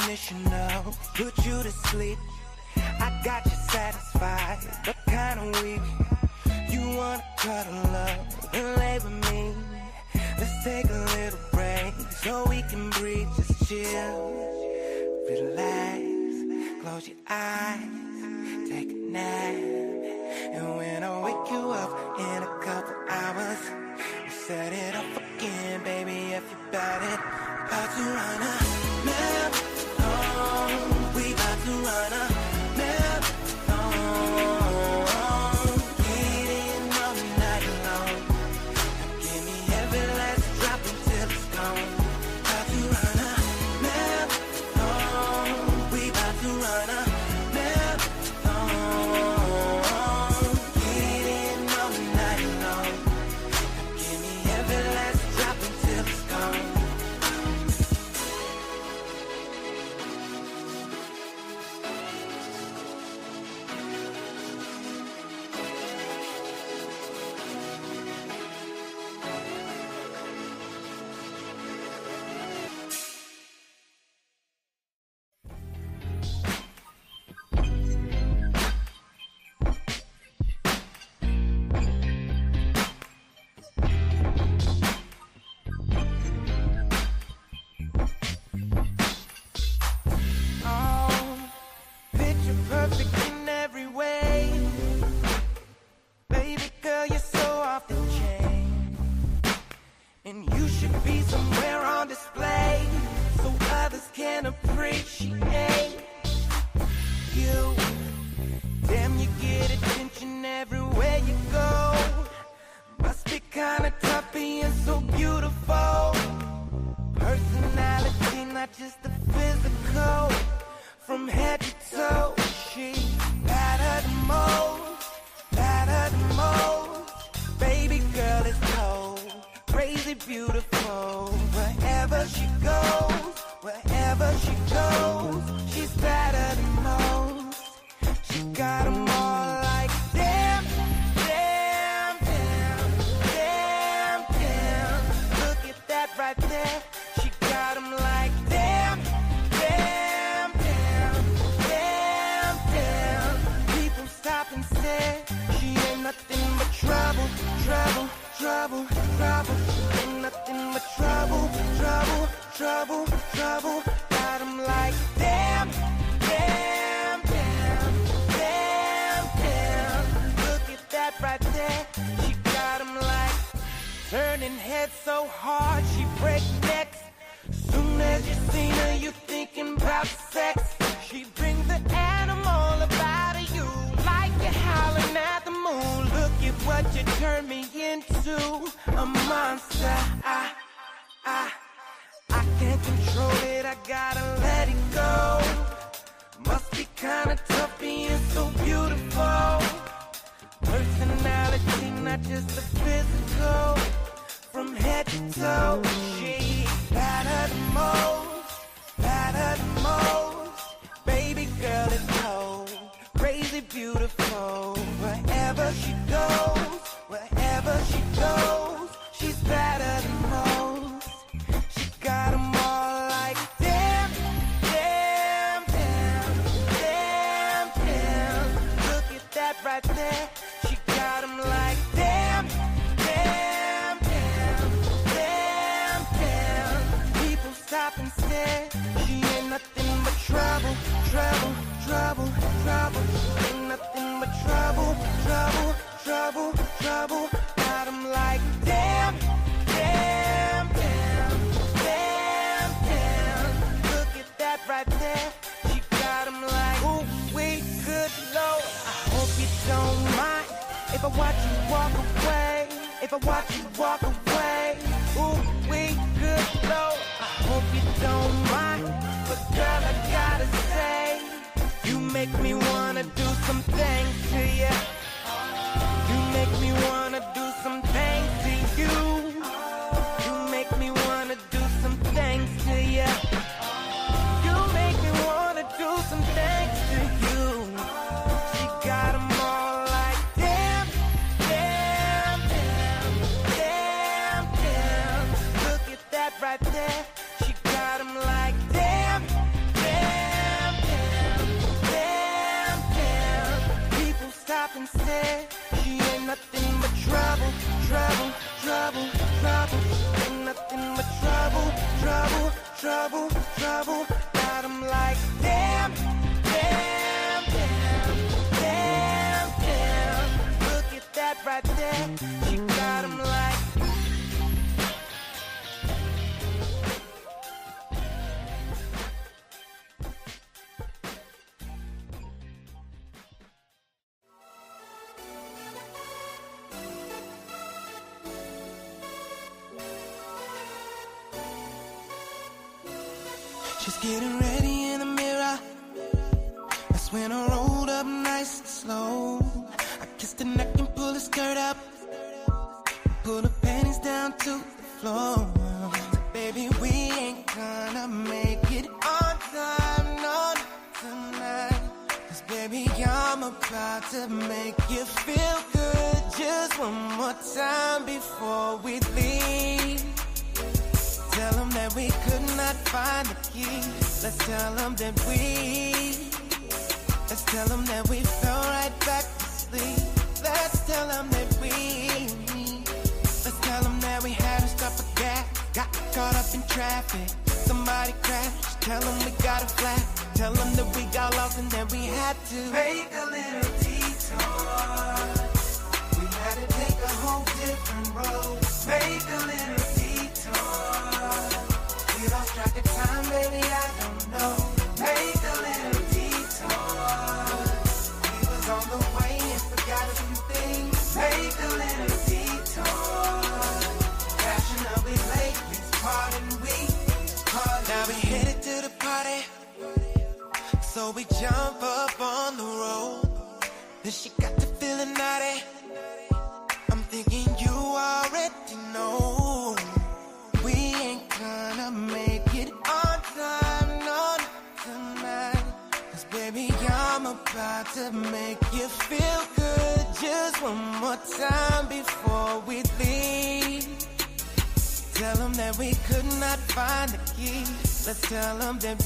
unconditional, put you to sleep. I got you satisfied, but kinda weak. You wanna cuddle up and lay with me. Let's take a little break so we can breathe. Just chill, relax, close your eyes, take a nap. And when I wake you up in a couple hours, you set it up again, baby, if you bout it. About to run a marathon, we about to run a marathon. Getting all night long. Now give me every last drop until it's gone. About to run a marathon, we about to run a marathon. Getting all night long. Now give me every last drop until it's gone. Picture perfect in every way. Baby girl, you're so off the chain. And you should be somewhere on display so others can appreciate you. Damn, you get attention everywhere you go. Must be kinda tough being so beautiful. Personality, not just the physical. From head to toe, she's better than most, better than most. Baby girl is cold, crazy beautiful. Wherever she goes, she's better than most. She got 'em all like damn, damn, damn, damn, damn. Look at that right there. She got 'em like damn, damn, damn, damn, damn. People stop and say she ain't nothing but trouble, trouble, trouble, trouble. She ain't nothing but trouble, trouble, trouble, trouble. Got 'em like damn, damn, damn, damn, damn. Look at that right there. She got 'em like turning heads so hard she breaks necks. Soon as you seen her, you thinking about sex. She brings the animal about you, like you're howling at the moon. Look at what you turned me into, a monster. I can't control it, I gotta let it go. Must be kinda tough being so beautiful. Personality, not just the physical. From head to toe, she's better than most, better than most. Baby girl is cold, crazy beautiful. Wherever she goes, she's better than most. She got 'em all like damn, damn, damn, damn, damn. Look at that right there. She got 'em like damn, damn, damn, damn, damn. People stop and stare. She ain't nothing but trouble, trouble, trouble, trouble. She ain't nothing but trouble, trouble, trouble, trouble. Got 'em like damn, damn, damn, damn, damn. Look at that right there. She got 'em like, ooh, we good Lord. I hope you don't mind if I watch you walk away, if I watch you walk away. Ooh, we good Lord. I hope you don't mind, but girl, I gotta say, you make me wanna do some things to you. You make me wanna do some things to you. You make me wanna do some things to you. You make me wanna do some things to you. She got 'em all like damn, damn, damn, damn, damn. Look at that right there. She got 'em like damn, damn. there. She got 'em like. She's getting ready in the mirror. That's when I rolled up nice and slow. I kissed her neck and pulled her skirt up. Pull her panties down to the floor. Said, baby, we ain't gonna make it on time, no, tonight. 'Cause baby, I'm about to make you feel good. Just one more time before we leave. Tell them that we could not find the key. Let's tell them that let's tell them that we fell right back to sleep. Let's tell them that let's tell them that we had to stop a gas. Got caught up in traffic. Somebody crashed. Tell them we got a flat. Tell them that we got lost and that we had to make a little detour. We had to take a whole different road. Make a little detour. We lost track of time, baby, I don't know. Make a little detour. We was on the way and forgot a few things. Make a little detour. Fashionably late, please pardon we. Now we headed to the party. So we jump up on the road. Then she got to feeling naughty. I'm thinking you already know. We ain't gonna make it on time, no, tonight. 'Cause baby, I'm about to make you feel good. Just one more time before we leave. Tell them that we could not find the key. Let's tell them that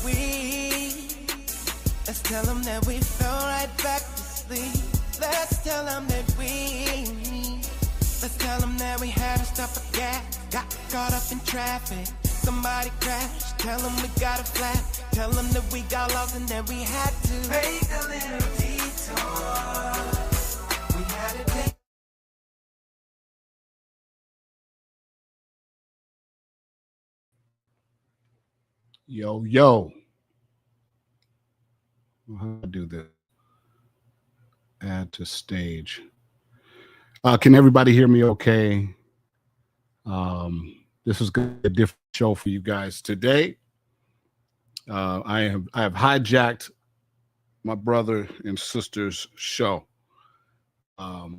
let's tell them that we fell right back to sleep. Let's tell them that let's tell them that we had to stop a gas. Got caught up in traffic. Somebody crashed. Tell them we got a flat. Tell them that we got lost and that we had to make a little detour. We had to take. Yo. How do I do this? Add to stage. Can everybody hear me okay? This is going to be a different show for you guys today. I have hijacked my brother and sister's show. Oh,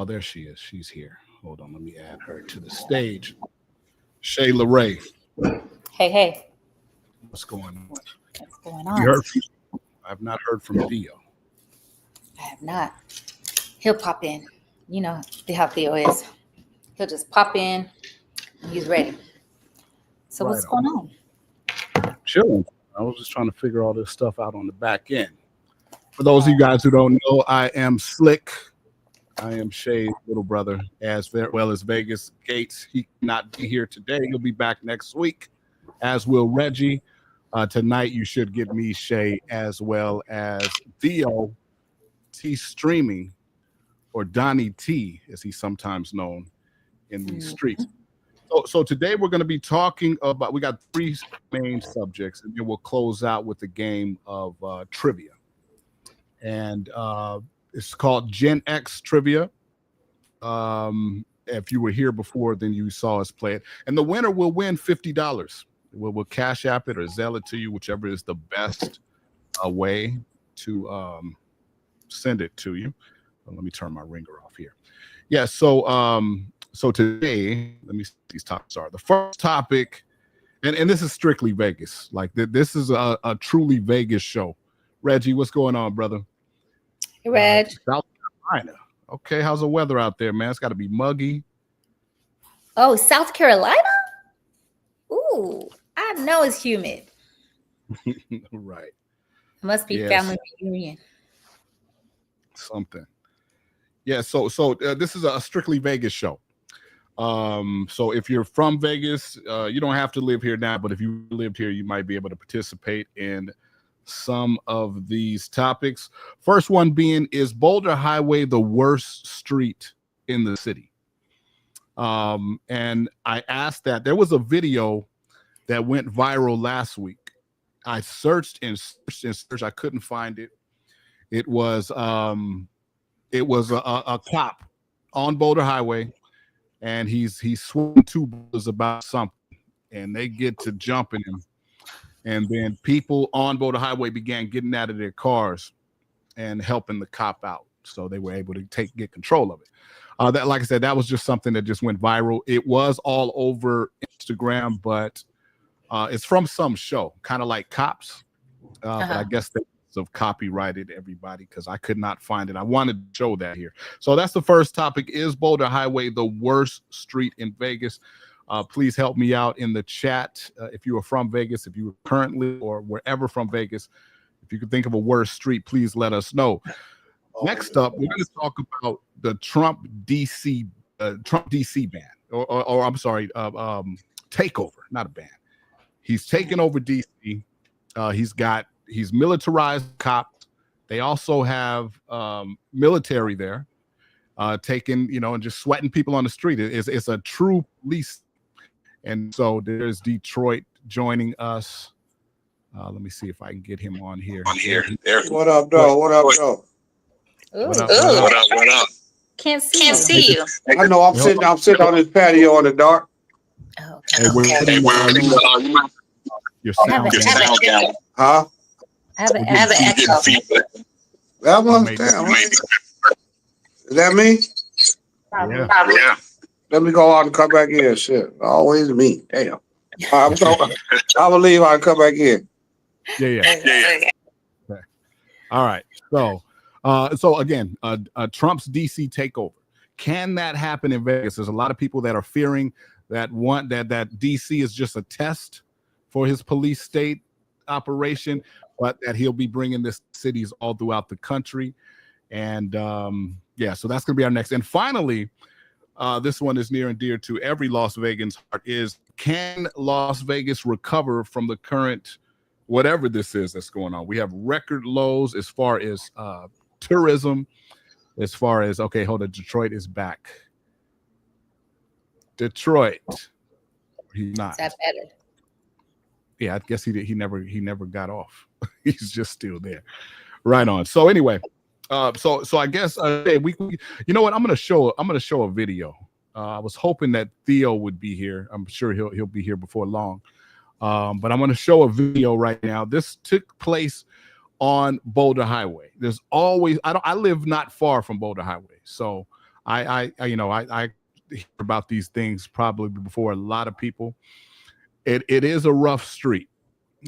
there she is. She's here. Hold on. Let me add her to the stage. Shayla Ray. Hey. What's going on? What's going on? You heard from, I have not heard from Theo. I have not. He'll pop in. You know how Theo is. He'll just pop in and he's ready. So what's going on? Chilling. I was just trying to figure all this stuff out on the back end. For those of you guys who don't know, I am Slick. I am Shay's little brother, as well as Vegas Gates. He cannot be here today. He'll be back next week, as will Reggie. Tonight, you should get me, Shay, as well as Theo T Streaming, or Donnie T, as he's sometimes known in these streets. So today we're going to be talking about, we got three main subjects, and then we'll close out with the game of trivia. And it's called Gen X Trivia. If you were here before, then you saw us play it. And the winner will win $50. We'll cash app it or Zelle it to you, whichever is the best way to send it to you. Let me turn my ringer off here. Yeah, so today, let me see what these topics are. The first topic, and this is strictly Vegas. Like this is a truly Vegas show. Reggie, what's going on, brother? Hey, Reg. South Carolina. Okay, how's the weather out there, man? It's got to be muggy. Oh, South Carolina? Ooh, I know it's humid. Right. It must be family reunion. Something. Yeah, so this is a strictly Vegas show. So if you're from Vegas, you don't have to live here now, but if you lived here, you might be able to participate in some of these topics. First one being, is Boulder Highway the worst street in the city. And I asked that. There was a video that went viral last week. I searched and searched and searched. I couldn't find it. It was a cop on Boulder Highway, and he's swinging two brothers about something, and they get to jumping him, and then people on Boulder Highway began getting out of their cars and helping the cop out, so they were able to get control of it. That, like I said, that was just something that just went viral. It was all over Instagram, but it's from some show, kind of like Cops. But I guess they have copyrighted everybody because I could not find it. I wanted to show that here. So that's the first topic. Is Boulder Highway the worst street in Vegas? Please help me out in the chat. If you are from Vegas, if you are currently or wherever from Vegas, if you could think of a worst street, please let us know. Next up, we're going to talk about the Trump DC ban, or I'm sorry, takeover, not a ban. He's taken over DC. He's militarized cops. They also have military there, taking, and just sweating people on the street. It's a true police. And so there's Detroit joining us. Let me see if I can get him on here. What up, dog? What up, dog? What up? Can't see you. I know I'm sitting on this patio in the dark. Oh, Hey, your sound. Huh? I have an echo. That one? Damn. Is that me? Yeah. Let me go out and come back in. Shit. Always me. Damn. I'm talking. I will leave out and come back in. Yeah. Okay. All right. So again, Trump's DC takeover. Can that happen in Vegas? There's a lot of people that are fearing that DC is just a test for his police state operation, but that he'll be bringing this to cities all throughout the country. And so that's going to be our next. And finally, this one is near and dear to every Las Vegan's heart, is can Las Vegas recover from the current, whatever this is that's going on? We have record lows as far as tourism, as far as, okay, hold on, Detroit is back. Detroit. He's not. Is that better? Yeah, I guess he never got off. He's just still there. Right on. So anyway, so I guess we you know what, I'm gonna show a video. I was hoping that Theo would be here. I'm sure he'll be here before long. But I'm gonna show a video right now. This took place on Boulder Highway. There's always I live not far from Boulder Highway, so I hear about these things probably before a lot of people. It is a rough street.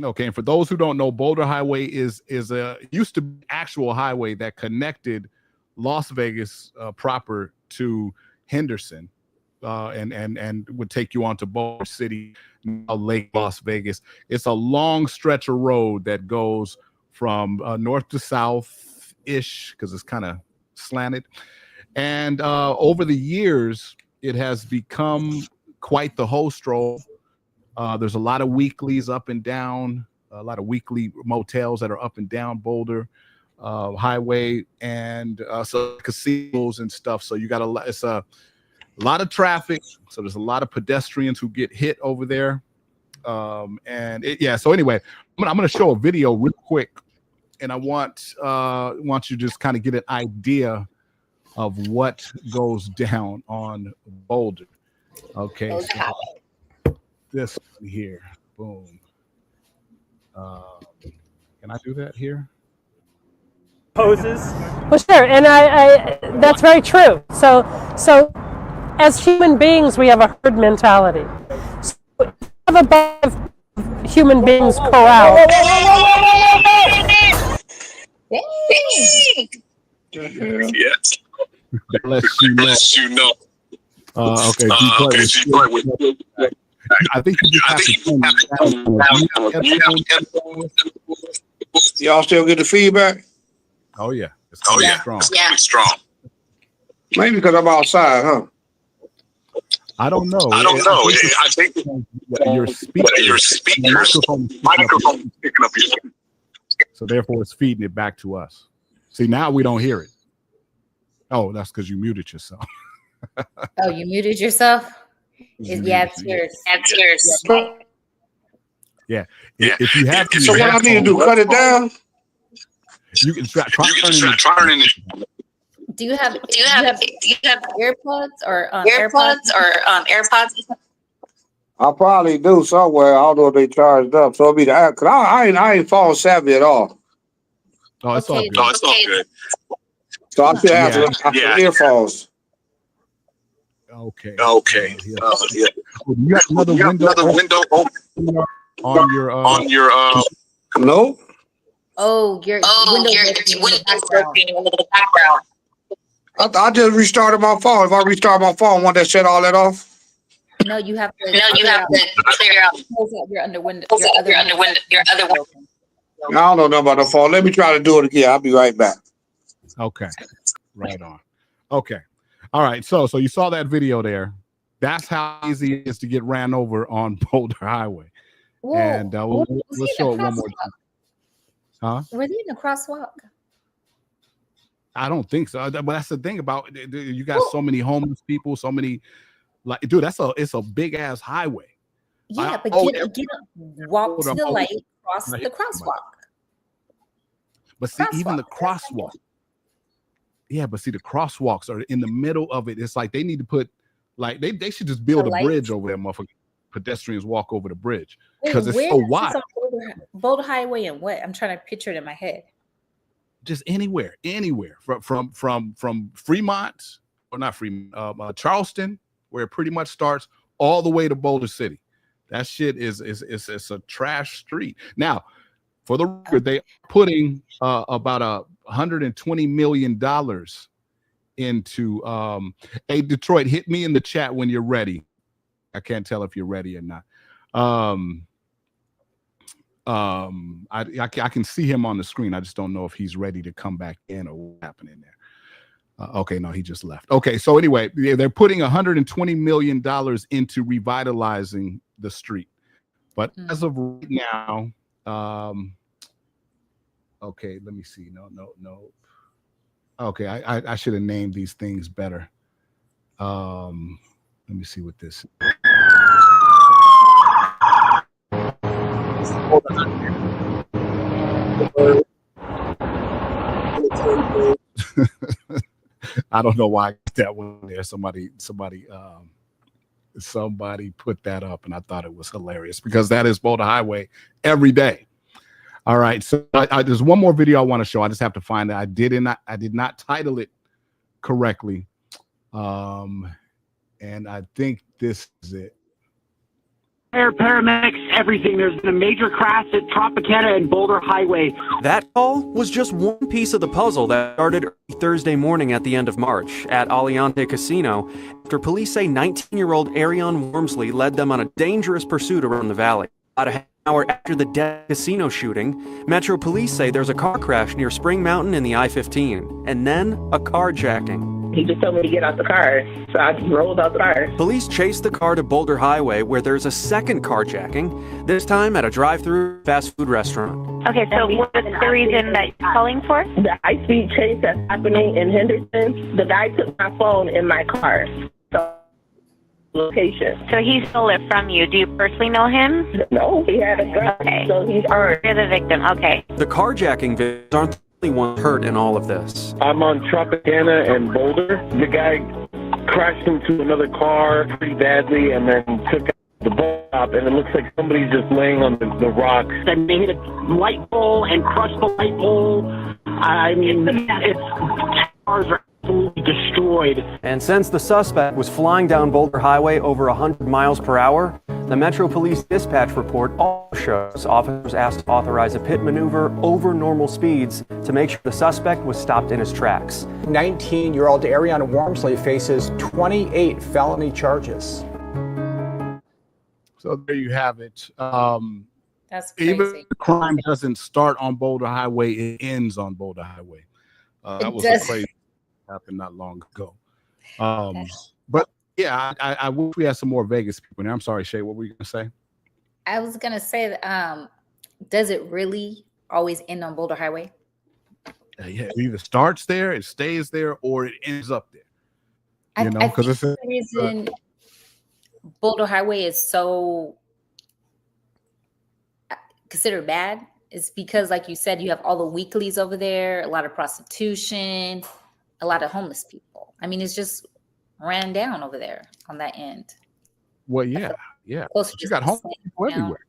Okay, and for those who don't know, Boulder Highway used to be actual highway that connected Las Vegas proper to Henderson, and would take you on to Boulder City, now Lake Las Vegas. It's a long stretch of road that goes from north to south ish, because it's kind of slanted. And over the years, it has become quite the hostro. There's a lot of weeklies up and down, a lot of weekly motels that are up and down Boulder Highway, and so casinos and stuff. So you got it's a lot of traffic. So there's a lot of pedestrians who get hit over there. So anyway, I'm going to show a video real quick, and I want you to just kind of get an idea of what goes down on Boulder. Okay. So this one here, boom. Can I do that here? Poses. Well, sure, and I that's very true. So as human beings, we have a herd mentality. So we have a bunch of human beings corralled. Yes. Unless you know. Okay. I think you just have to. Y'all still get the feedback? Oh yeah. It's strong. It's strong. Maybe because I'm outside, huh? I don't know. I think your microphone is picking up your. So therefore, it's feeding it back to us. See, now we don't hear it. Oh, that's because you muted yourself. Oh, you muted yourself? Yeah, it's yours. Yeah. If you have So what I need to do? Cut it down. you can try turning it. Do you have AirPods or AirPods? AirPods? I probably do somewhere. I don't know if they charged up. So it'll be the app. Cause I ain't phone savvy at all. Oh, it's all Okay. good. Oh, it's all good. So I should have some earphones. Okay. Okay. Yeah. Oh, you got another window open on your No. Oh, your window's working in the background. I just restarted my phone. If I restart my phone, won't that shut all that off? No, you have to. Clear out. Close out your window. Your other one. I don't know nothing about the phone. Let me try to do it again. I'll be right back. Okay. Right on. Okay. All right. So you saw that video there. That's how easy it is to get ran over on Boulder Highway. Whoa. And we'll show it one more time. Huh? Were they in the crosswalk? I don't think so. But that's the thing about it. You got so many homeless people, so many dude, it's a big ass highway. Yeah, but walk to the light, cross the crosswalk. But see, even the crosswalk. Yeah, but see, the crosswalks are in the middle of it. It's like they need to put, like, they should just build a bridge over there, motherfucker. Pedestrians walk over the bridge because it's so wide. Boulder Highway and what? I'm trying to picture it in my head. Just anywhere from Fremont, or not Fremont, Charleston, where it pretty much starts, all the way to Boulder City. That shit is a trash street. Now, for the record, they are putting about $120 million into. Hey, Detroit, hit me in the chat when you're ready. I can't tell if you're ready or not. I can see him on the screen. I just don't know if he's ready to come back in or what's happening there. Okay, no, he just left. Okay, so anyway, they're putting $120 million into revitalizing the street. But as of right now, okay, let me see. No. Okay, I should have named these things better. Let me see what this is. I don't know why I got that one there. Somebody put that up, and I thought it was hilarious because that is Boulder Highway every day. All right, so there's one more video I want to show. I just have to find it. I did not title it correctly, and I think this is it. Paramedics, everything. There's been a major crash at Tropicana and Boulder Highway. That call was just one piece of the puzzle that started early Thursday morning at the end of March at Aliante Casino after police say 19-year-old Ariane Wormsley led them on a dangerous pursuit around the valley. About a half hour after the dead casino shooting, Metro Police say there's a car crash near Spring Mountain in the I-15, and then a carjacking. He just told me to get out the car, so I just rolled out the car. Police chased the car to Boulder Highway, where there's a second carjacking, this time at a drive-thru fast food restaurant. Okay, so what's the reason that you're calling for? The high-speed chase that's happening in Henderson, the guy took my phone in my car. So, location. So he stole it from you. Do you personally know him? No, he had a gun, okay. So he's armed. You're the victim, okay. The carjacking victims aren't the only ones hurt in all of this. I'm on Tropicana and Boulder. The guy crashed into another car pretty badly and then took out the bus stop, and it looks like somebody's just laying on the rocks. And they hit a light pole and crushed the light pole. I mean, cars are absolutely destroyed. And since the suspect was flying down Boulder Highway over 100 miles per hour, the Metro Police dispatch report also shows officers asked to authorize a pit maneuver over normal speeds to make sure the suspect was stopped in his tracks. 19-year-old Ariane Wormsley faces 28 felony charges. So there you have it. That's crazy. Even the crime doesn't start on Boulder Highway; it ends on Boulder Highway. That was a crazy happened not long ago. But yeah, I wish we had some more Vegas people in there. I'm sorry, Shay. What were you gonna say? I was gonna say that. Does it really always end on Boulder Highway? Yeah, it either starts there, it stays there, or it ends up there. You know, because it's the reason Boulder Highway is so considered bad is because, like you said, you have all the weeklies over there, a lot of prostitution, a lot of homeless people. I mean, it's just ran down over there on that end. Well, yeah. Closer You got homeless people everywhere.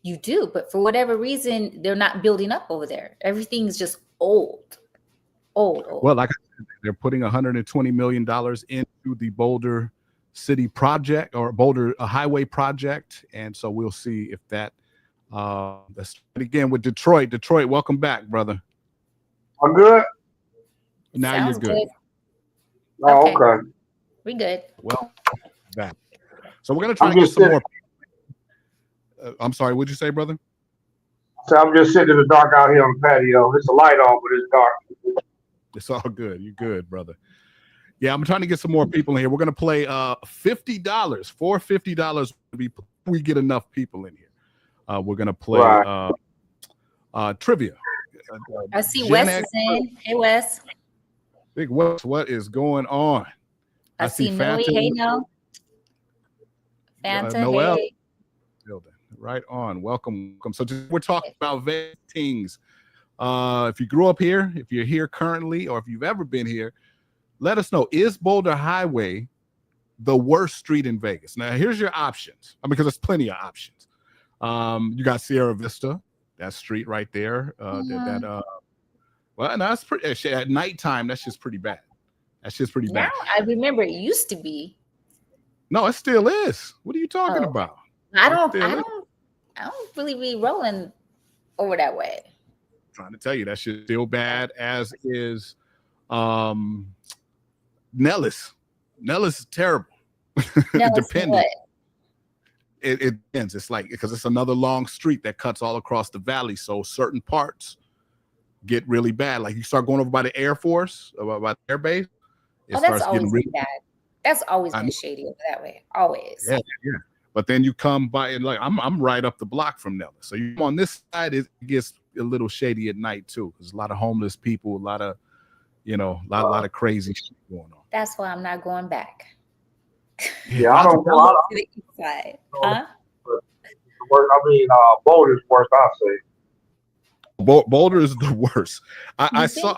You do, but for whatever reason, they're not building up over there. Everything's just old. Well, like I said, they're putting $120 million into the Boulder City project or Boulder Highway project, and so we'll see if that. Let's start again with Detroit. Detroit, welcome back, brother. I'm good. Now Sounds you're good. Oh, okay. We good. Well, back. So we're gonna try to get some more. I'm sorry. What'd you say, brother? So I'm just sitting in the dark out here on the patio. It's a light on, but it's dark. It's all good. You're good, brother. Yeah, I'm trying to get some more people in here. We're gonna play $50 for $50. We get enough people in here. We're gonna play trivia. I see Wes is in. Hey, Wes. Big Wes, what is going on? I see Noe. Hey, no. Fanta. Noel. Hey. Right on. Welcome. So we're talking about things. If you grew up here, if you're here currently, or if you've ever been here, let us know. Is Boulder Highway the worst street in Vegas? Now, here's your options. Because there's plenty of options. You got Sierra Vista, that street right there. Well, no, that's pretty. At nighttime, that's just pretty bad. That's just pretty bad. Now I remember it used to be. No, it still is. What are you talking about? I don't really be rolling over that way. I'm trying to tell you, that shit's still bad, as is Nellis. Nellis is terrible. Depending. It depends. It's like, because it's another long street that cuts all across the valley. So certain parts get really bad. Like you start going over by the Air Force, by the Air Base. That's always been bad. That's always been shady over that way. Always. Yeah. But then you come by and like I'm right up the block from Nellis. So you on this side, it gets a little shady at night too. There's a lot of homeless people, a lot of, a lot of crazy shit going on. That's why I'm not going back. Yeah, I don't know. To the east side. Huh? Boulder's worse, I'll say. Boulder is the worst. I saw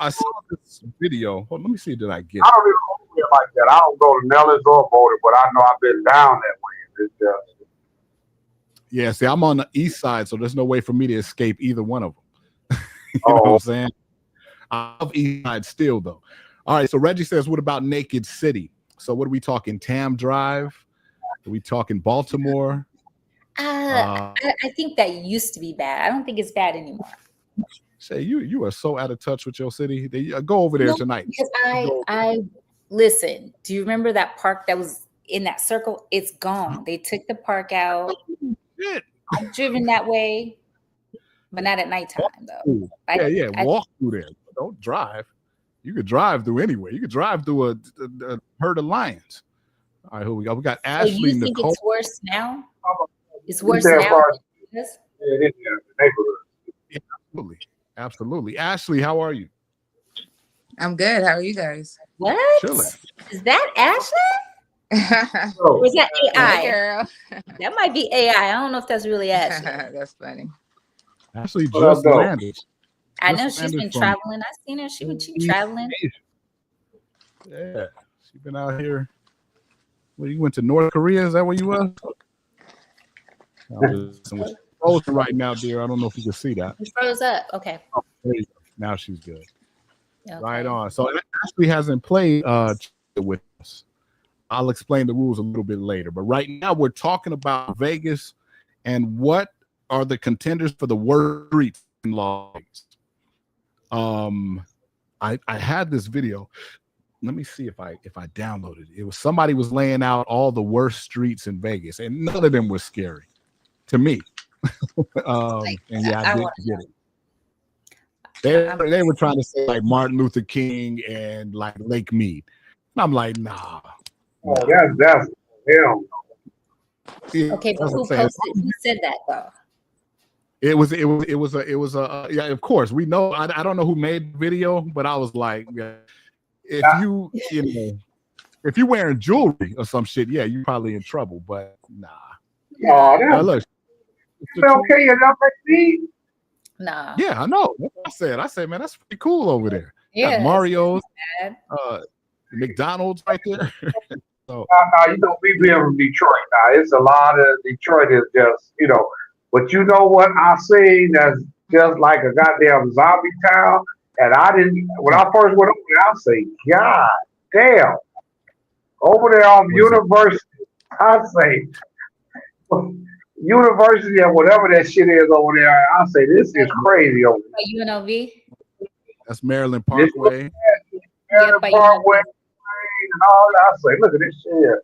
this video. Hold on, let me see. Did I get it? I don't even go there like that. I don't go to Nellis or Boulder, but I know I've been down that way. It's just... Yeah, see, I'm on the east side, so there's no way for me to escape either one of them. You know what I'm saying? I love east side still, though. All right, so Reggie says, what about Naked City? So what are we talking? Tam Drive? Are we talking Baltimore? I think that used to be bad. I don't think it's bad anymore. Say you are so out of touch with your city. Go over there tonight. Because I listen. Do you remember that park that was in that circle? It's gone. They took the park out. I've driven that way, but not at nighttime though. Walk through there. Don't drive. You could drive through anywhere. You could drive through a herd of lions. All right, who we got? We got Ashley. So you think Nicole. it's worse now? It's worse now. Absolutely. Ashley, how are you? I'm good. How are you guys? What? Chilling. Is that Ashley? Or is that AI? Hey, girl. That might be AI. I don't know if that's really Ashley. That's funny. Ashley just landed. I know she's been traveling. I've seen her. She traveling. Yeah, she's been out here. Well, you went to North Korea? Is that where you were? Frozen right now, dear. I don't know if you can see that. She froze up. Okay. Oh, there you go. Now she's good. Okay. Right on. So Ashley hasn't played with us. I'll explain the rules a little bit later. But right now we're talking about Vegas and what are the contenders for the worst streets in Las Vegas. I had this video. Let me see if I downloaded it. It was somebody was laying out all the worst streets in Vegas, and none of them were scary to me. And yeah, I didn't get it. They were trying to say like Martin Luther King and like Lake Mead. And I'm like, nah. Oh, that's hell. Yeah, okay, but who said that though? It was yeah, of course we know. I don't know who made the video, but I was like, yeah, if you know, If you're wearing jewelry or some shit, yeah, you're probably in trouble. But nah. Oh, that's Look, okay. You know what I mean? Nah. yeah, I know. That's what I said, man, that's pretty cool over there. Yeah, Got Mario's, bad. McDonald's right there. So Now, you know, we being from Detroit. Now, it's a lot of Detroit is just, you know, but you know what I seen that's just like a goddamn zombie town. And I didn't, when I first went over there, I say, God damn. Over there on University, I say, University or whatever that shit is over there, I say, this is crazy over there. UNLV? that's Maryland Parkway. Maryland Parkway and all that. I say, look at this shit.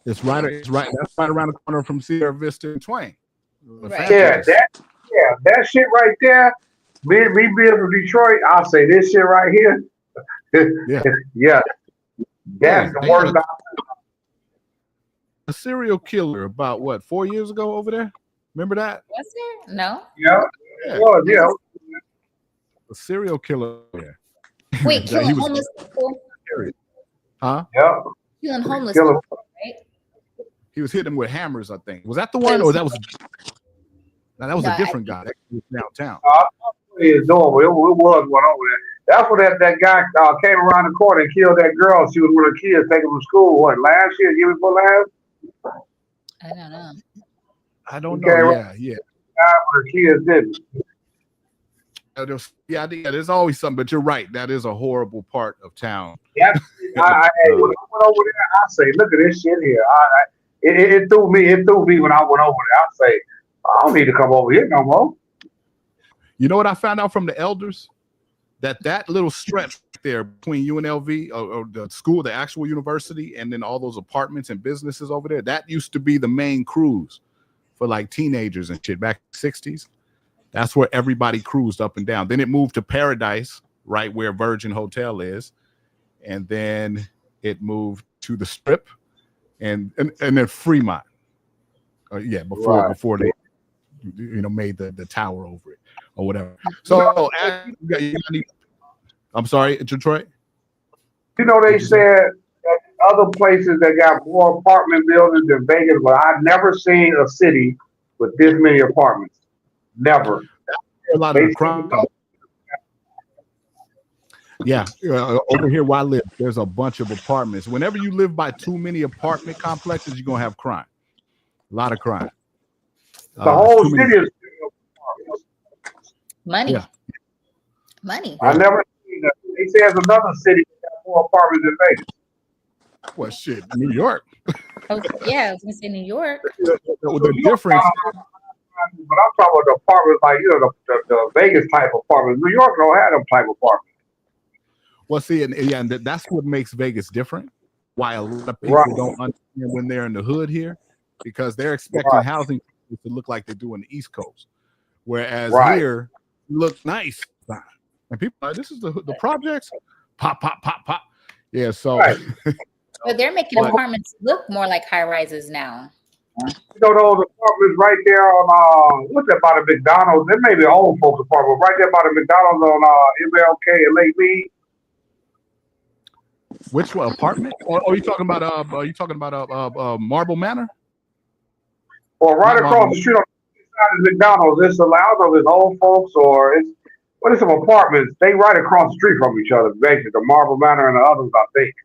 It's right. That's right around the corner from Sierra Vista and Twain. Right. Yeah, that shit right there. Me being from Detroit, I say this shit right here. Yeah, that's the worst. A serial killer about what 4 years ago over there. Remember that? Was there? No. Yeah. Yeah. A serial killer. Yeah. Wait, killing homeless people? Huh? Yeah. Killing homeless people, right? He was hitting them with hammers, I think. Was that the one, or that was? No, that was a different guy. That was downtown. He is doing. It was one over there. That's when that guy came around the corner and killed that girl. She was with her kids taking from school. What, last year? Year before last? I don't know. I don't know. Yeah. Her kids didn't. Yeah, there's always something, but you're right. That is a horrible part of town. Yeah, when I went over there, I say, look at this shit here. It threw me. It threw me when I went over there. I say, I don't need to come over here no more. You know what I found out from the elders? That little stretch there between UNLV or the school, the actual university, and then all those apartments and businesses over there, that used to be the main cruise for like teenagers and shit back in the 60s. That's where everybody cruised up and down. Then it moved to Paradise, right where Virgin Hotel is. And then it moved to the Strip and then Fremont. Before they made the tower over it or whatever. So I'm sorry, Detroit. You know, they said that other places that got more apartment buildings than Vegas, but I've never seen a city with this many apartments. Never. A lot of crime. Yeah, over here where I live, there's a bunch of apartments. Whenever you live by too many apartment complexes, you're gonna have crime. A lot of crime. The whole city is money. Yeah. Money. I never seen that. They say there's another city that got more apartments than Vegas. Well, shit, New York. Yeah, I was gonna say New York. The difference. But I'm talking about the apartments like the Vegas type apartments. New York don't have them type apartments. Well, see, and that's what makes Vegas different. Why a lot of people don't understand when they're in the hood here, because they're expecting housing to look like they do in the East Coast, whereas here look nice, and people are like, this is the projects, pop. Yeah, so. But they're making apartments look more like high rises now. You know those apartments right there on what's that by the McDonald's? There may be old folks apartment right there by the McDonald's on MLK and Lake Mead. Which one, apartment? Or are you talking about Marble Manor? Or right across the street on the side of McDonald's. It's allowed of it's old folks or it's some apartments. They right across the street from each other, basically. The Marble Manor and the others, I think.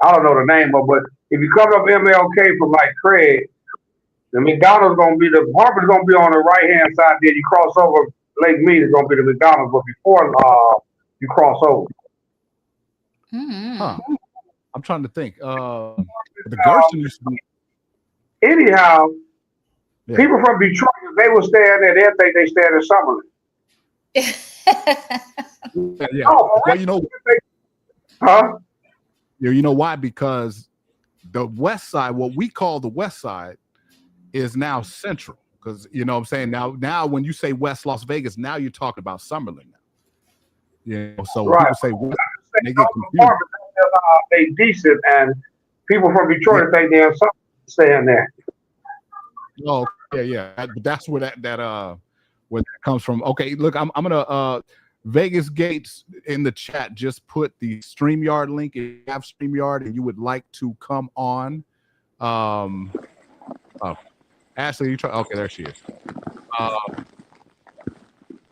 I don't know the name of, but if you come up MLK from like Craig, the McDonald's the apartment's gonna be on the right hand side. Then you cross over Lake Mead, it's gonna be the McDonald's, but before you cross over. Huh. I'm trying to think. The Gerson used to be. Anyhow, people from Detroit, if they were staying there, they'd think they staying in Summerlin. Yeah. Well, you know. Huh? You know why? Because the West Side, what we call the West Side, is now Central. Because you know what I'm saying, now when you say West Las Vegas, now you're talking about Summerlin now. You know, so when people say West, they get confused. They decent, and people from Detroit think they're staying there. Oh yeah. But that's where that where that comes from. Okay, look, I'm gonna Vegas Gates in the chat just put the StreamYard link. If you have StreamYard and you would like to come on, oh, Ashley, you try. Okay, there she is.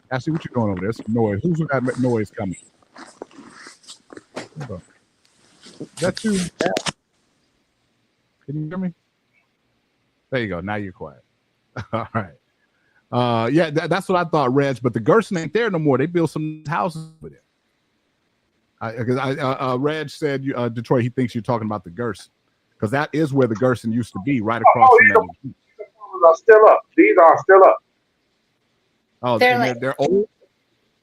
Ashley, what you doing over there? Some noise. Who's got noise coming? Hold on. Is that you? Can you hear me? There you go. Now you're quiet. All right. Yeah, that's what I thought, Reg. But the Gerson ain't there no more. They built some houses over there. Reg said, Detroit, he thinks you're talking about the Gerson, because that is where the Gerson used to be, right across from these are still up. These are still up. Oh, they're old.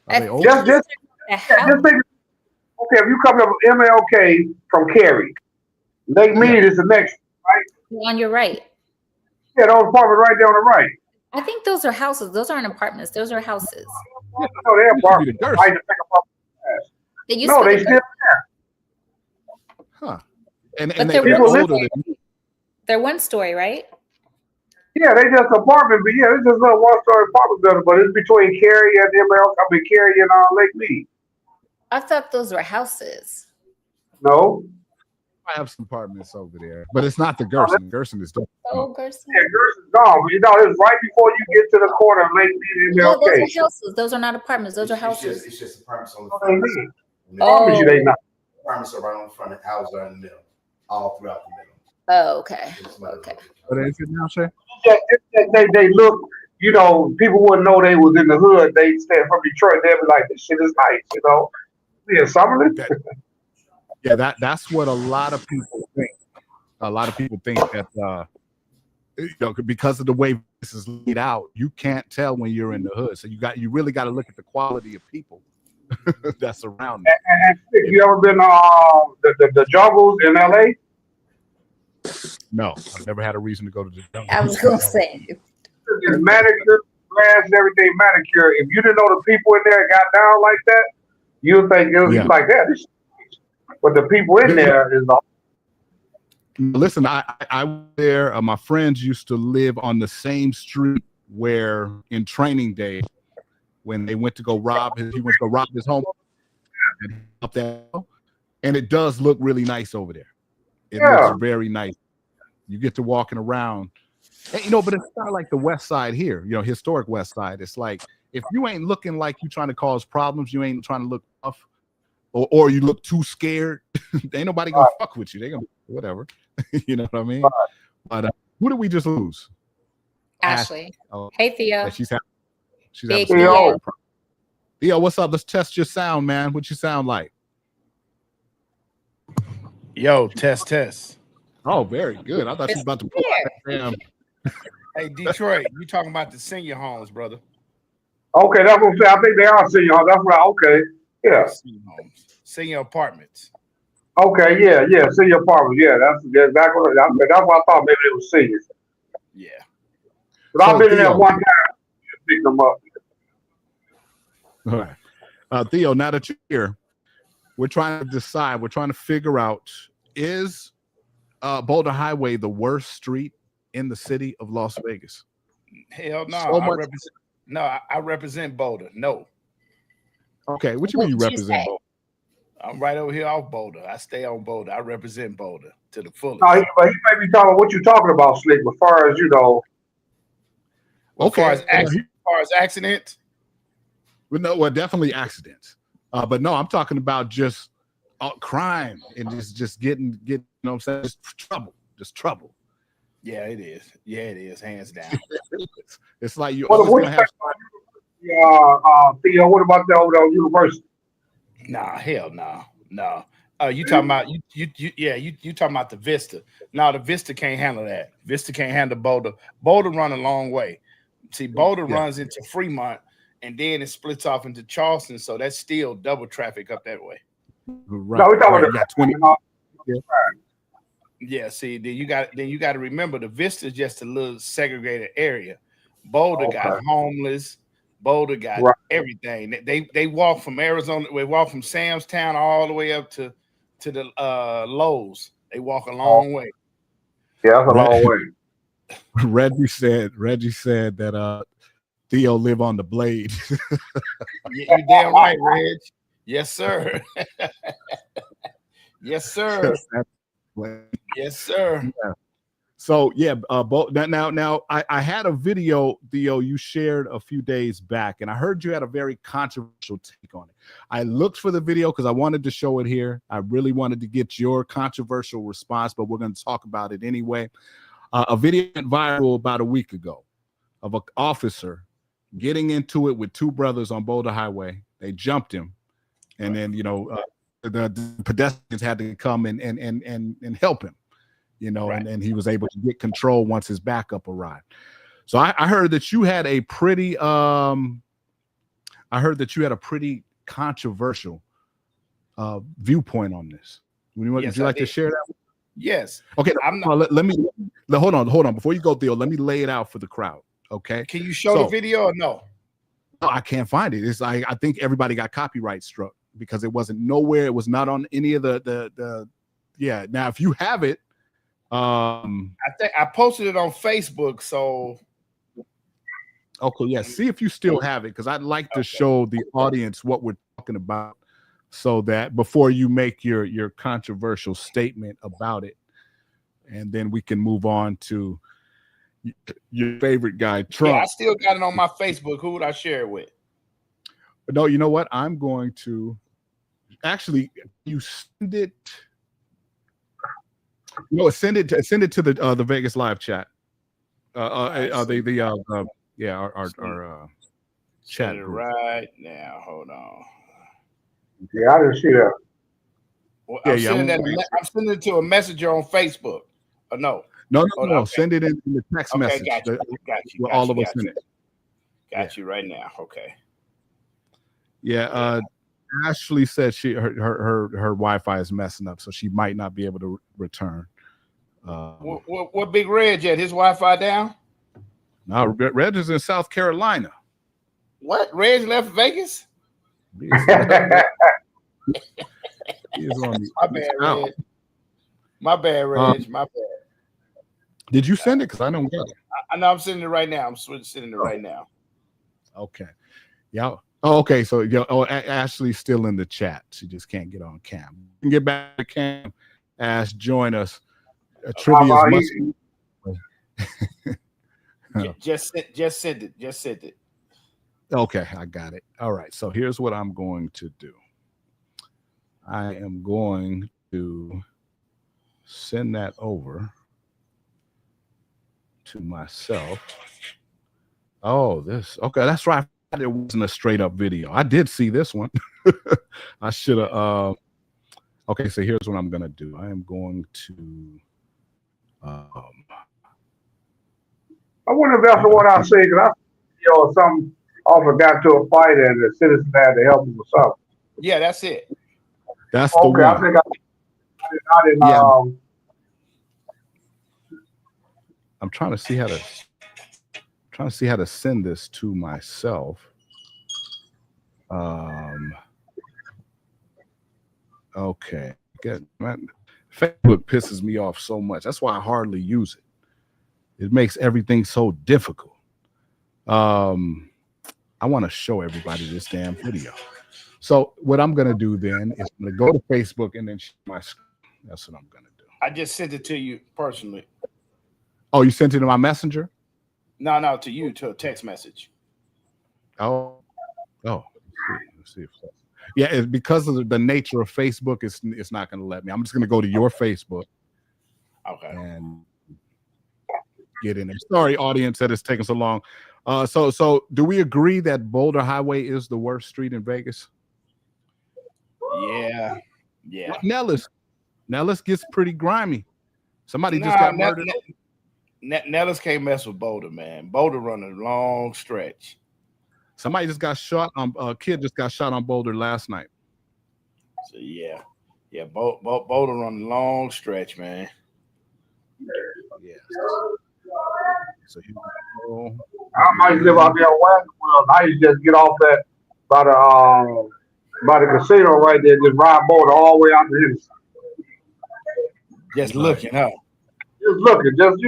Are they old? Just think, okay, if you come up with MLK from Cary, Lake Mead is the next, right? On your right. Yeah, those apartments right there on the right. I think those are houses. Those aren't apartments. Those are houses. No, they're apartments. No, they still there. Huh. And but they're older than they're one story, right? Yeah, they just apartment, but yeah, it's just a one-story apartment building, but it's between Cary and Cary and Lake Mead. I thought those were houses. No. I have some apartments over there, but it's not the Gerson. Gerson is done. Oh, Gerson. Yeah, Gerson's gone. But you know, it's right before you get to the corner of Lake Mead and No, MLK. those are houses. Those are not apartments. Those are houses. It's just apartments on the front. Oh. They not. Apartments are right on the front, and houses are in the middle, all throughout the middle. Oh, okay. Okay. What is it now, Shay? Yeah, they look, you know, people wouldn't know they was in the hood. They stand from Detroit. They'd be like, this shit is nice, you know. Yeah, Summerlin. Yeah, that's what a lot of people think. A lot of people think that you know, because of the way this is laid out, you can't tell when you're in the hood. So you really got to look at the quality of people that's around. And you ever been the jungles in LA? No, I've never had a reason to go to the jungle. I was gonna say it's manicure, grass, and everything manicure. If you didn't know the people in there got down like that, you'd think it was like that. But the people in there is all. Listen, I was there. My friends used to live on the same street where, in Training Day, when they went to go rob his home, and it does look really nice over there. It looks very nice. You get to walking around, and, you know, but it's not like the West Side here. You know, historic West Side. It's like if you ain't looking like you trying to cause problems, you ain't trying to look tough, or you look too scared. Ain't nobody gonna fuck with you. They gonna whatever. You know what I mean? But who did we just lose? Ashley. Oh, hey, Theo. yeah, she's Big Theo. Theo, what's up? Let's test your sound, man. What you sound like? Yo, test. Oh, very good. I thought you was about to pull out that. Hey, Detroit, you talking about the senior homes, brother? Okay, that's what I'm saying. I think they are senior homes. That's right. Okay, yeah. Senior homes, senior apartments. Okay, yeah, senior apartments. Yeah, that's exactly what I thought. Maybe it was seniors. Yeah, but I've been in there one time. Pick them up. All right, Theo. Now that you're here, we're trying to decide. We're trying to figure out, is Boulder Highway the worst street in the city of Las Vegas? Hell no. I represent Boulder. No. Okay, what you mean you represent Boulder? I'm right over here off Boulder. I stay on Boulder. I represent Boulder to the fullest. No, but he may be talking what you're talking about, Slick. As far as you know. Okay. As far as accidents. Well, definitely accidents. But no, I'm talking about just crime and just getting, you know what I'm saying? Just trouble. Yeah, it is. Yeah, it is. Hands down. It's like you always gonna have. Theo, what about the old university? Nah, hell no. You talking about you talking about the Vista. No, the Vista can't handle that. Vista can't handle Boulder. Boulder run a long way. See, Boulder runs into Fremont and then it splits off into Charleston, so that's still double traffic up that way. Right. No, we're talking about 20. Yeah, see, then you got to remember the Vista is just a little segregated area. Boulder got homeless. Boulder got everything. They walk from Arizona. They walk from Sam's Town all the way up to the Lowe's. They walk a long way. Yeah, that's a long way. Reggie said that Theo live on the blade. You damn right, Reg. Yes, sir. Yes, sir. Yes, sir. Yeah. So yeah, now I had a video, Theo, you shared a few days back, and I heard you had a very controversial take on it. I looked for the video because I wanted to show it here. I really wanted to get your controversial response, but we're going to talk about it anyway. A video went viral about a week ago of an officer getting into it with two brothers on Boulder Highway. They jumped him, and then the pedestrians had to come and help him. And he was able to get control once his backup arrived. So I heard that you had a pretty controversial viewpoint on this. Would you like to share that? Yes. Okay. Let me hold on. Before you go, Theo, let me lay it out for the crowd. Okay. Can you show the video or no? No, I can't find it. It's like I think everybody got copyright struck because it wasn't nowhere. It was not on any of the. Yeah. Now, if you have it. I think I posted it on Facebook. So okay, yeah. See if you still have it, because I'd like to show the audience what we're talking about, so that before you make your controversial statement about it, and then we can move on to your favorite guy, Trump. Yeah, I still got it on my Facebook. Who would I share it with? No, you know what? I'm going to actually you send it. No, send it to the Vegas live chat. Our chat group. Right now. Hold on. Yeah, I didn't see that. Well, I'm sending it to a messenger on Facebook. Or no. No. Okay. Send it in the text message. Got you. All of us in it. Got you right now. Okay. Yeah. Ashley said her Wi-Fi is messing up, so she might not be able to return. What Big Reg at? His Wi-Fi down? No, Reg is in South Carolina. What? Reg left Vegas? He is on My bad, Reg. My bad, Reg. My bad. Did you send it? Because I don't get it. I know I'm sending it right now. I'm sending it right now. Okay. Yeah. Oh, okay. So Ashley's still in the chat. She just can't get on cam. You can get back to cam. Ash, join us. Trivia Just send it. Just send it. Okay, I got it. All right. So here's what I'm going to do. I am going to send that over to myself. Oh, this. Okay, that's right. It wasn't a straight up video. I did see this one. I should have. Okay, so here's what I'm gonna do. I am going to. I wonder if that's the one I say, because some officer got to a fight and the citizen had to help him with something. Yeah, that's it. That's the one. I think I didn't. Yeah. I'm trying to see how to send this to myself. Okay. Good. Man, Facebook pisses me off so much. That's why I hardly use it. It makes everything so difficult. I want to show everybody this damn video. So what I'm gonna do then is I'm gonna go to Facebook and then share my screen. That's what I'm gonna do. I just sent it to you personally. Oh, you sent it to my messenger? No, to you, to a text message. Oh. Let's see if that's, yeah, it's because of the nature of Facebook, it's not going to let me. I'm just going to go to your Facebook. Okay. And get in there. Sorry, audience, that it's taking so long. So do we agree that Boulder Highway is the worst street in Vegas? Yeah. Nellis gets pretty grimy. Somebody just got murdered. Nellis can't mess with Boulder, man. Boulder run a long stretch. Somebody just got shot on. A kid just got shot on Boulder last night. So yeah. Boulder run a long stretch, man. Yeah. So I might live out there on Westworld. I used to just get off that by the casino right there, just ride Boulder all the way out to Henderson. Just looking, huh? Just looking, because I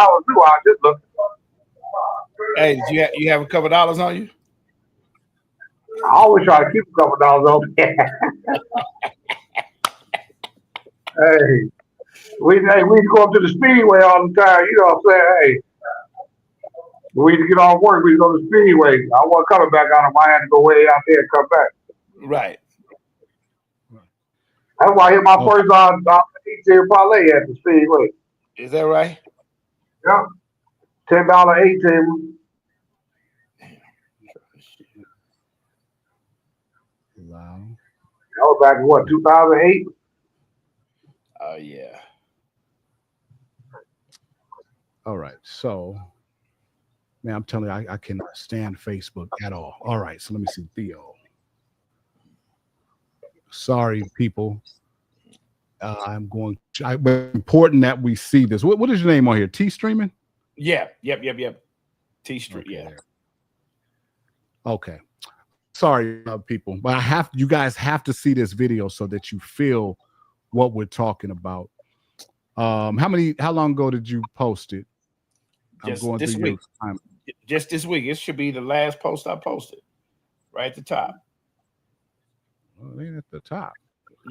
was new. I just looking. Hey, did you have a couple dollars on you? I always try to keep a couple dollars on. Hey, we go up to the speedway all the time. You know what I'm saying? Hey, we need to get off work. We go to the speedway. I wasn't coming back out. I had to go way out there and come back. Right. That's why I hit my first 18 parlay at the speedway. Is that right? Yep. $10 18. Wow. That was back in what, 2008? Oh yeah. All right. So, man, I'm telling you, I cannot stand Facebook at all. All right. So let me see. Theo. Sorry, people. But important that we see this. What is your name on here? T streaming? Yeah. Yep. T Street. Okay. Yeah. Okay. Sorry, people, but you guys have to see this video so that you feel what we're talking about. How long ago did you post it? Just this week. Just this week. It should be the last post I posted. Right at the top. Well, it ain't at the top.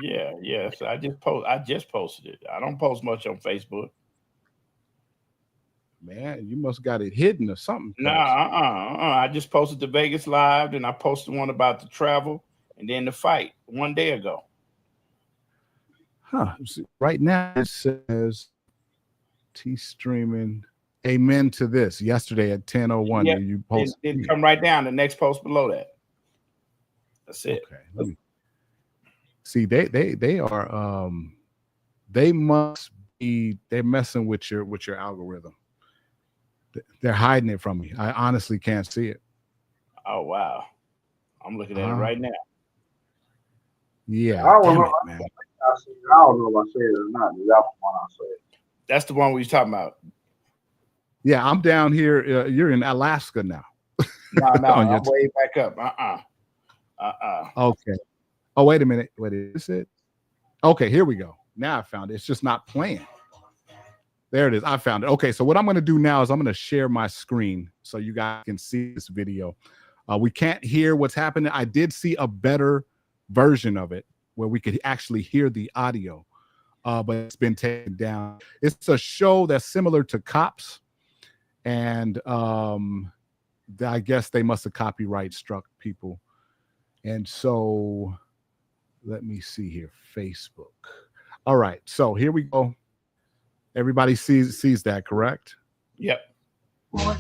Yeah. So I just posted it. I don't post much on Facebook. Man, you must got it hidden or something. I just posted the Vegas Live, and I posted one about the travel, and then the fight one day ago. Huh. Right now it says T streaming. Amen to this. Yesterday at 10:01, you posted. It come right down. The next post below that. That's it. Okay. Let me see. They are they must be. They're messing with your algorithm. They're hiding it from me. I honestly can't see it. Oh wow! I'm looking at it right now. Yeah, I damn don't it, know. man. I don't know if I said it or not. That's the one I said. That's the one we was talking about. Yeah, I'm down here. You're in Alaska now. No, I'm way back up. Okay. Oh, wait a minute. What is it? Okay, here we go. Now I found it. It's just not playing. There it is. I found it. Okay, so what I'm going to do now is I'm going to share my screen so you guys can see this video. We can't hear what's happening. I did see a better version of it where we could actually hear the audio, but it's been taken down. It's a show that's similar to Cops, and I guess they must have copyright struck people. And so let me see here. Facebook. All right, so here we go. Everybody sees that, correct? Yep. What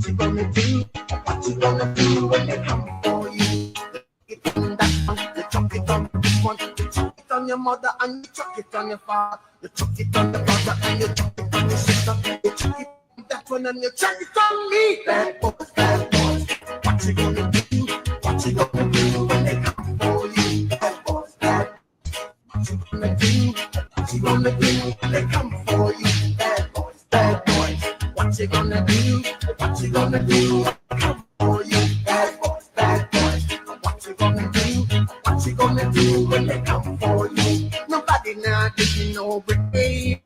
you gonna do? What you gonna do when they come for you? It on that one, you chuck it on this one, you chuck it on your mother and you chuck it on your father, you chuck it on your brother and you chuck it on your sister, you chuck it on that one and you chuck it on me. Bad boys, bad boys. What you gonna do? What you gonna do when they come for you? Bad boys, bad boys. What you gonna do? What you gonna do when they come for you? Bad boys, bad boys. What you gonna do? What you gonna do? Come for you, bad boys, bad boys. What you gonna do? What you gonna do when they come for you? Nobody now give you no break.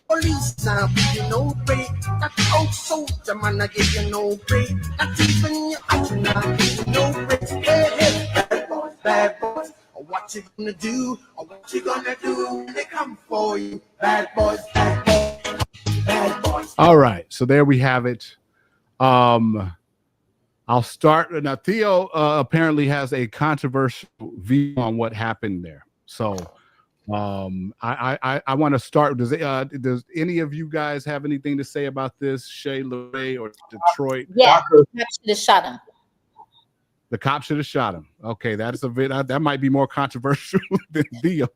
Police now give you no break. That old soldier man I give you no break. Not even your action now give you no break. Hey, bad boys, bad boys. What you gonna do? What you gonna do when they come for you? Bad boys, bad boys, bad boys. All right, so there we have it. I'll start now. Theo apparently has a controversial view on what happened there. So I want to start. Does any of you guys have anything to say about this? Shay, LeRae, or Detroit? Yeah, the cop should have shot him. The cop should have shot him. Okay, that's a bit. That might be more controversial than Theo.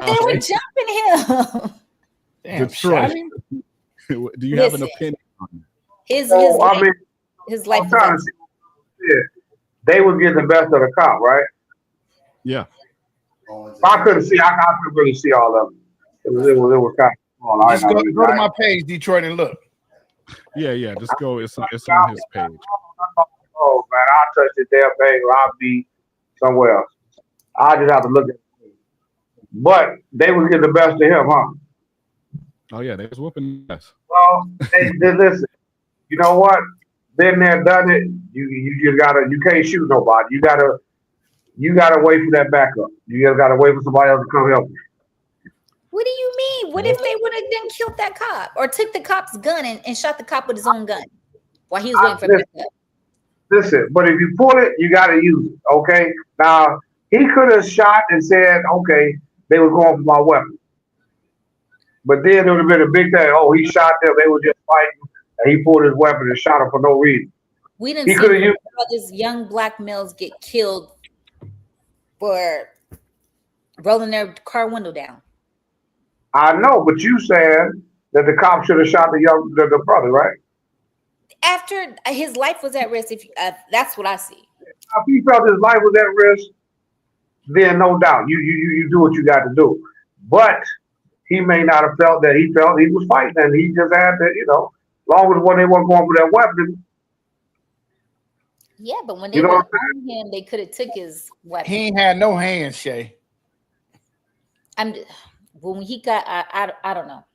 They were jumping him. Damn, Detroit. Do you have an opinion on it? His life. I'm trying to see. Yeah, they was getting the best of the cop, right? Yeah. I couldn't see. I couldn't really see all of them. It was kind of small. Just go to my page, Detroit, and look. Yeah. Just go. It's on his page. Oh man, I'll touch the damn page or I'll be somewhere else. I just have to look at it. But they was getting the best of him, huh? Oh yeah, they was whooping us. Well, listen. You know what? been there, done it. You just gotta. You can't shoot nobody. You gotta wait for that backup. You just gotta wait for somebody else to come help you. What do you mean? What if they would have then killed that cop or took the cop's gun and shot the cop with his own gun while he was waiting for backup? Listen, but if you pull it, you gotta use it. Okay. Now he could have shot and said, okay, they were going for my weapon. But then there would have been a big thing. Oh, he shot them. They were just fighting, and he pulled his weapon and shot him for no reason. We didn't see all these young black males get killed for rolling their car window down. I know, but you said that the cop should have shot the brother, right? After his life was at risk, if that's what I see. If he felt his life was at risk, then no doubt you do what you got to do. But he may not have felt that he was fighting, and he just had to, as long as when they weren't going for that weapon. Yeah, but when they were on him, they could have took his weapon. He ain't had no hands, Shay. When he got, I don't know.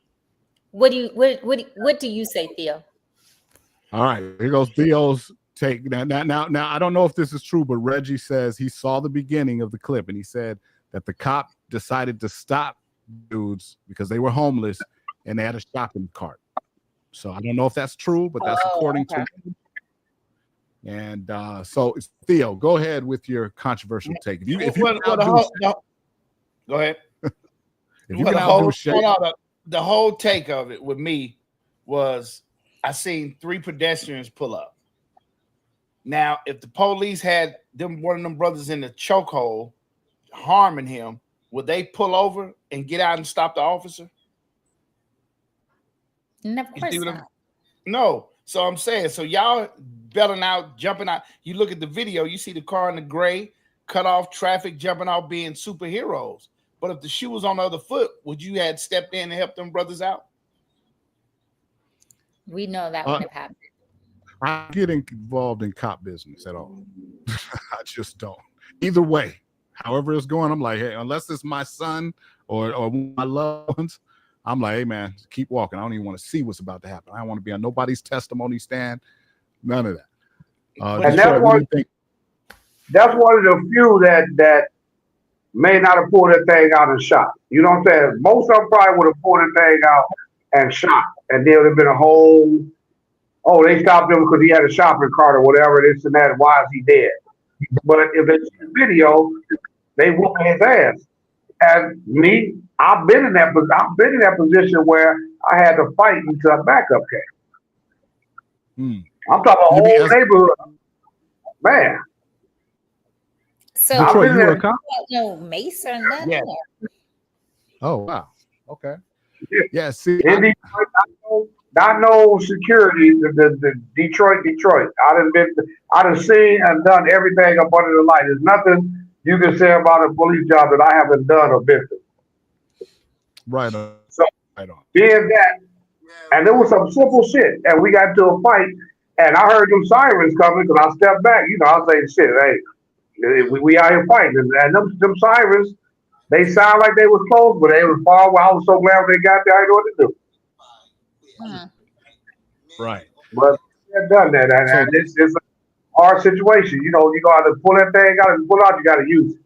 What do you say, Theo? All right, here goes Theo's take. Now, I don't know if this is true, but Reggie says he saw the beginning of the clip, and he said that the cop decided to stop dudes because they were homeless and they had a shopping cart. So I don't know if that's true, but that's according to me. And so Theo, go ahead with your controversial take. Go ahead. The whole take of it with me was I seen 3 pedestrians pull up. Now, if the police had one of them brothers in the chokehold harming him, would they pull over and get out and stop the officer? Of course not. No. So I'm saying, so y'all belling out, jumping out. You look at the video, you see the car in the gray, cut off traffic, jumping out, being superheroes. But if the shoe was on the other foot, would you have stepped in and helped them brothers out? We know that would have happened. I get involved in cop business at all. I just don't. Either way, however it's going, I'm like, hey, unless it's my son or my loved ones, I'm like, hey, man, keep walking. I don't even want to see what's about to happen. I don't want to be on nobody's testimony stand. None of that. And that's one of the few that may not have pulled that thing out and shot. You know what I'm saying? Most of them probably would have pulled that thing out and shot. And there would have been a whole, they stopped him because he had a shopping cart or whatever, this and that. Why is he dead? But if it's a video, they whoop his ass. And me, I've been in that position where I had to fight until a backup came. I'm talking about whole neighborhood. Man. So Detroit, you were a cop? No mace or nothing. Yeah. Oh wow. Okay. Yeah. See, not no security. The Detroit. I done seen and done everything up under the light. There's nothing you can say about a police job that I haven't done or been through. Right on. So being that, and there was some simple shit, and we got to a fight, and I heard them sirens coming because I stepped back. I was saying, shit, hey, we out here fighting, and them sirens, they sound like they was close, but they was far away. I was so glad when they got there. I didn't know what to do. Right. But they've done that, and it's a hard situation. You got to pull that thing out and pull out. You got to use it.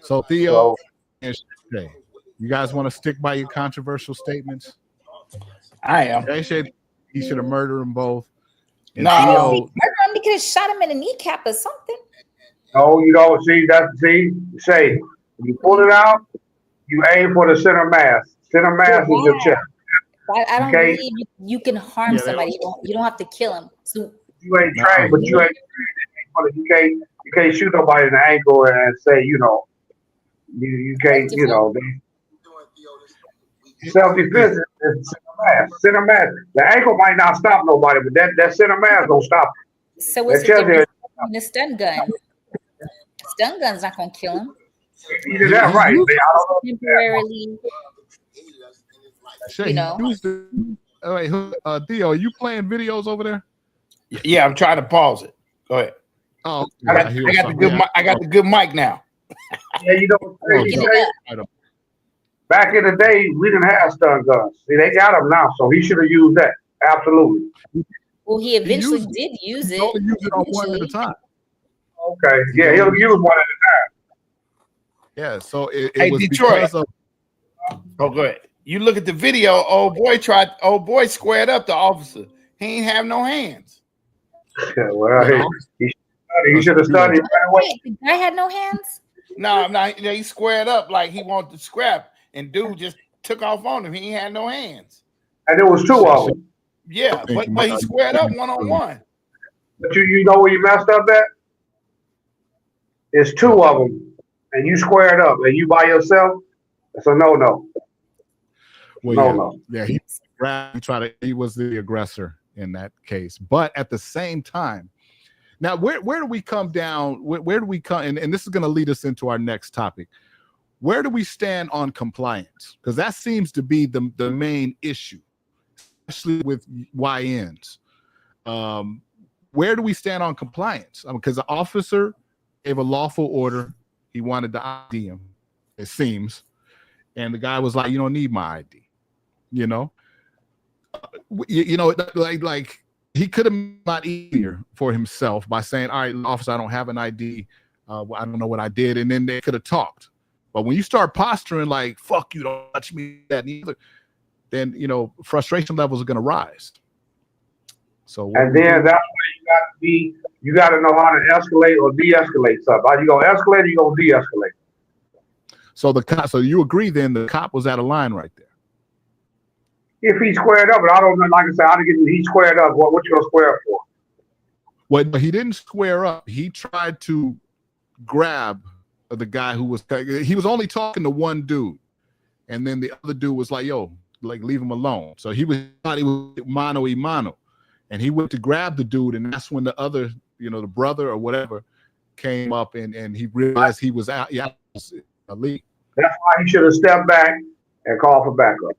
So Theo and Shay, you guys want to stick by your controversial statements? I am. He should have murdered them both. No, murder him because he shot him in the kneecap or something. No, you don't see that. Shay, you pull it out, you aim for the center mass. Center mass is your chest. I don't believe you can harm somebody. You don't have to kill him. So you ain't trained, but you ain't trained. You can't shoot nobody in the ankle and say, you can't, self-defense is center mass. The ankle might not stop nobody, but that center mass don't stop it. So what's the difference between the stun gun? Stun gun's not gonna kill him. Is that right? I don't know. Temporarily. Shay, all right, Theo, are you playing videos over there? Yeah, I'm trying to pause it. Go ahead. Oh, I got the good mic now. Yeah, back in the day, we didn't have stun guns. See, they got them now, so he should have used that. Absolutely. Well, he eventually used it. did use He it. only used it on one at a eventually. time. Okay. Yeah, he'll use one at a Yeah, so it Hey, was Detroit. because of Oh, go ahead. You look at the video. Old boy squared up the officer. He ain't have no hands. time. Well, he should have studied right away. Wait, the guy had no hands? No, he squared up like he wanted to scrap, and dude just took off on him. He ain't had no hands. And there was two of them. Yeah, but he squared up one-on-one. But you know where you messed up at? It's two of them, and you squared up, and you by yourself. It's a no. Well, he was the aggressor in that case. But at the same time, now where do we come down? Where do we come? And this is going to lead us into our next topic. Where do we stand on compliance? Because that seems to be the main issue, especially with YNs. Where do we stand on compliance? Because the officer gave a lawful order. He wanted to ID him, it seems. And the guy was like, you don't need my ID. You know, like he could have made it a lot easier for himself by saying, all right, officer, I don't have an ID. I don't know what I did. And then they could have talked. But when you start posturing like, fuck you, don't touch me, that neither, then, frustration levels are going to rise. So, and then that's where you got to know how to escalate or de-escalate something. Are you going to escalate or you going to de-escalate? So you agree then the cop was at a line right there? If he squared up, but I don't know, like I said, I didn't get he squared up. What you gonna square up for? Well, he didn't square up. He tried to grab the guy who he was only talking to one dude, and then the other dude was like, "Yo, like leave him alone." So he thought he was mano y mano, and he went to grab the dude, and that's when the other, the brother or whatever, came up and he realized he was out. Yeah, elite. That's why he should have stepped back and called for backup.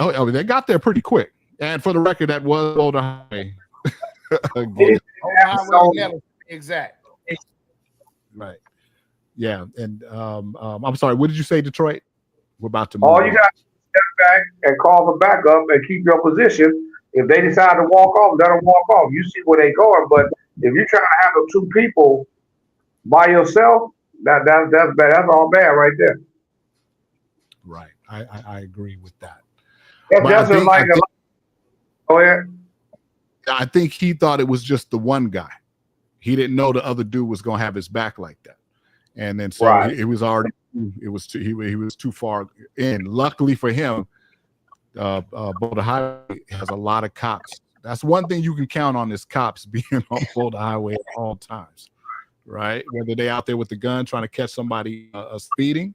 Oh, they got there pretty quick. And for the record, that was Boulder Highway. Exact. Right. Yeah. And I'm sorry, what did you say, Detroit? We're about to move All you got to step back and call for backup and keep your position. If they decide to walk off, let them walk off. You see where they going. But if you're trying to handle two people by yourself, that's bad. That's all bad right there. Right. I agree with that. I think he thought it was just the one guy. He didn't know the other dude was going to have his back like that. And then so it was already, he was too far in. Luckily for him, Boulder Highway has a lot of cops. That's one thing you can count on is cops being on Boulder Highway at all times, right? Whether they're out there with the gun trying to catch somebody speeding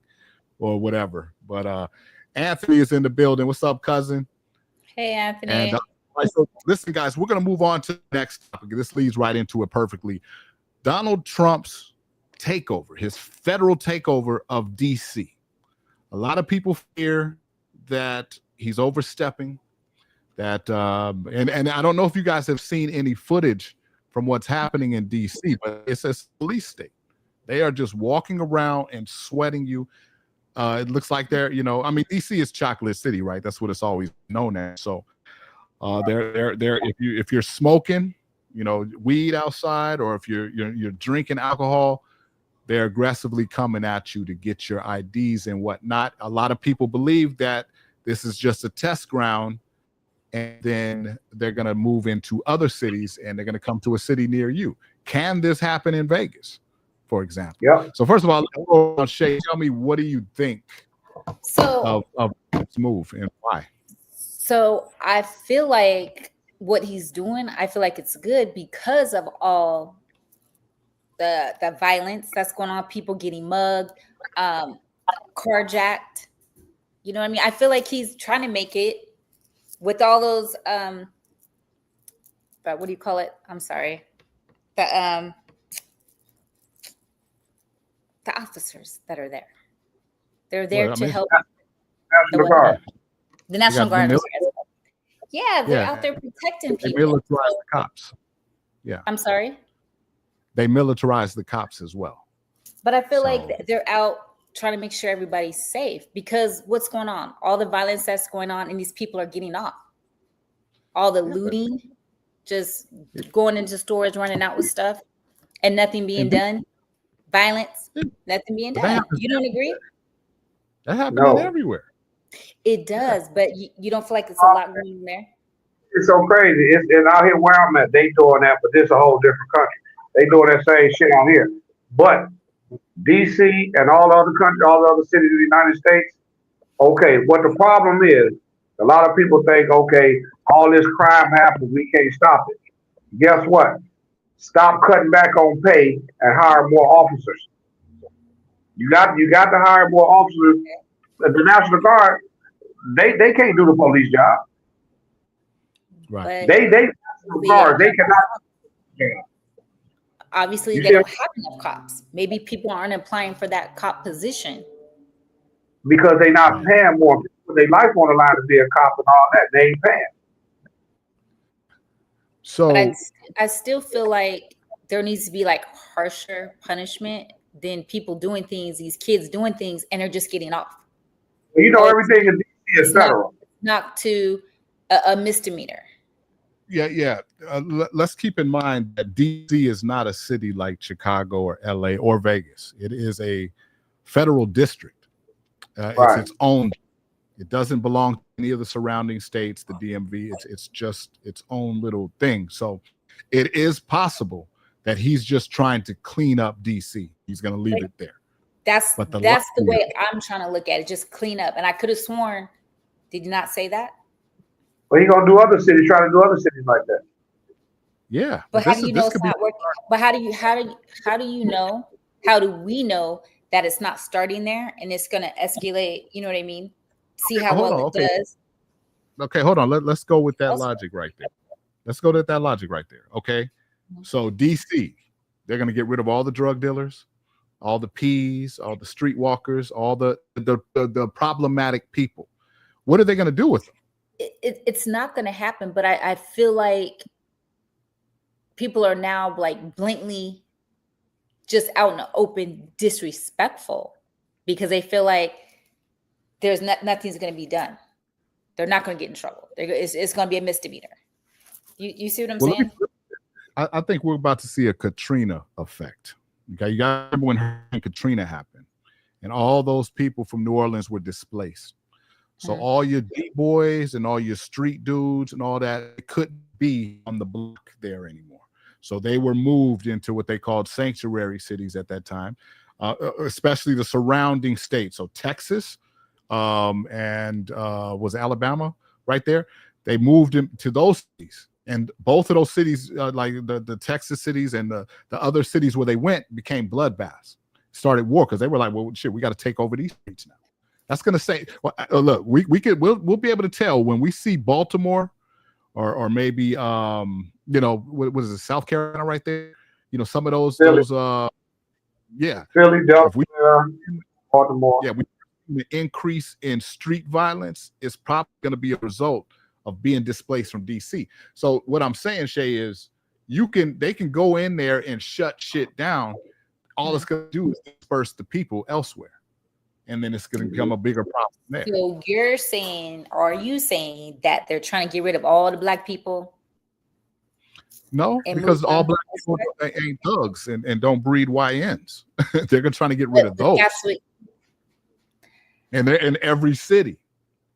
or whatever. But Anthony is in the building. What's up, cousin? Hey, Anthony. And so listen, guys, we're going to move on to the next topic. This leads right into it perfectly. Donald Trump's takeover, his federal takeover of DC. A lot of people fear that he's overstepping. That and I don't know if you guys have seen any footage from what's happening in DC, but it's a police state. They are just walking around and sweating you. It looks like they're, DC is Chocolate City, right? That's what it's always known as. So they're if you're smoking, weed outside, or if you're drinking alcohol, they're aggressively coming at you to get your IDs and whatnot. A lot of people believe that this is just a test ground, and then they're going to move into other cities, and they're going to come to a city near you. Can this happen in Vegas, for example? Yeah. So first of all, Shay, tell me, what do you think of this move and why? So I feel like what he's doing, I feel like it's good because of all the violence that's going on, people getting mugged, carjacked. You know what I mean? I feel like he's trying to make it with all those what do you call it? I'm sorry. The officers that are there. They're there to help. National Guard. The National Guard. Yeah, they're out there protecting people. They militarize the cops. Yeah. I'm sorry? They militarize the cops as well. But I feel like they're out trying to make sure everybody's safe, because what's going on? All the violence that's going on, and these people are getting off. all the looting, just going into stores, running out with stuff, and nothing being done. Violence, nothing being done. You don't agree? That happening everywhere. It does, but you don't feel like it's a lot going on there? It's so crazy. It's out here where I'm at. They doing that, but this is a whole different country. They doing that same shit on here. But DC and all the other countries, all the other cities in the United States, okay, what the problem is, a lot of people think, okay, all this crime happens, we can't stop it. Guess what? Stop cutting back on pay and hire more officers. You got to hire more officers. The National Guard, they can't do the police job. Right. They cannot. Obviously, they don't have enough cops. Maybe people aren't applying for that cop position because they're not paying more. Put their life on the line to be a cop and all that. They ain't paying. So but I still feel like there needs to be like harsher punishment than people doing things, these kids doing things, and they're just getting off. You know, everything in DC is federal. Not to a misdemeanor. Yeah. Let's keep in mind that DC is not a city like Chicago or LA or Vegas. It is a federal district. It's its own. It doesn't belong to any of the surrounding states, the DMV. It's just its own little thing. So it is possible that he's just trying to clean up DC. He's going to leave it there. That's the way I'm trying to look at it. Just clean up. And I could have sworn, did you not say that? Well, he's gonna do other cities, try to do other cities like that. Yeah. But how do you know it's not working? But how do you know? How do we know that it's not starting there and it's gonna escalate? You know what I mean? See how well it does. Okay, hold on. Let's go with that logic right there. Let's go with that logic right there. Okay. So DC, they're gonna get rid of all the drug dealers, all the P's, all the streetwalkers, all the problematic people. What are they gonna do with them? It's not going to happen, but I feel like people are now like blatantly just out in the open disrespectful because they feel like there's nothing's going to be done. They're not going to get in trouble. It's going to be a misdemeanor. You see what I'm saying? I think we're about to see a Katrina effect. Okay, you got to remember when Hurricane Katrina happened, and all those people from New Orleans were displaced. So all your D-boys and all your street dudes and all that couldn't be on the block there anymore. So they were moved into what they called sanctuary cities at that time, especially the surrounding states. So Texas and was Alabama right there. They moved into those cities. And both of those cities, like the Texas cities and the other cities where they went, became bloodbaths. Started war because they were like, well, shit, we got to take over these streets now. That's gonna say, well, look, we'll be able to tell when we see Baltimore, or maybe you know, what is it, South Carolina right there? You know, some of those Philly, Delaware, Baltimore. Yeah, the increase in street violence is probably going to be a result of being displaced from DC. So what I'm saying, Shay, is they can go in there and shut shit down. All it's going to do is disperse the people elsewhere. And then it's going to become a bigger problem there. So you're saying, or are you saying that they're trying to get rid of all the black people? No, because all black people ain't thugs and don't breed YNs. They're going to try to get rid of those. And they're in every city.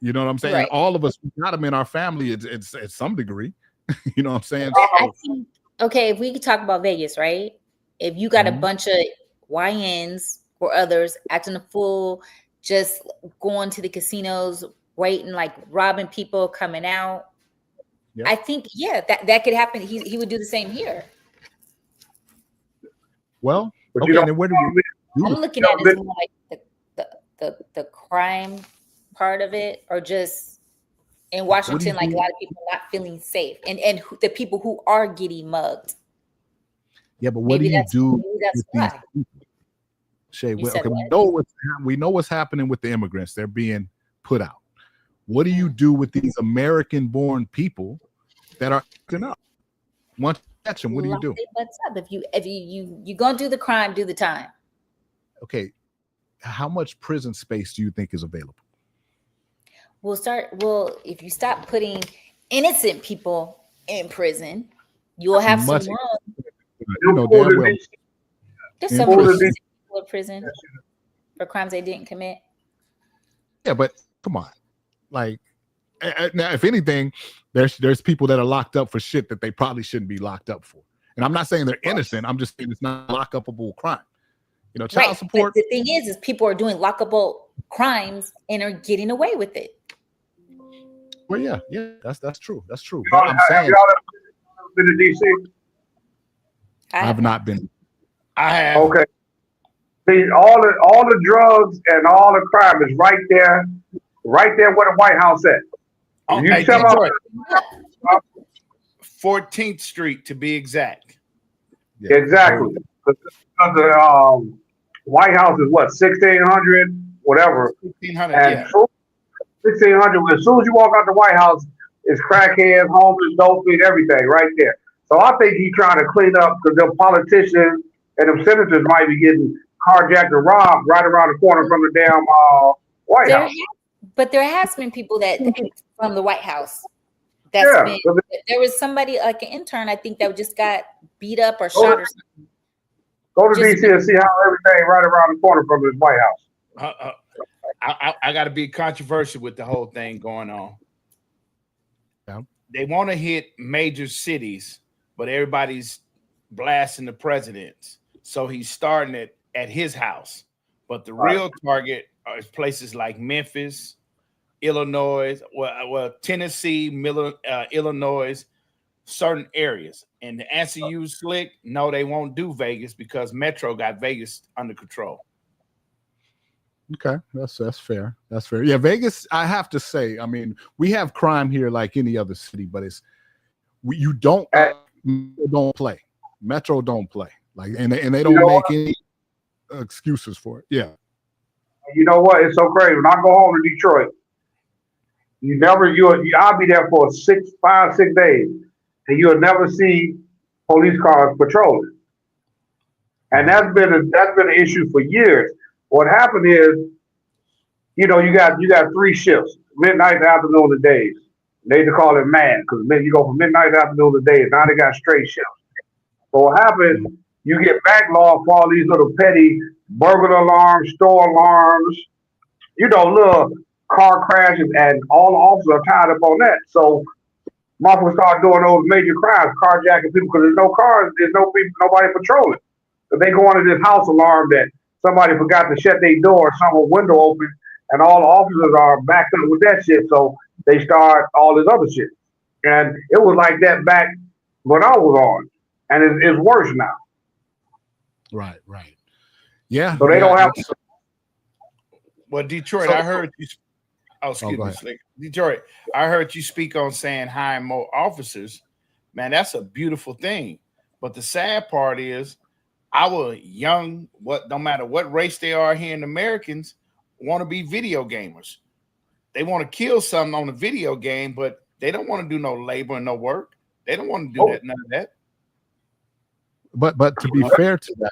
You know what I'm saying? Right. All of us, we got them in our family. It's at some degree. You know what I'm saying? I think, okay, if we could talk about Vegas, right? If you got a bunch of YNs or others acting a fool, just going to the casinos, waiting, like robbing people, coming out. Yep. I think, that could happen. He would do the same here. Well, okay, then where do we? I'm looking at it as more like the crime part of it, or just in Washington, like a lot of people not feeling safe, and the people who are getting mugged. Yeah, but what do you do with these people? Shay, okay, we know what's happening with the immigrants. They're being put out. What do you do with these American-born people that are acting up? Once you catch them, what do you do? What's up? If you gonna do the crime, do the time. Okay, how much prison space do you think is available? Well, if you stop putting innocent people in prison. You'll have some Much, wrong. you know damn well. There's some Prison. innocent people in prison for crimes they didn't commit. Yeah, but come on, like now, if anything, there's people that are locked up for shit that they probably shouldn't be locked up for. And I'm not saying they're innocent. I'm just saying it's not a lock-upable crime. You know, child support. But the thing is people are doing lockable crimes and are getting away with it. Well, yeah, that's true. That's true. Y'all, But I'm saying, y'all ever been to DC? I have not been. I have. Okay. See, all the drugs and all the crime is right there where the White House at. You You tell Detroit. them 14th Street to be exact. Yeah. exactly. Because the White House is what 1600, whatever. 1600. And Yeah. 1600. As soon as you walk out the White House, it's crackheads, homeless, dope fiend, everything right there. So I think he's trying to clean up because the politicians and them senators might be getting carjacked or robbed right around the corner from the damn White House. But there has been people that from the White House. There was somebody like an intern, I think, that just got beat up or shot or something. Go to DC and see how everything right around the corner from this White House. I got to be controversial with the whole thing going on. Yeah. They want to hit major cities, but everybody's blasting the presidents. So he's starting it at his house. But the real target is places like Memphis, Illinois, Tennessee, Illinois, certain areas. And to answer you, Slick, no, they won't do Vegas because Metro got Vegas under control. Okay, that's fair. That's fair. Yeah, Vegas. I have to say, I mean, we have crime here like any other city, but you don't play. Metro don't play. Like, and they don't make any excuses for it. Yeah. You know what? It's so crazy. When I go home to Detroit, I'll be there for 5, 6 days, and you'll never see police cars patrolling. And that's been an issue for years. What happened is, you got 3 shifts: midnight, afternoon, and days. They used to call it man because you go from midnight to afternoon to days. Now they got straight shifts. So what happens? You get backlogged for all these little petty burglar alarms, store alarms, little car crashes, and all the officers are tied up on that. So motherfuckers start doing those major crimes, carjacking people because there's no cars, there's no people, nobody patrolling. So they go into this house alarm that somebody forgot to shut their door, some window open, and all the officers are backed up with that shit. So they start all this other shit. And it was like that back when I was on. And it's worse now. Right. Yeah. So they don't have to. Well, Detroit, I heard you. Oh, excuse me, Slick. Detroit, I heard you speak on saying hiring more officers. Man, that's a beautiful thing. But the sad part is, our young, no matter what race they are here in Americans, want to be video gamers. They want to kill something on a video game, but they don't want to do no labor and no work. They don't want to do none of that. But to be fair to that,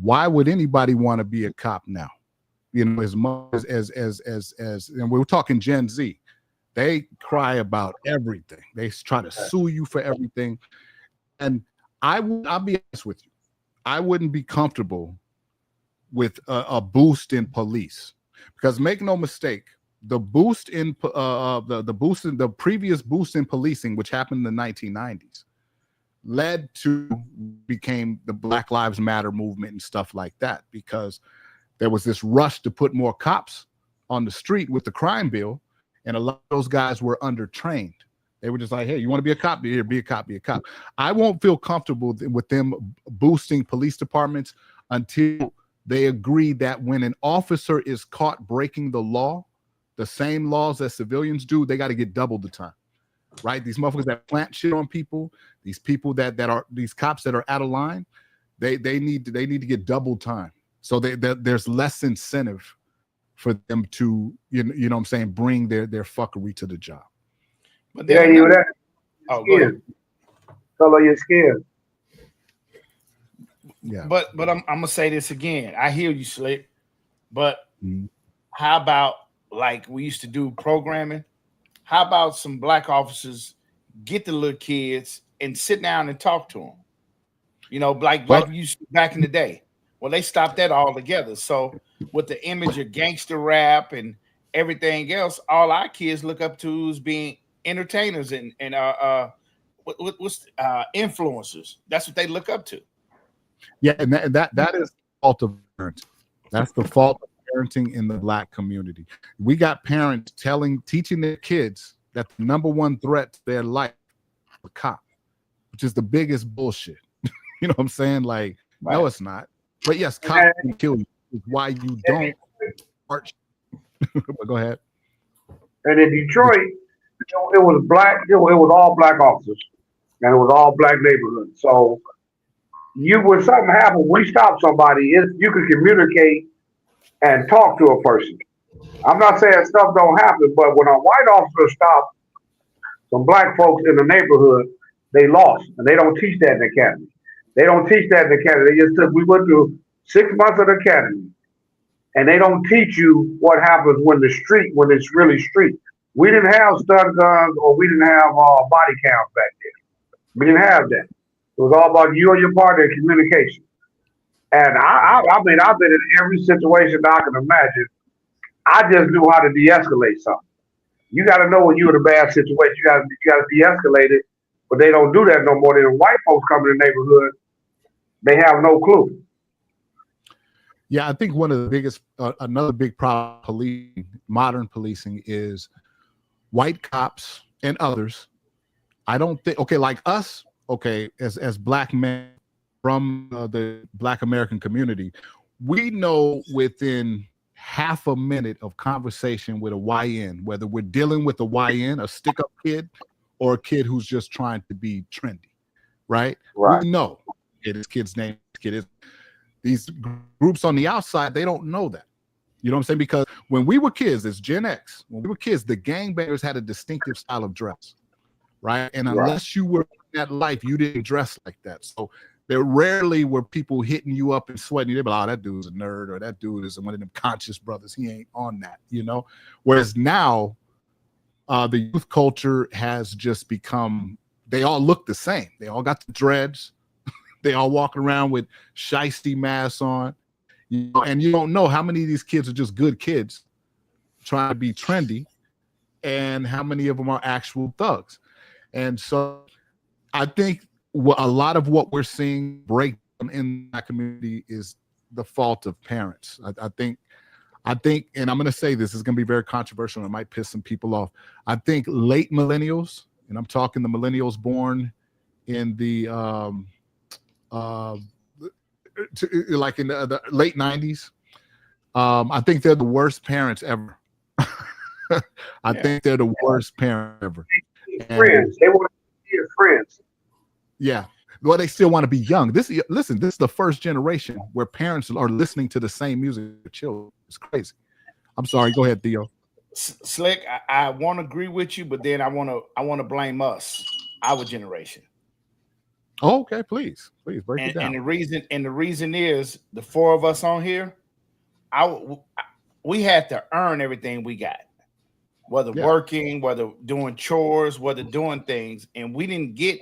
why would anybody want to be a cop now? As much as and we're talking Gen Z, they cry about everything. They try to sue you for everything. And I'll be honest with you, I wouldn't be comfortable with a boost in police, because make no mistake, the previous boost in policing, which happened in the 1990s, became the Black Lives Matter movement and stuff like that, because there was this rush to put more cops on the street with the crime bill, and a lot of those guys were undertrained. They were just like, hey, you want to be a cop? Here, be a cop, be a cop. I won't feel comfortable with them boosting police departments until they agree that when an officer is caught breaking the law, the same laws that civilians do, they got to get double the time. Right? These motherfuckers that plant shit on people, these people that are these cops that are out of line, they need to get double time. So there's less incentive for them to, you know what I'm saying, bring their fuckery to the job. But go ahead. Color your skin. Yeah. But I'm gonna say this again. I hear you, Slick. But how about like we used to do programming? How about some black officers get the little kids and sit down and talk to them? You know, like you used to back in the day. Well, they stopped that altogether. So with the image of gangster rap and everything else, all our kids look up to is being entertainers and influencers. That's what they look up to. Yeah, and that is the fault of parenting. That's the fault of parenting in the black community. We got parents teaching their kids that the number one threat to their life is a cop, which is the biggest bullshit. You know what I'm saying? Like, right. No, it's not. But yes, cops can kill you. It's why you don't march. But go ahead. And in Detroit, it was black. It was all black officers, and it was all black neighborhoods. So when something happened, we stopped somebody. You could communicate and talk to a person. I'm not saying stuff don't happen, but when a white officer stopped some black folks in the neighborhood, they lost, and they don't teach that in the academy. They don't teach that in the academy. They just said we went through 6 months of the academy, and they don't teach you what happens when it's really street. We didn't have stun guns, or we didn't have body cams back then. We didn't have that. It was all about you and your partner and communication. And I mean, I've been in every situation I can imagine. I just knew how to de-escalate something. You got to know when you're in a bad situation. You got to de-escalate it, but they don't do that no more. Then white folks come in the neighborhood, they have no clue. Yeah, I think one of the biggest, another big problem modern policing is white cops and others. I don't think, like us, as black men from the Black American community, we know within half a minute of conversation with a YN, whether we're dealing with a YN, a stick-up kid, or a kid who's just trying to be trendy, right? We know this kid's name, these groups on the outside, they don't know that. You know what I'm saying? Because when we were kids, it's Gen X, when we were kids, the gangbangers had a distinctive style of dress, right? And unless you were in that life, you didn't dress like that. So there rarely were people hitting you up and sweating. They'd be like, oh, that dude's a nerd, or that dude is one of them conscious brothers. He ain't on that, you know? Whereas now, the youth culture has just become, they all look the same. They all got the dreads. They all walking around with shiesty masks on. And you don't know how many of these kids are just good kids trying to be trendy and how many of them are actual thugs. And so I think a lot of what we're seeing break down in that community is the fault of parents. I think, and I'm going to say this is going to be very controversial and it might piss some people off. I think late millennials, and I'm talking the millennials born in the like in the late 90s, I think they're the worst parents ever. I think they're the worst parents ever. Friends, they want to be your friends. Yeah. Well, they still want to be young. This is the first generation where parents are listening to the same music with children. It's crazy. I'm sorry. Go ahead, Theo. Slick, I want to agree with you, but then I want to blame us, our generation. Oh, okay, please break it down. And the reason is the four of us on here, we had to earn everything we got, whether working, whether doing chores, whether doing things, and we didn't get.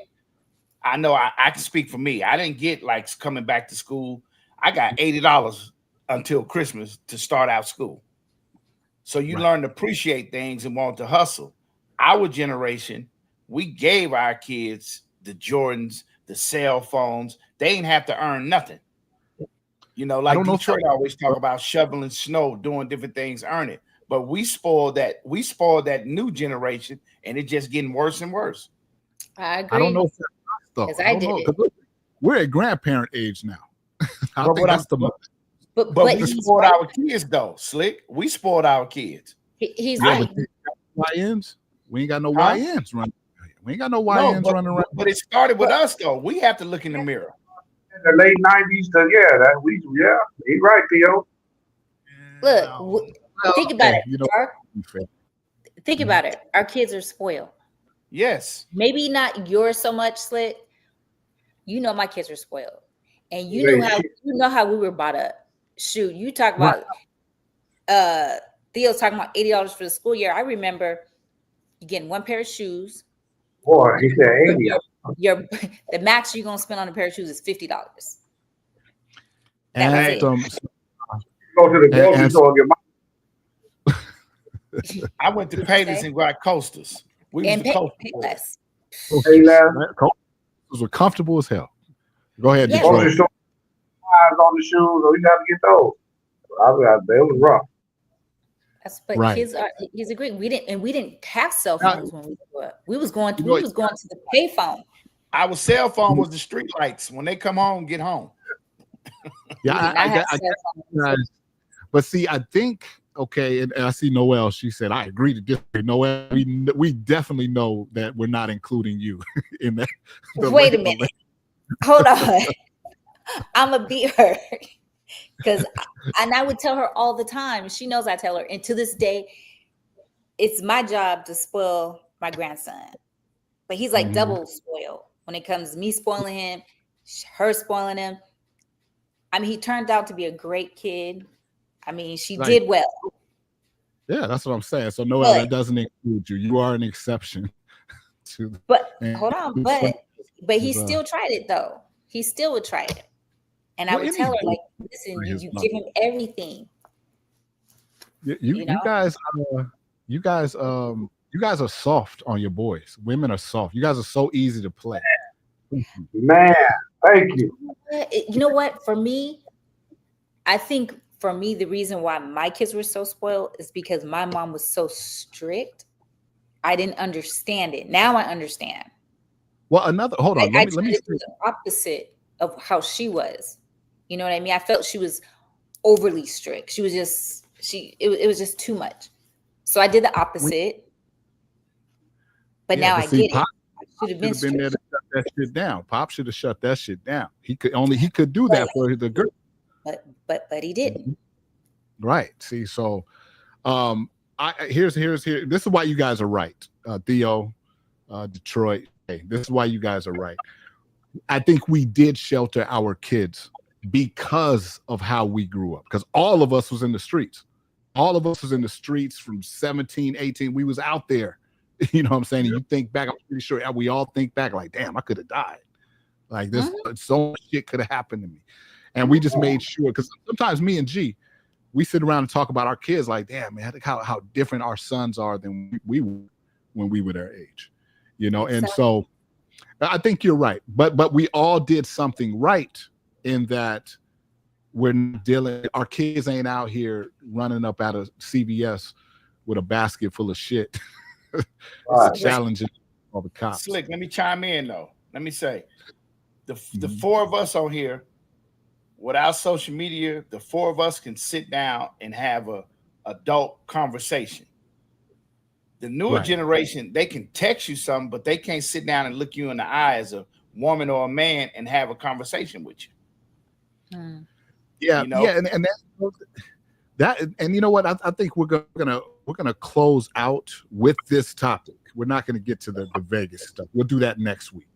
I know I can speak for me. I didn't get like coming back to school. I got $80 until Christmas to start out school. So you learn to appreciate things and want to hustle. Our generation, we gave our kids the Jordans, the cell phones. They ain't have to earn nothing. You know, like Detroit always talk about shoveling snow, doing different things, earn it. But we spoiled that. We spoiled that new generation, and it's just getting worse and worse. I agree. I don't know if that's though. Because I did it. We're at grandparent age now. But we spoiled our kids though, Slick. We spoiled our kids. He's right. YNs? We ain't got no YNs running. We ain't got no YNs running around. But it started with us though. We have to look in the mirror. In the late 90s to he's right, Theo. Look, think about it. Think about it. Our kids are spoiled. Yes. Maybe not yours so much, Slick. You know my kids are spoiled. And you know how we were brought up. Shoot, you talk about Theo's talking about $80 for the school year. I remember You're getting one pair of shoes. Boy, he said 80. The max you're gonna spend on a pair of shoes is $50. And That's go to the grocery store and get my. I went to Payless and got coasters. We was and the pay coaster. less. Those were comfortable as hell. Go ahead, Yeah. Detroit. Grocery store on the shoes, or you got to get those. They was rough. But Right. kids are. He's agreeing. We didn't have cell phones when we grew up. We was going to the payphone. Our cell phone was the street lights. When they come home, get home. Yeah, I guess. But see, I think okay, and I see Noelle. She said, "I agree to disagree." Noelle, we definitely know that we're not including you in that. Wait a minute. Hold on. I'm gonna beat her because, and I would tell her all the time. She knows I tell her, and to this day, it's my job to spoil my grandson. But he's like double spoiled when it comes to me spoiling him, her spoiling him. I mean, he turned out to be a great kid. I mean, she did well. Yeah, that's what I'm saying. So Noelle, that doesn't include you. You are an exception to. But hold on, but he still tried it though. He still would try it, and I would tell her like, "Listen, you give him everything." You guys are soft on your boys. Women are soft. You guys are so easy to play. Man, thank you. You know what? For me, I think for me, the reason why my kids were so spoiled is because my mom was so strict. I didn't understand it. Now I understand. Well, hold on. Let me do the opposite of how she was. You know what I mean? I felt she was overly strict. She was just it was just too much. So I did the opposite. But now I get Pop it. I should have been there to shut that shit down. Pop should have shut that shit down. He could do that for the girl. But he didn't. Right. See, so here's this is why you guys are right. Theo, Detroit. Hey, this is why you guys are right. I think we did shelter our kids because of how we grew up. Because all of us was in the streets. All of us was in the streets from 17, 18. We was out there. You know what I'm saying? And you think back, I'm pretty sure we all think back like, damn, I could have died. Like this, so much shit could have happened to me. And we just made sure, because sometimes me and G, we sit around and talk about our kids like, damn, man, how different our sons are than we were when we were their age. You know, and so I think you're right. But we all did something right in that we're dealing, our kids ain't out here running up out of CVS with a basket full of shit. Challenging all the cops. Slick, let me chime in though. Let me say, the four of us on here, without social media, the four of us can sit down and have a adult conversation. The newer generation, they can text you something, but they can't sit down and look you in the eye as a woman or a man and have a conversation with you. Yeah, and that and you know what? I think we're gonna close out with this topic. We're not gonna get to the Vegas stuff. We'll do that next week.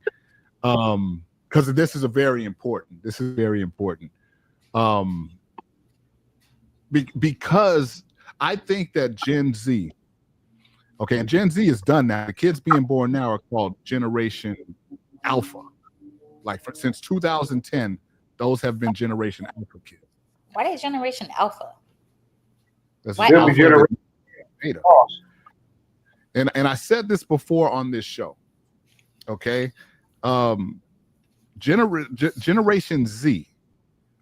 Because this is very important. This is very important. Because I think that Gen Z, okay, and Gen Z is done now. The kids being born now are called Generation Alpha. Like since 2010, those have been Generation Alpha kids. Why is Generation Alpha? That's Why Alpha Generation beta. And I said this before on this show. Okay. Generation Z,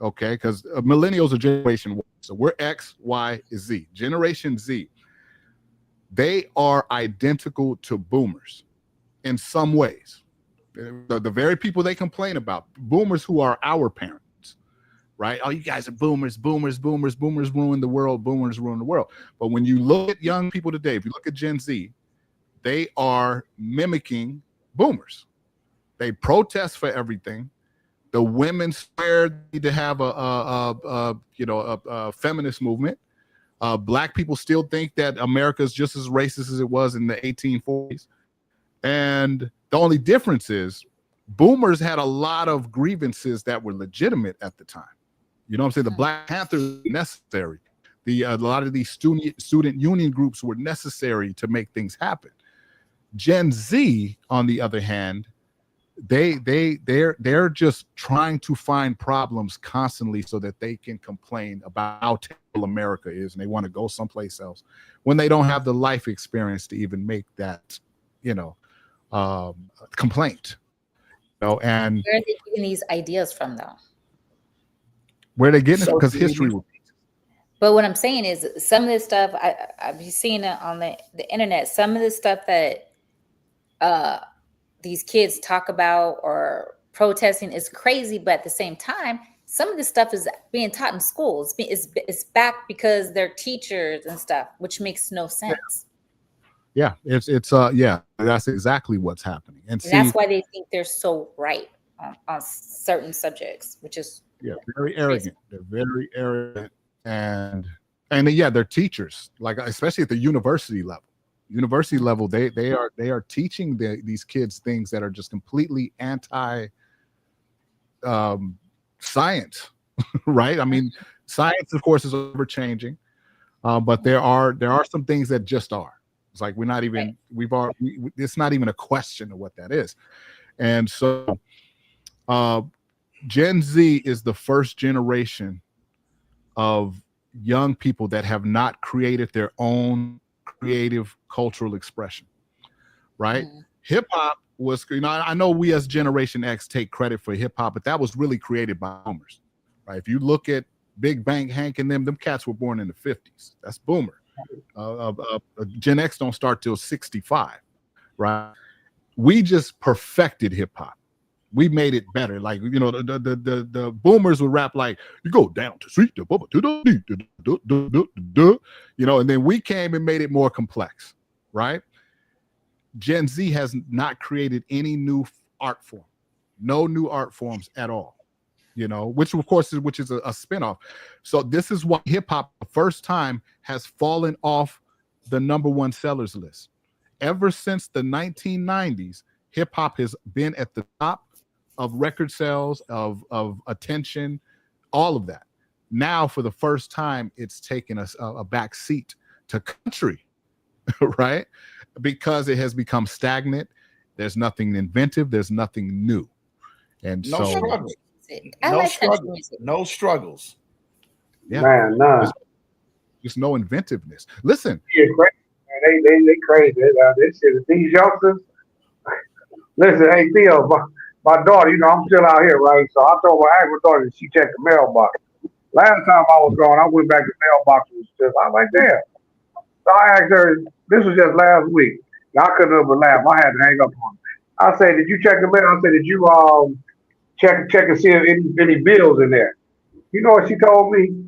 okay, because millennials are Generation Y. So we're X, Y, Z. Generation Z, they are identical to boomers in some ways. The very people they complain about, boomers who are our parents, right? Oh, you guys are boomers ruin the world, boomers ruin the world. But when you look at young people today, if you look at Gen Z, they are mimicking boomers. They protest for everything. The women swear they need to have a feminist movement. Black people still think that America is just as racist as it was in the 1840s. And the only difference is boomers had a lot of grievances that were legitimate at the time. You know what I'm saying? The Black Panthers were necessary. A lot of these student union groups were necessary to make things happen. Gen Z, on the other hand, they're just trying to find problems constantly so that they can complain about how terrible America is, and they want to go someplace else when they don't have the life experience to even make that, complaint. And where are they getting these ideas from, though? where they getting it? Because history. But what I'm saying is, some of this stuff I've been seeing it on the internet. Some of the stuff that these kids talk about or protesting is crazy, but at the same time, some of this stuff is being taught in schools. It's back because they're teachers and stuff, which makes no sense. Yeah, it's that's exactly what's happening, and that's why they think they're so right on certain subjects, which is very arrogant. They're very arrogant, and they're teachers, like especially at the university level. They are teaching these kids things that are just completely anti science, right? I mean, science, of course, is ever changing, but there are some things that just are. It's like we're not even it's not even a question of what that is. And so Gen Z is the first generation of young people that have not created their own creative cultural expression, right? Hip hop was, I know we as Generation X take credit for hip hop, but that was really created by boomers, right? If you look at Big Bang Hank and them cats were born in the 50s. That's boomer. Gen X don't start till 65, right? We just perfected hip hop. We made it better. Like, the boomers would rap like, you go down to street, and then we came and made it more complex, right? Gen Z has not created any new art form, no new art forms at all, which of course is a spinoff. So this is why hip hop, the first time, has fallen off the #1 sellers list. Ever since the 1990s, hip hop has been at the top of record sales, of attention, all of that. Now, for the first time, it's taken a back seat to country, right? Because it has become stagnant. There's nothing inventive. There's nothing new. And no struggles. No struggles. Yeah, man, none. There's no inventiveness. Listen, yeah, crazy. They crazy. This shit. These youngsters. Listen, hey Theo, my daughter. I'm still out here, right? So I told my daughter she checked the mailbox. Last time I was gone, I went back to the mailbox. I was like, damn. So I asked her. This was just last week. I couldn't help but laugh. I had to hang up on her. I said, "Did you check the mail?" I said, "Did you check and see if any bills in there?" You know what she told me?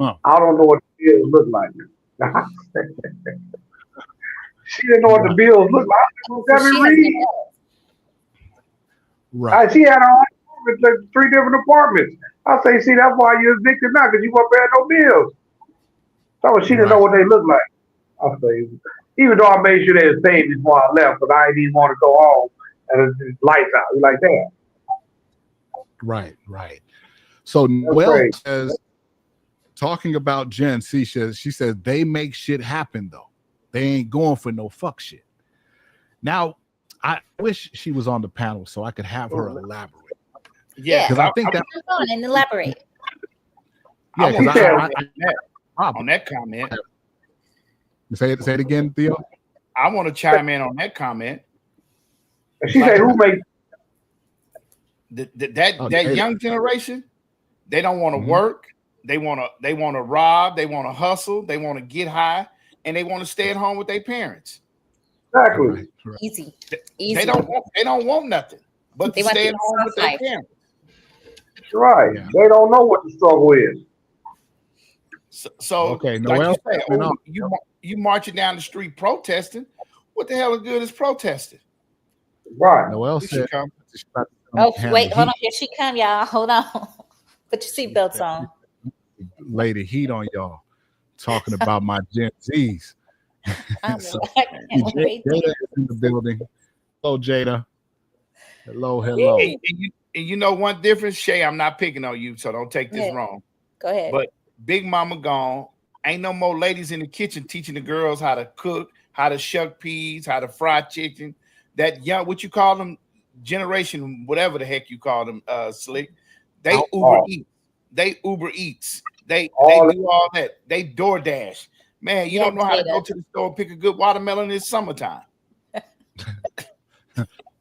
I don't know what the bills look like. She didn't know what the bills look like. Let me read. Right. She had her own apartment, like 3 different apartments. I say, see, that's why you're addicted now, because you weren't paying no bills. So she didn't know what they looked like. I say, even though I made sure they was paid before I left, but I didn't even want to go home and it's lights out. You like that? Right. So Noelle says, talking about Gen Z, she says they make shit happen though. They ain't going for no fuck shit. Now, I wish she was on the panel so I could have her elaborate. Yeah, because I think that and elaborate. Yeah, because on that comment. Say it again, Theo. I want to chime in on that comment. She said, "Who made that young generation? They don't want to work. They want to rob. They want to hustle. They want to get high, and they want to stay at home with their parents. Exactly. Right. Easy. They don't want nothing but to stay at home with their parents. Right. Yeah. They don't know what the struggle is. So okay, like Noelle, you marching down the street protesting. What the hell of good is protesting? Right. Noelle said, "Oh, wait, hold on. Here she come, y'all. Hold on. Put your seatbelts on." Lay the heat on y'all. Talking about my Gen Zs. So, Jada is in the building. Hello, Jada. Hello. And you know one difference, Shay. I'm not picking on you, so don't take this wrong. Go ahead. But Big Mama gone. Ain't no more ladies in the kitchen teaching the girls how to cook, how to shuck peas, how to fry chicken. That young, what you call them, generation, whatever the heck you call them, Slick. They Uber Eats. They Uber Eats. They do all that. They DoorDash. Man, you don't know how to go to the store and pick a good watermelon in summertime.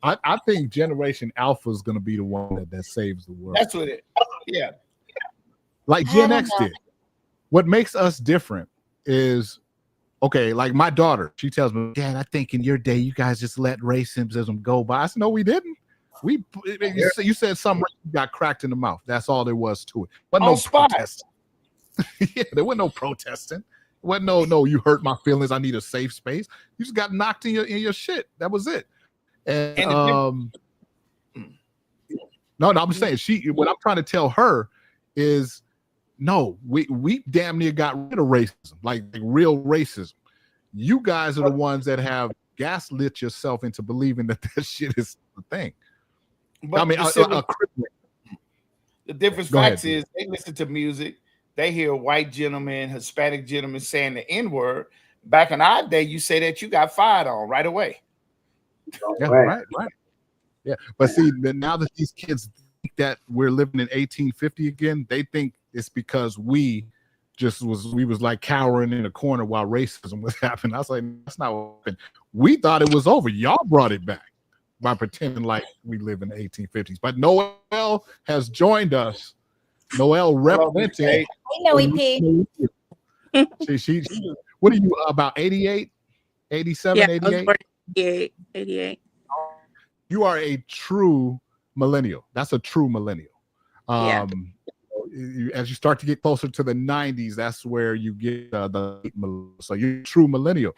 I think Generation Alpha is going to be the one that saves the world. That's what it. Yeah. Like Gen X did. What makes us different is, okay, like my daughter, she tells me, Dad, I think in your day you guys just let racism go by. I said, no, we didn't. You said something got cracked in the mouth. That's all there was to it. Wasn't no protesting. Yeah, there wasn't no protesting. Wasn't no, you hurt my feelings. I need a safe space. You just got knocked in your shit. That was it. And no, I'm saying what I'm trying to tell her is, no, we damn near got rid of racism, like real racism. You guys are the ones that have gaslit yourself into believing that shit is the thing. But I mean, the difference facts is they listen to music. They hear white gentlemen, Hispanic gentlemen saying the N-word. Back in our day, you say that you got fired on right away. Yeah, right. Yeah, but see, now that these kids think that we're living in 1850 again, they think it's because we was like cowering in a corner while racism was happening. I was like, that's not what happened. We thought it was over. Y'all brought it back by pretending like we live in the 1850s. But Noel has joined us. Noel representing. Hey, Noe P. She what are you, about 88, 87, Yeah, 88? I was born in 88. You are a true millennial. That's a true millennial. As you start to get closer to the 90s, that's where you get the millennial. So you're a true millennial.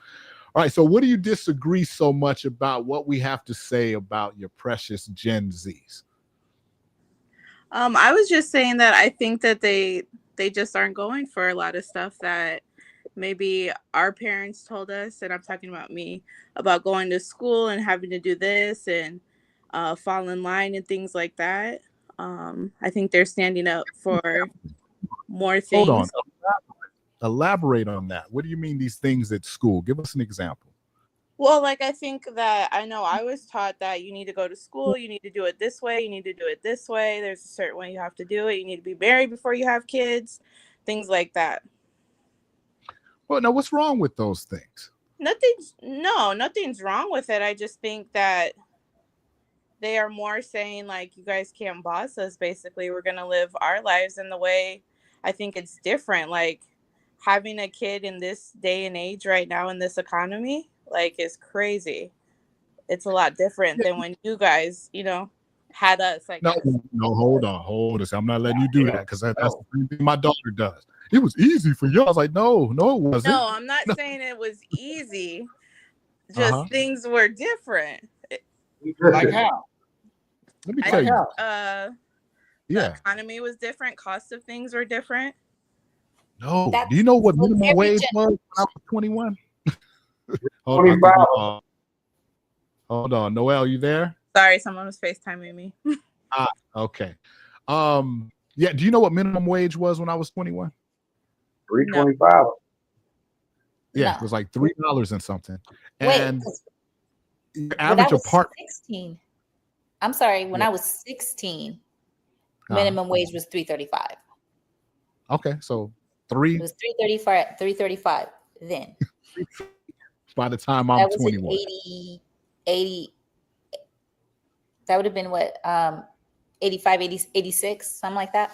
All right. So what do you disagree so much about what we have to say about your precious Gen Zs? I was just saying that I think that they just aren't going for a lot of stuff that maybe our parents told us, and I'm talking about me, about going to school and having to do this and fall in line and things like that. I think they're standing up for more things. Hold on. Elaborate on that. What do you mean these things at school? Give us an example. Well, like, I think that I know I was taught that you need to go to school, you need to do it this way, you need to do it this way. There's a certain way you have to do it. You need to be married before you have kids, things like that. Well, now what's wrong with those things? Nothing's wrong with it. I just think that they are more saying, like, you guys can't boss us. Basically, we're going to live our lives in the way. I think it's different. Like, having a kid in this day and age right now in this economy, like, is crazy. It's a lot different than when you guys, had us. Like, no, hold on. I'm not letting you do that, because that's the same thing my daughter does. It was easy for you. I was like, no, it wasn't. No, I'm not saying it was easy. Just things were different. Like how? Let me tell you. The economy was different. Cost of things were different. No. Do you know what minimum wage was when I was 21? Hold on. Noel, you there? Sorry, someone was FaceTiming me. Okay. Yeah. Do you know what minimum wage was when I was 21? $3.25. Yeah, it was like $3 and something. Wait, And average apartment. 16. I'm sorry. When I was 16, minimum wage was $3.35. Okay, so It was $3.35 then. By the time I'm 21. 80. That would have been what? 85, 80, 86, something like that.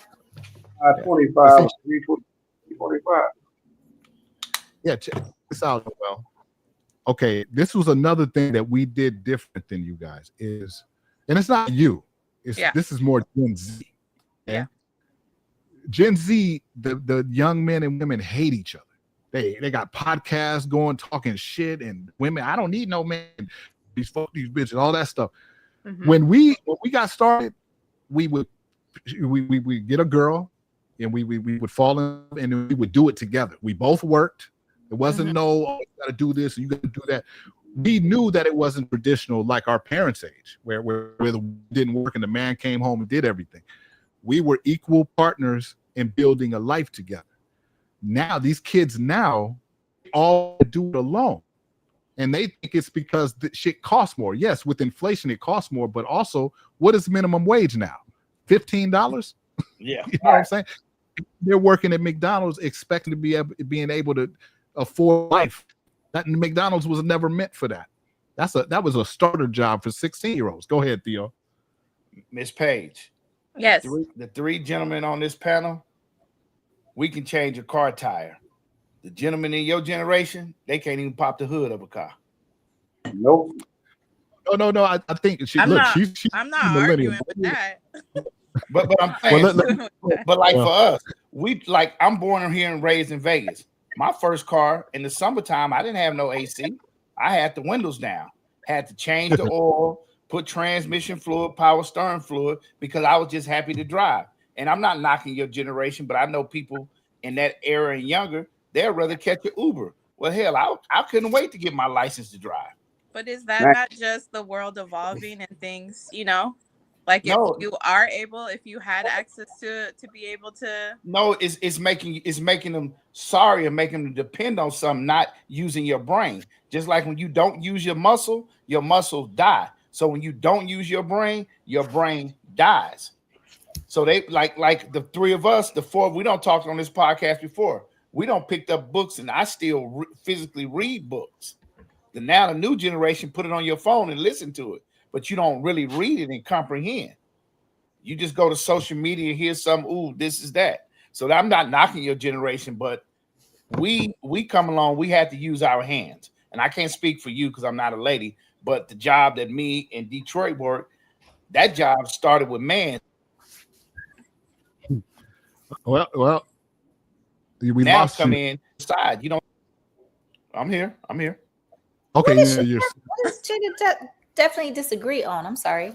25, 325. Yeah, check this out. Well, okay, this was another thing that we did different than you guys is, and it's not you. This is more Gen Z. Yeah. Gen Z, the young men and women hate each other. They got podcasts going, talking shit, and women. I don't need no man. These bitches, all that stuff. Mm-hmm. When we got started, we would get a girl, and we would fall in, and we would do it together. We both worked. It wasn't you got to do this and you got to do that. We knew that it wasn't traditional like our parents' age, where it didn't work and the man came home and did everything. We were equal partners in building a life together. Now these kids all do it alone. and they think it's because the shit costs more. Yes, with inflation it costs more, but also what is minimum wage now? $15? Yeah. You know what I'm saying? They're working at McDonald's expecting to be being able to afford life. That McDonald's was never meant for that. That was a starter job for 16-year-olds. Go ahead, Theo. Miss Page. Yes. The three gentlemen on this panel, we can change a car tire. The gentlemen in your generation, they can't even pop the hood of a car. Nope. No. I think she's I'm not millennial. arguing with that. But I'm saying, but like for us, I'm born here and raised in Vegas. My first car in the summertime, I didn't have no AC. I had the windows down, had to change the oil, put transmission fluid, power steering fluid, because I was just happy to drive. And I'm not knocking your generation, but I know people in that era and younger, they'd rather catch an Uber. Well, hell, I couldn't wait to get my license to drive. But is that not just the world evolving and things, like No. if you are able, if you had access to be able to? No, it's making them sorry and making them depend on something, not using your brain. Just like when you don't use your muscles die. So when you don't use your brain dies. So they like the three of us, the four, we don't talk on this podcast before. We don't picked up books, and I still physically read books. Now the new generation put it on your phone and listen to it, but you don't really read it and comprehend. You just go to social media, hear some, ooh, this is that. So I'm not knocking your generation, but we come along, we had to use our hands. And I can't speak for you because I'm not a lady, but the job that me in Detroit worked, that job started with man. Well, we now lost come you. in side. I'm here. Okay, What is definitely disagree on? I'm sorry.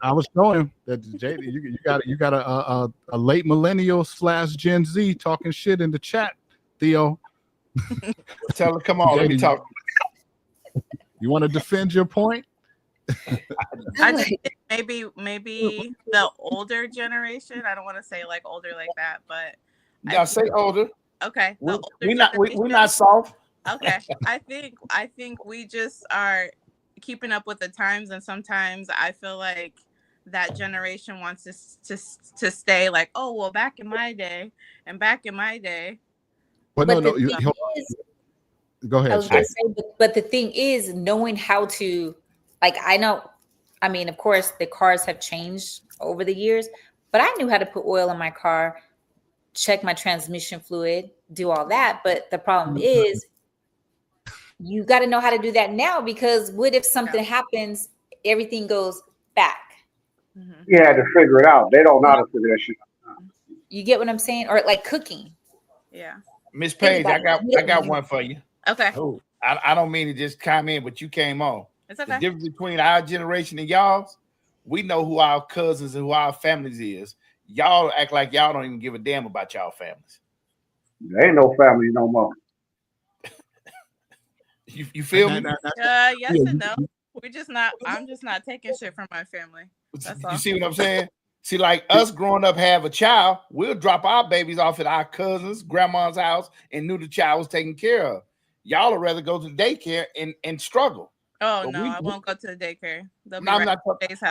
I was showing that Jada, you got a late millennial / Gen Z talking shit in the chat, Theo. Tell her, come on, let me talk. You want to defend your point? I just think maybe the older generation. I don't want to say like older like that, but I say older. Okay, we're not soft. Okay, I think we just are keeping up with the times, and sometimes I feel like that generation wants to stay like, oh well, back in my day. But no, go ahead. I was going to say, but the thing is, knowing how to, like, I mean, of course, the cars have changed over the years, but I knew how to put oil in my car, check my transmission fluid, do all that. But the problem is, you got to know how to do that now, because what if something happens, everything goes back? You had to figure it out. They don't know how to figure that shit out. You get what I'm saying? Or like cooking. Yeah. Miss Page, I got one for you. Okay. Oh, I don't mean to just come in, but you came on. It's okay. The difference between our generation and y'all's, we know who our cousins and who our families is. Y'all act like y'all don't even give a damn about y'all families. There ain't no family no more. You feel me? Yes and no. I'm just not taking shit from my family. That's all. You see what I'm saying? See, like us growing up, have a child, we'll drop our babies off at our cousin's, grandma's house, and knew the child was taken care of. Y'all would rather go to the daycare and struggle. Oh, but I won't go to the daycare. I'm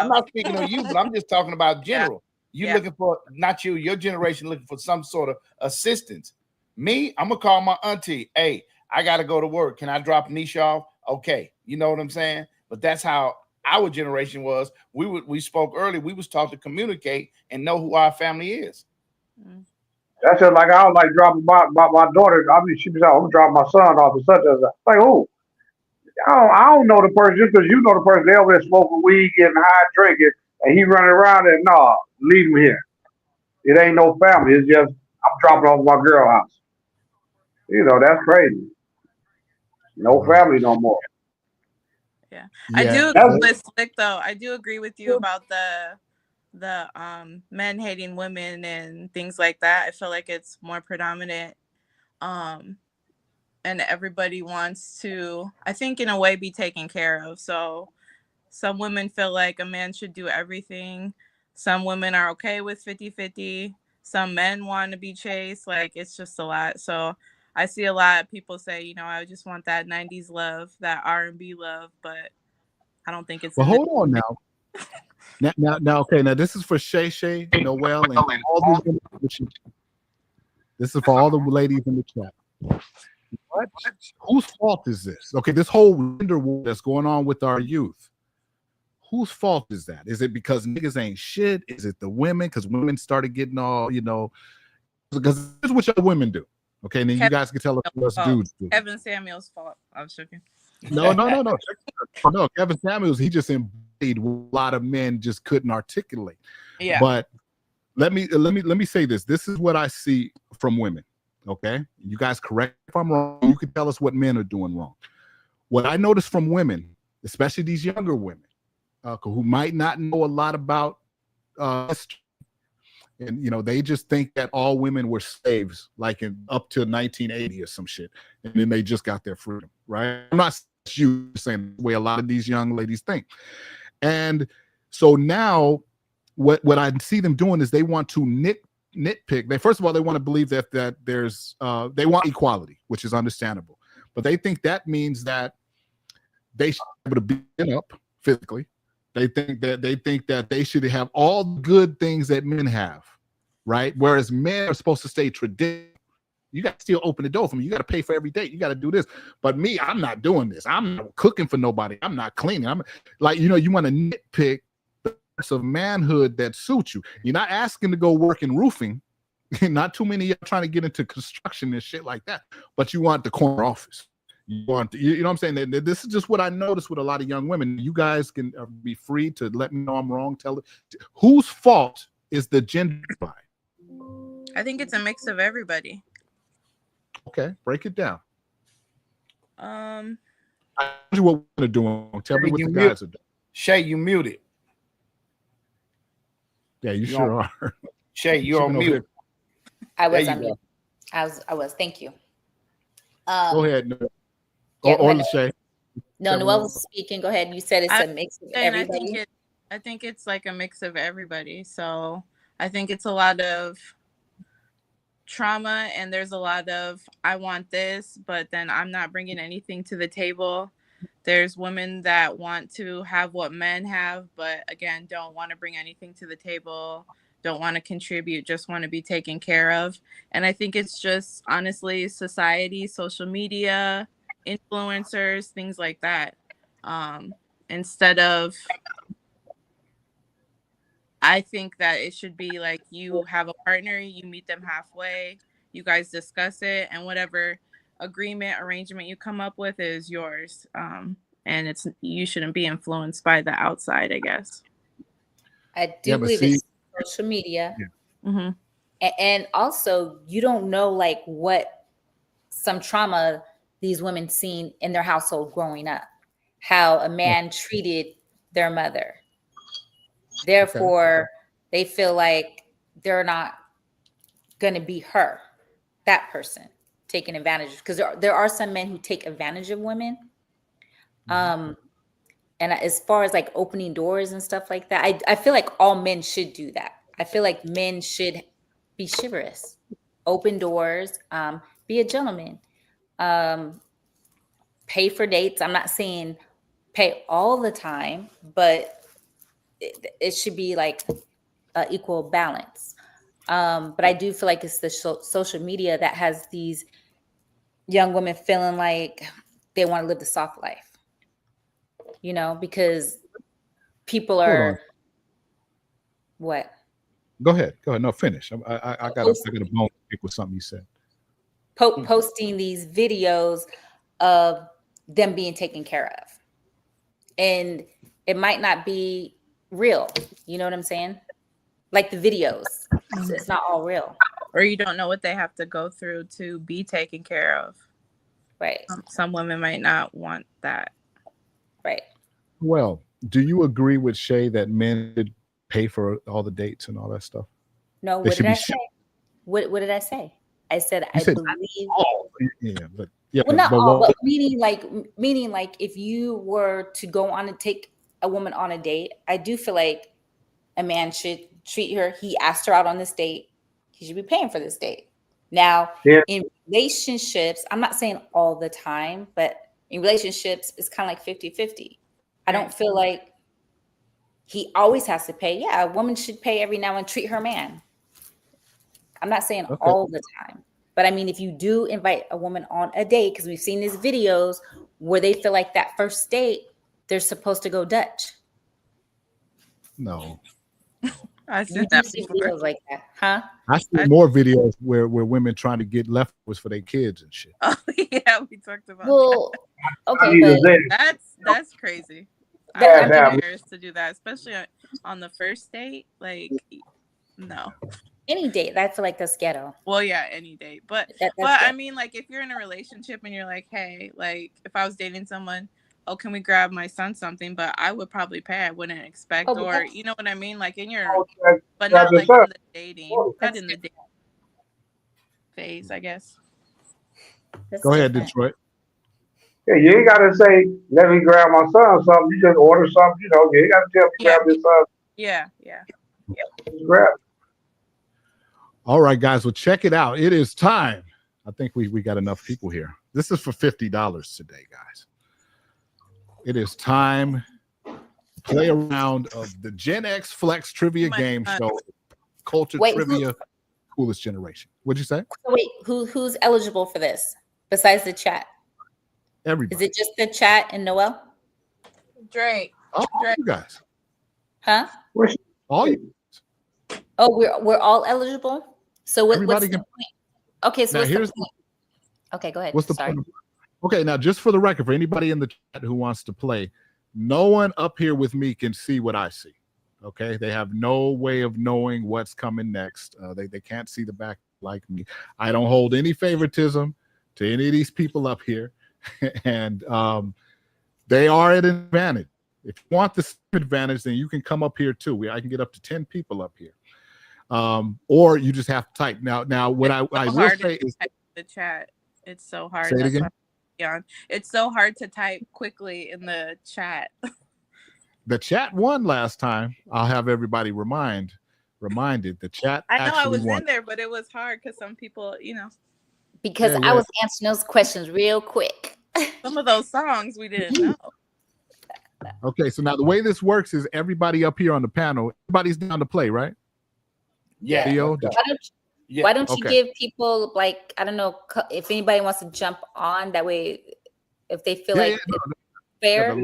not speaking of you, but I'm just talking about general. You looking for, not you, your generation looking for some sort of assistance. Me, I'm going to call my auntie. Hey, I got to go to work. Can I drop Nisha off? Okay. You know what I'm saying? But that's how our generation was. We spoke earlier. We was taught to communicate and know who our family is. That's just like I was like dropping my daughter. I mean, she was like, I'm dropping my son off and such as that. Like, who? I don't know the person just because you know the person. They over there smoking weed, getting high, drinking, and he running around and no, leave him here. It ain't no family. It's just I'm dropping off my girl house. You know, that's crazy. No family no more. Yeah. I do agree with Slick though. I do agree with you about the men hating women and things like that. I feel like it's more predominant. And everybody wants to, I think, in a way, be taken care of. So some women feel like a man should do everything. Some women are okay with 50-50. Some men want to be chased. Like, it's just a lot. So I see a lot of people say, I just want that 90s love, that R&B love, but I don't think it's Well, in the hold on now. Now, okay. Now, this is for Shay, Noel, and all the women in the chat. This is for all the ladies in the chat. What? Whose fault is this? Okay, this whole gender war that's going on with our youth. Whose fault is that? Is it because niggas ain't shit? Is it the women? Because women started getting all, because this is what y'all women do. Okay, and then you guys can tell us what us dudes do. Kevin Samuel's fault. I was joking. No. No, Kevin Samuels, he just embodied what a lot of men just couldn't articulate. Yeah. But let me say this. This is what I see from women. Okay. You guys correct if I'm wrong. You can tell us what men are doing wrong. What I notice from women, especially these younger women, who might not know a lot about history, and they just think that all women were slaves, like up to 1980 or some shit, and then they just got their freedom, right? I'm not saying the way a lot of these young ladies think. And so now what I see them doing is they want to nitpick. First of all, they want to believe that there's they want equality, which is understandable, but they think that means that they should be able to beat up physically. They think that they should have all the good things that men have, right? Whereas men are supposed to stay traditional. You got to still open the door for me. You got to pay for every date. You got to do this. But me, I'm not doing this. I'm not cooking for nobody. I'm not cleaning. I'm like, you want to nitpick the parts of manhood that suit you. You're not asking to go work in roofing. Not too many of y'all trying to get into construction and shit like that. But you want the corner office. You want, you know what I'm saying? This is just what I noticed with a lot of young women. You guys can be free to let me know I'm wrong. Tell it. Whose fault is the gender divide? I think it's a mix of everybody. Okay, break it down. I told you what we're doing. Tell me what the guys are doing. Shay, you muted. Yeah, you sure are. Shay, you're on mute. I was on mute. I was. Thank you. Go ahead. No. Yeah, or Shay. No, Noel was speaking. Go ahead. You said it's a mix of everybody. I think it's like a mix of everybody. So I think it's a lot of trauma, and there's a lot of I want this, but then I'm not bringing anything to the table. There's women that want to have what men have, but again, don't want to bring anything to the table, don't want to contribute, just want to be taken care of. And I think it's just honestly society, social media, influencers, things like that. Instead of, I think that it should be like you have a partner, you meet them halfway, you guys discuss it, and whatever agreement, arrangement you come up with is yours. And you shouldn't be influenced by the outside, I guess. I do believe it's social media. Yeah. Mm-hmm. And also, you don't know like what some trauma these women seen in their household growing up, how a man treated their mother. Therefore, they feel like they're not going to be that person taking advantage, because there are some men who take advantage of women. And as far as like opening doors and stuff like that, I feel like all men should do that. I feel like men should be chivalrous, open doors, be a gentleman, pay for dates. I'm not saying pay all the time, but it should be like equal balance. But I do feel like it's the social media that has these young women feeling like they want to live the soft life, because people are what? Go ahead. No, finish. I got a bone to pick with something you said. Posting these videos of them being taken care of, and it might not be real. You know what I'm saying? Like the videos, it's not all real. Or you don't know what they have to go through to be taken care of. Right. Some women might not want that. Right. Well, do you agree with Shay that men should pay for all the dates and all that stuff? No, what did I say? What did I say? I said I believe. Well, not all, but meaning like if you were to go on and take a woman on a date, I do feel like a man should treat her. He asked her out on this date. He should be paying for this date. Now, Yeah. in relationships, I'm not saying all the time, but in relationships, it's kind of like 50-50. I don't feel like he always has to pay. Yeah, a woman should pay every now and treat her man. I'm not saying all the time, but I mean, if you do invite a woman on a date, because we've seen these videos where they feel like that first date, they're supposed to go Dutch. No. I've You seen do that see before. videos like that, huh? I see more videos where women trying to get leftovers for their kids and shit. Oh yeah, we talked about Well, that. okay, but That's crazy. But I'm I not mean- embarrassed to do that, especially on the first date. Like, no. Any date, I feel like that's ghetto. Well, yeah, any date, but That's I ghetto. mean, like, if you're in a relationship and you're like, hey, like, if I was dating someone, oh, can we grab my son something? But I would probably pay. I wouldn't expect, Oh, but or that's- you know what I mean, like in your, Okay. but Grab not your like son. in the dating, not in the dating phase, I guess. Go ahead, Detroit. Yeah, you ain't gotta say, let me grab my son something. You just order something, you know, you ain't gotta tell me grab your son. Yeah. Just grab. All right, guys. Well, check it out. It is time. I think we got enough people here. This is for $50 today, guys. It is time to play a round of the Gen X Flex Trivia Game Show, Culture Wait, Trivia, Coolest Generation. What'd you say? So wait, who's eligible for this besides the chat? Everybody. Is it just the chat and Noel? Drake. Oh, you guys. Huh? All you. Oh, we're all eligible. So what's Everybody the can- point? Okay, so Now, what's the here's point? Okay, go ahead. What's the Sorry. point? Okay, now just for the record, for anybody in the chat who wants to play, no one up here with me can see what I see. Okay, they have no way of knowing what's coming next. They can't see the back like me. I don't hold any favoritism to any of these people up here, and they are at an advantage. If you want the advantage, then you can come up here too. I can get up to 10 people up here, or you just have to type. Now, what I will hard say to is type the chat. It's so hard. Say it That's again? why I'm on. It's so hard to type quickly in the chat. the chat won last time. I'll have everybody reminded. The chat I know I actually was won. in there, but it was hard because some people, Because Yeah, I was answering those questions real quick. some of those songs we didn't know. Okay, so now the way this works is everybody up here on the panel, everybody's down to play, right? Yeah. Theo, Why don't you Okay. give people, like, I don't know, if anybody wants to jump on, that way if they feel like it's fair,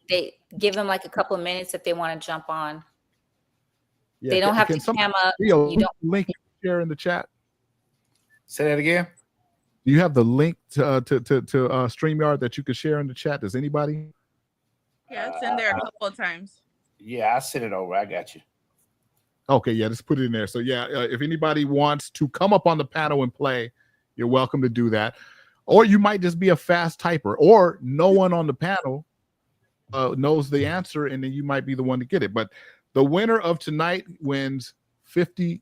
they give them like a couple of minutes if they want to jump on. They don't have to cam up. Theo, You don't. link share in the chat. Say that again. Do you have the link to StreamYard that you could share in the chat? Does anybody? Yeah, it's in there a couple of times. Yeah, I sent it over. I got you. Okay, yeah, just put it in there. So yeah, if anybody wants to come up on the panel and play, you're welcome to do that. Or you might just be a fast typer, or no one on the panel knows the answer, and then you might be the one to get it. But the winner of tonight wins $50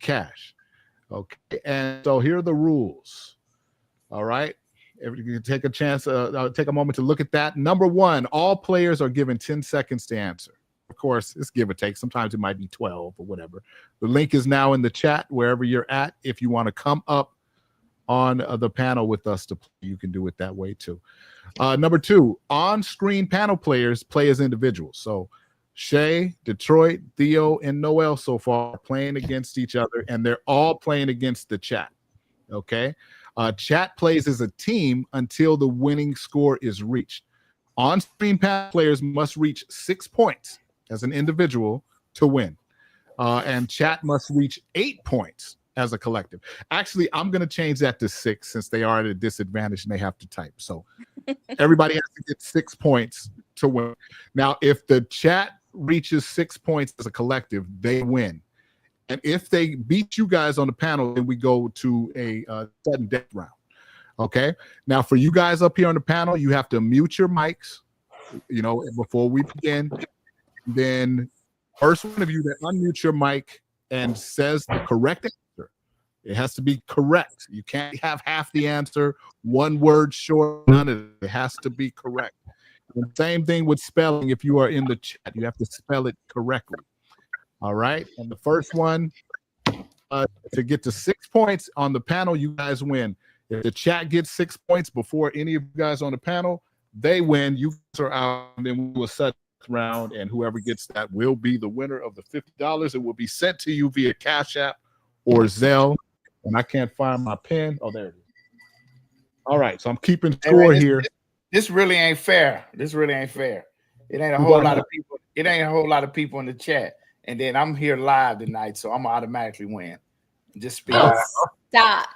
cash. Okay, and so here are the rules. All right, you can take a chance, take a moment to look at that. Number one, all players are given 10 seconds to answer. Of course, it's give or take. Sometimes it might be 12 or whatever. The link is now in the chat wherever you're at. If you want to come up on the panel with us to play, you can do it that way too. Number two, on-screen panel players play as individuals. So Shay, Detroit, Theo, and Noel so far are playing against each other, and they're all playing against the chat. Okay. Chat plays as a team until the winning score is reached. On-screen panel players must reach 6 points as an individual to win. And chat must reach 8 points as a collective. Actually, I'm going to change that to 6 since they are at a disadvantage and they have to type. So everybody has to get 6 points to win. Now, if the chat reaches 6 points as a collective, they win. And if they beat you guys on the panel, then we go to a sudden death round. Okay. Now, for you guys up here on the panel, you have to mute your mics, before we begin. Then first one of you that unmute your mic and says the correct answer. It has to be correct. You can't have half the answer, one word short, none of it. It has to be correct. And same thing with spelling. If you are in the chat, you have to spell it correctly. All right. And the first one to get to 6 points on the panel, you guys win. If the chat gets 6 points before any of you guys on the panel, they win. You guys are out, and then we will set round, and whoever gets that will be the winner of the $50. It will be sent to you via Cash App or Zelle. And I can't find my pen. Oh, there it is. All right, so I'm keeping score here. This really ain't fair. This really ain't fair. It ain't a whole lot of people. It ain't a whole lot of people in the chat, and then I'm here live tonight, so I'm automatically win. Just speak. Stop.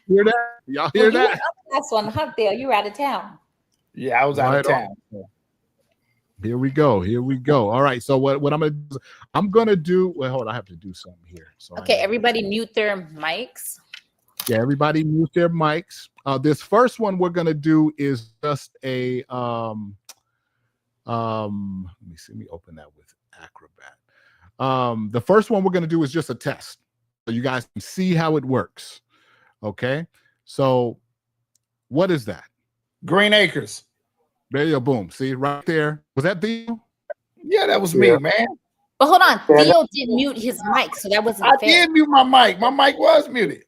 Hear that? Y'all hear that? That's one, huh, Theo? You were out of town. Yeah, I was out of town. Here we go. Here we go. All right. So what I'm gonna do. Well, hold on. I have to do something here. So Okay, everybody mute their mics. Yeah, everybody mute their mics. This first one we're gonna do is just a let me see. Let me open that with Acrobat. The first one we're gonna do is just a test, so you guys can see how it works. Okay. So what is that? Green Acres. There you go. Boom. See right there. Was that Theo? Yeah, that was me, man. But hold on, Theo did mute his mic, so that wasn't fair. I did mute my mic. My mic was muted.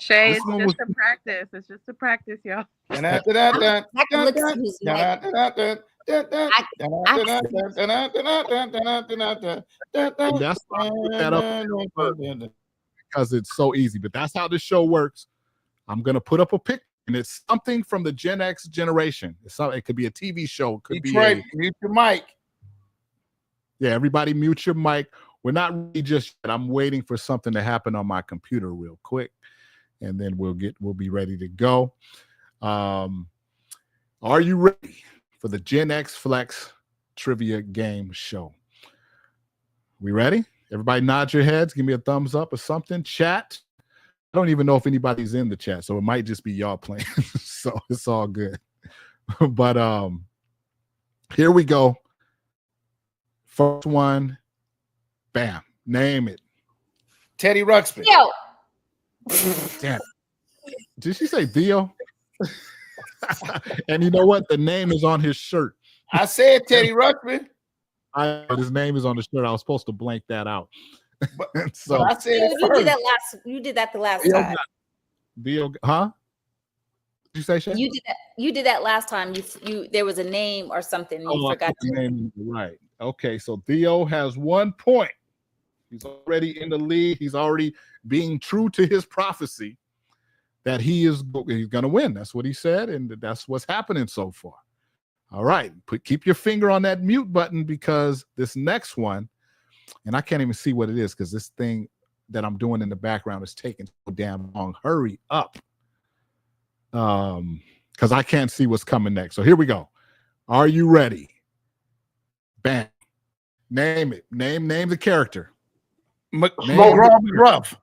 Shay, it's just a practice. It's just a practice, y'all. That's because it's so easy. But that's how this show works. I'm gonna put up a picture, and it's something from the Gen X generation. It could be a TV show. It could Detroit, mute your mic. Yeah, everybody mute your mic. We're not really just yet. I'm waiting for something to happen on my computer real quick, and then we'll be ready to go. Are you ready for the Gen X Flex Trivia Game Show? We ready? Everybody nod your heads. Give me a thumbs up or something. Chat. I don't even know if anybody's in the chat, so it might just be y'all playing. So it's all good. But here we go. First one. Bam. Name it. Teddy Ruxpin. Yo. Damn. Did she say Theo? And you know what? The name is on his shirt. I said Teddy Ruxpin. His name is on the shirt. I was supposed to blank that out. So I said it you first. did that last. You did that the last time. Theo, huh? Did you say Shay? You did that. You did that last time. You there was a name or something. You forgot the name. Right. Okay. So Theo has 1 point. He's already in the lead. He's already being true to his prophecy that he's going to win. That's what he said, and that's what's happening so far. All right. Keep your finger on that mute button, because this next one, and I can't even see what it is because this thing that I'm doing in the background is taking so damn long. Hurry up. Because I can't see what's coming next. So here we go. Are you ready? Bam. Name it. Name the character. McGruff.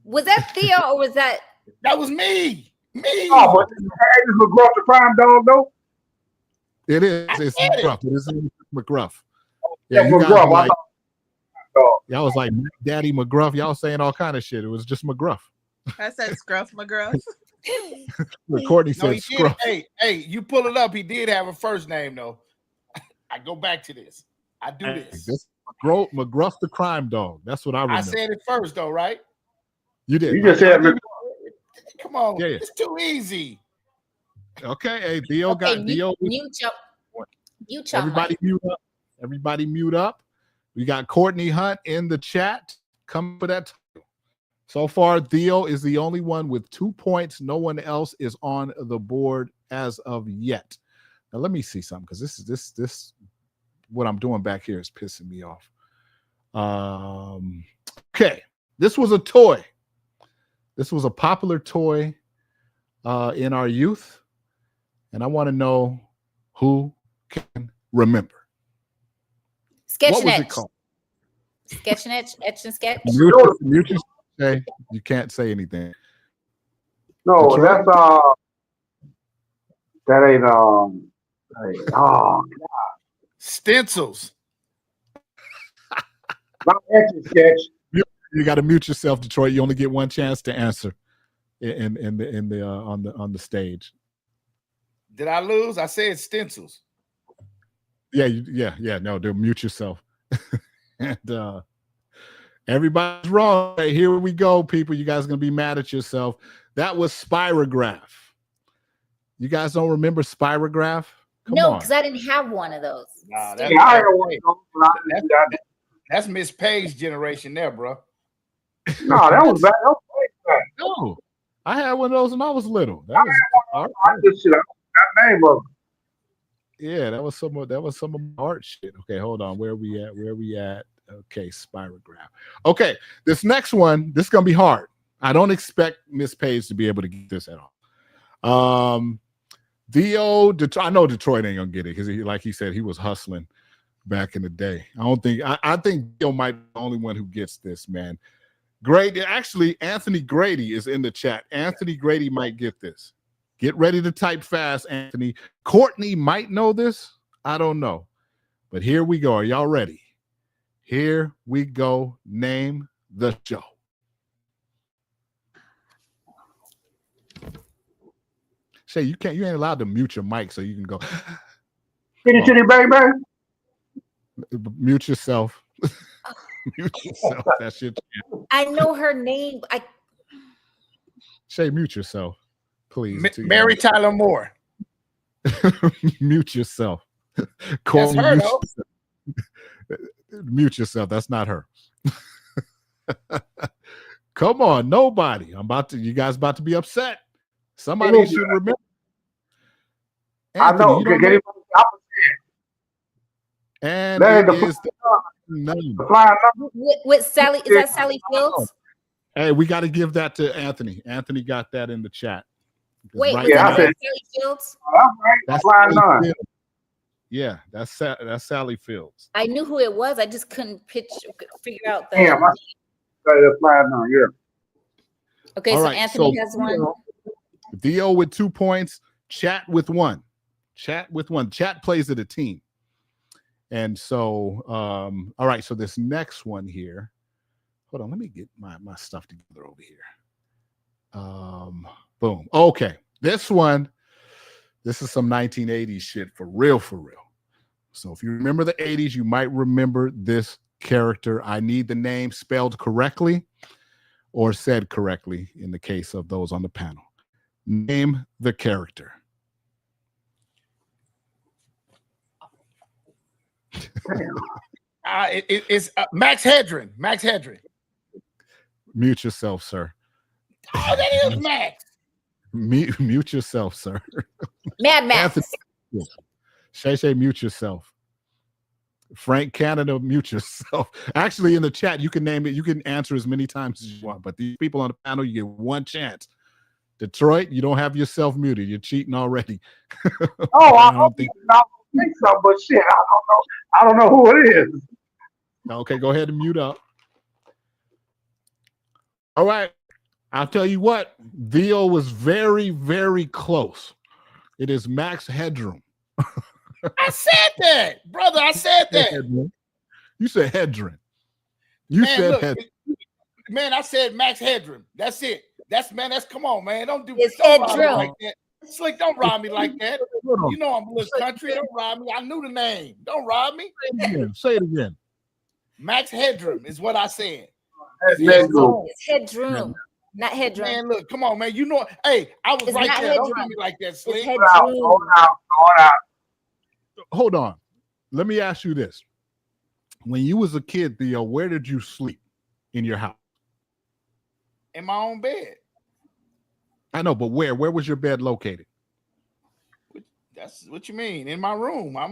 Was that Theo or was that? That was me. Me. Oh, but is McGruff the crime dog though? It is. It's McGruff. It is McGruff. Yeah, you guys McGruff. like, y'all was like Daddy McGruff. Y'all saying all kind of shit. It was just McGruff. I said Scruff McGruff. Courtney said Scruff. Hey, you pull it up. He did have a first name though. I go back to this. I do this. McGruff the crime dog. That's what I remember. I said it first though, right? You did. You just said come on. Yeah. It's too easy. Okay. Hey, Theo got Theo. Mute Everybody mute up. Everybody mute up. We got Courtney Hunt in the chat. Come for that title. So far, Theo is the only one with 2 points. No one else is on the board as of yet. Now let me see something, because this what I'm doing back here is pissing me off. Okay, this was a toy. This was a popular toy in our youth, and I want to know who can remember. Sketch what and was etch. It called? Sketch and etch, etch and sketch. Mute your say you can't say anything. No, Detroit? that's that ain't God. Stencils. Not etch and sketch. You got to mute yourself, Detroit. You only get one chance to answer. in the on the stage. Did I lose? I said stencils. Yeah. No, do mute yourself. And everybody's wrong. Hey, here we go, people. You guys are gonna be mad at yourself. That was Spirograph. You guys don't remember Spirograph? Come No, on. because I didn't have one of those. Nah, Stupid. that's Miss Page generation there, bro. No, that was bad. That was way back. No, I had one of those when I was little. That was I just that name of yeah, that was some of my art shit. Okay, hold on. Where we at? Okay, Spirograph. Okay, this next one, this is gonna be hard. I don't expect Miss Page to be able to get this at all. I know Detroit ain't gonna get it because like he said, he was hustling back in the day. I think Theo might be the only one who gets this, man. Grady, actually, Anthony Grady is in the chat. Anthony Grady might get this. Get ready to type fast, Anthony. Courtney might know this. I don't know. But here we go. Are y'all ready? Here we go. Name the show. Shay, you ain't allowed to mute your mic so you can go. Chitty baby. Mute yourself. Mute yourself. That's your chance. I know her name. Shay, mute yourself, please. Mary Tyler Moore. Mute yourself. That's her, though. Mute yourself. That's not her. Come on, nobody. You guys about to be upset. Somebody should remember. Anthony, I know. And it is the flying number. With Sally, is that Sally Fields? Hey, we got to give that to Anthony. Anthony got that in the chat. Wait, right was that Sally Fields? That's flying number. Yeah, that's Sally Fields. I knew who it was. I just couldn't figure out the. Yeah, that's flying number. Yeah. Okay, All so right, Anthony has one. Theo with 2 points. Chat with 1. Chat with 1. Chat plays as a team. And so, all right. So this next one here. Hold on. Let me get my stuff together over here. Boom. Okay. This one. This is some 1980s shit for real, for real. So if you remember the 80s, you might remember this character. I need the name spelled correctly or said correctly in the case of those on the panel. Name the character. It's Max Hedren. Max Hedren. Mute yourself, sir. Oh, that is Max. Mute yourself, sir. Mad Max. Shay, mute yourself. Frank Canada, mute yourself. Actually, in the chat, you can name it. You can answer as many times as you want. But these people on the panel, you get one chance. Detroit, you don't have yourself muted. You're cheating already. Oh, I don't think so. But shit, I don't know who it is. Okay, go ahead and mute up. All right. I'll tell you what, Theo was very, very close. It is Max Headroom. I said that, brother. I said that. You said Hedren. You said Hedren. Man, I said Max Hedren. That's it. That's come on, man. Don't rob me like that. Slick, don't rob me like that. You know I'm Blitz Country. Don't rob me. I knew the name. Don't rob me. Say it again. Max Hedren is what I said. It's Hedrum. Not Hedrum. Man, look, come on, man. You know, hey, I was right there. Don't do me like that, Slick. Hold out. Hold on. Let me ask you this. When you was a kid, Theo, where did you sleep in your house? In my own bed. I know, but where? Where was your bed located? That's what you mean. In my room. I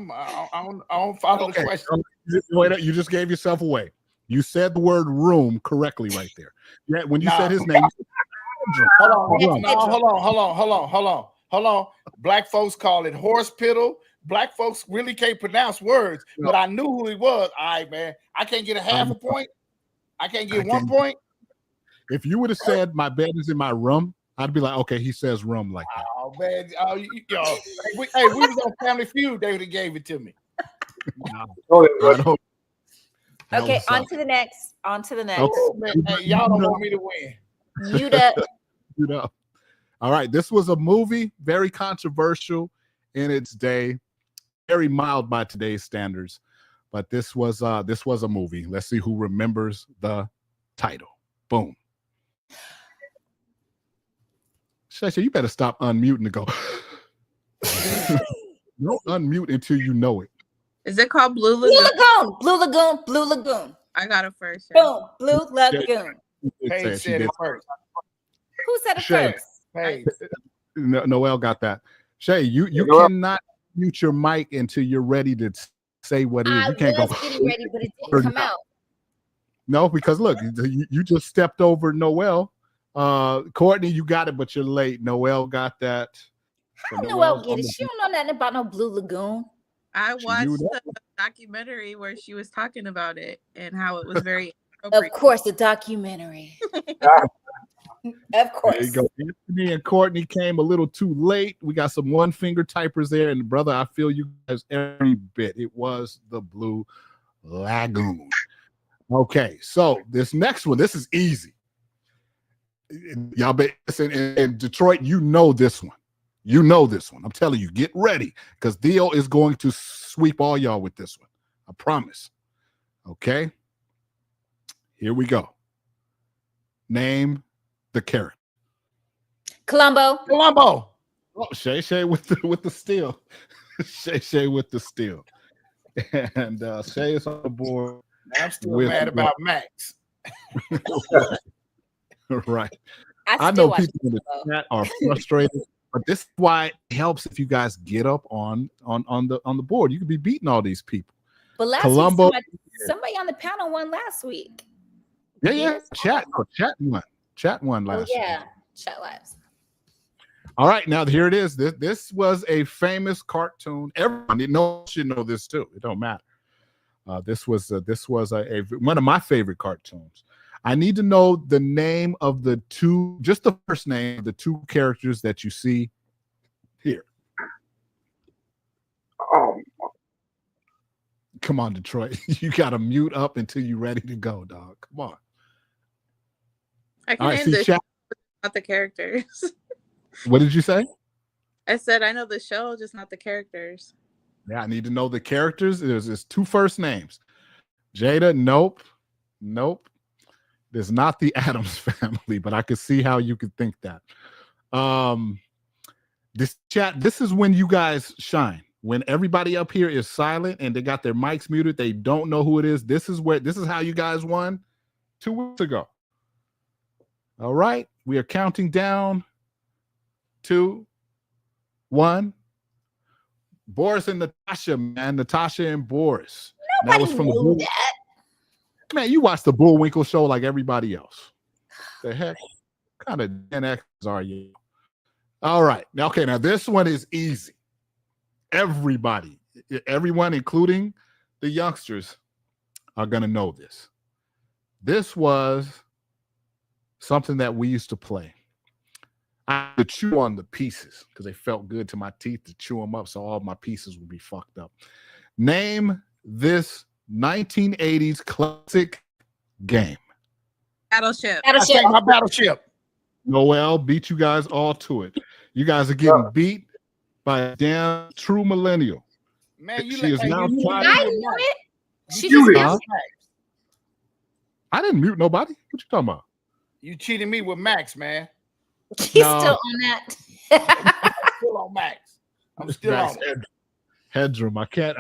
don't follow the question. You just gave yourself away. You said the word room correctly right there. Yeah, when you said his name. Hold on. Black folks call it horse piddle. Black folks really can't pronounce words, but I knew who he was. All right, man. I can't get a half a point. I can't get 1 point. If you would have said my bed is in my room, I'd be like, okay, he says room like that. Oh, man. Oh, we was on Family Feud. They would have gave it to me. Okay, on to the next. Okay. Man, hey, y'all don't want me to win. Mute up. Mute up. All right, this was a movie, very controversial in its day, very mild by today's standards, but this was a movie. Let's see who remembers the title. Boom. Shasha, you better stop unmuting to go. Don't unmute until you know it. Is it called Blue Blue Lagoon? Lagoon. Blue Lagoon. Blue Lagoon. I got it first. Boom. Blue Lagoon. Paige said it first. Who said it Shay. first? Paige. Noel got that. Shay, you cannot mute your mic until you're ready to say what it is. You can't I go. was getting ready, but it didn't come out. No, because look, you just stepped over Noel. Courtney, you got it, but you're late. Noel got that. How Noel get it? She don't know nothing about no Blue Lagoon. I watched the documentary where she was talking about it and how it was very appropriate. Of course, the documentary. Of course. There you go. Anthony and Courtney came a little too late. We got some one finger typers there, and brother, I feel you guys every bit. It was the Blue Lagoon. Okay, so this next one, this is easy. Y'all bet in Detroit, you know this one. You know this one. I'm telling you, get ready because Theo is going to sweep all y'all with this one. I promise. Okay. Here we go. Name the character. Columbo. Columbo. Oh, Shay with the steal. Shay with the steal. And Shay is on the board. I'm still mad about Max. Right. I know people in the chat are frustrated, but this is why it helps if you guys get up on the board. You could be beating all these people. But last Columbo, week, somebody on the panel won last week. Yeah. Chat won last week. Yeah, Chat Lives. All right, now here it is. This was a famous cartoon. Everybody should know this too. It don't matter. This was one of my favorite cartoons. I need to know the name of just the first name of the two characters that you see here. Come on, Detroit. You got to mute up until you're ready to go, dog. Come on. I can name the show, not the characters. What did you say? I said I know the show, just not the characters. Yeah, I need to know the characters. There's two first names. Jada, nope. There's not the Addams Family, but I could see how you could think that. This chat, this is when you guys shine. When everybody up here is silent and they got their mics muted, they don't know who it is. This is how you guys won 2 weeks ago. All right, we are counting down. 2, 1. Boris and Natasha, man. Natasha and Boris. Nobody that was from knew the that. Man, you watch the Bullwinkle show like everybody else. The heck kind of Gen X are you? All right. Now, okay, now this one is easy. Everyone, including the youngsters, are going to know this. This was something that we used to play. I had to chew on the pieces because they felt good to my teeth to chew them up so all my pieces would be fucked up. Name this 1980s classic game. Battleship. Battleship. Noel beat you guys all to it. You guys are getting beat by a damn true millennial. Man, she is now I knew it. She just just I didn't mute nobody. What you talking about? You cheating me with Max, man. He's still on that. I'm still on Max. I'm still on Headroom. I can't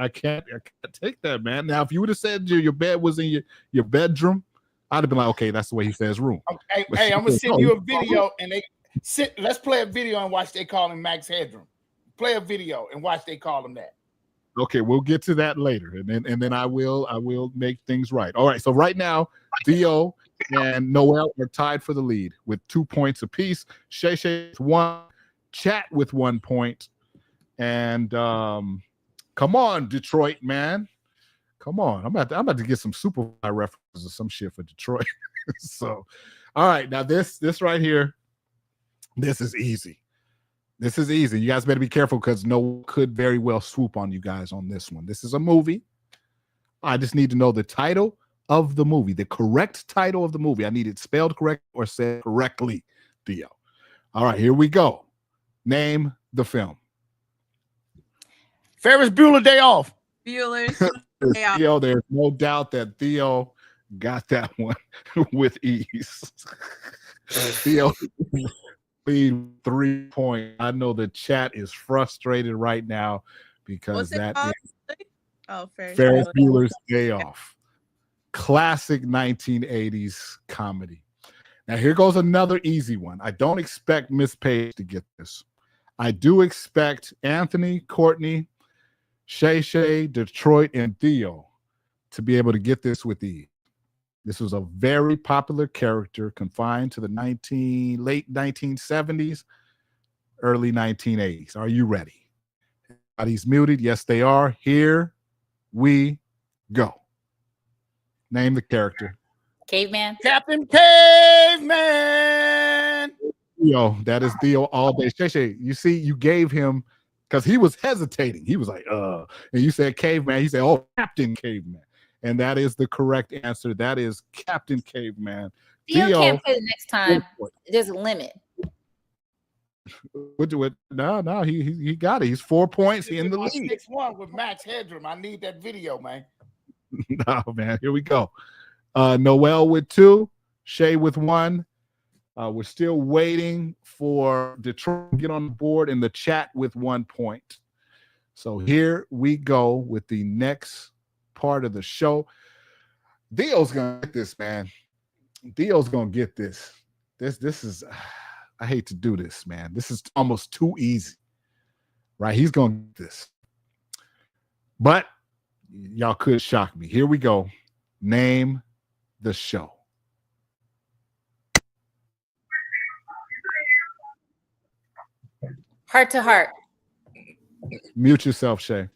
take that, man. Now, if you would have said your bed was in your bedroom, I'd have been like, okay, that's the way he says room. Hey, I'm gonna send you a video and let's play a video and watch they call him Max Headroom. Play a video and watch they call him that. Okay, we'll get to that later, and then I will make things right. All right, so right now, Theo and Noel are tied for the lead with 2 points apiece. Shay with 1, Chat with 1 point, and come on, Detroit, man. Come on. I'm about to get some Superfly references or some shit for Detroit. So, all right. Now this right here, this is easy. This is easy. You guys better be careful because no could very well swoop on you guys on this one. This is a movie. I just need to know the title of the movie, the correct title of the movie. I need it spelled correct or said correctly, Theo. All right, here we go. Name the film. Ferris Bueller Day Off. Bueller's Day Off. Theo, there's no doubt that Theo got that one with ease. Theo, lead 3 points. I know the chat is frustrated right now because that is Ferris Bueller's Day Off. Classic 1980s comedy. Now, here goes another easy one. I don't expect Miss Page to get this. I do expect Anthony, Courtney, Shay, Detroit, and Theo to be able to get this with ease. This was a very popular character confined to the late 1970s, early 1980s. Are you ready? Everybody's muted. Yes, they are. Here we go. Name the character. Caveman. Captain Caveman. Theo, that is Theo all day. Shay, you see, you gave him, because he was hesitating. He was like, and you said caveman. He said, oh, Captain Caveman. And that is the correct answer. That is Captain Caveman. Theo can't play the next time. There's a limit. No, he got it. He's 4 points in the lead. 6-1 with Max Headroom. I need that video, man. No, man. Here we go. Noel with 2, Shay with 1. We're still waiting for Detroit to get on the board in the chat with 1 point. So here we go with the next part of the show. Theo's gonna get this, man. Theo's gonna get this. This is, I hate to do this, man. This is almost too easy, right? He's gonna get this, but y'all could shock me. Here we go. Name the show. Heart to Heart. Mute yourself, Shay.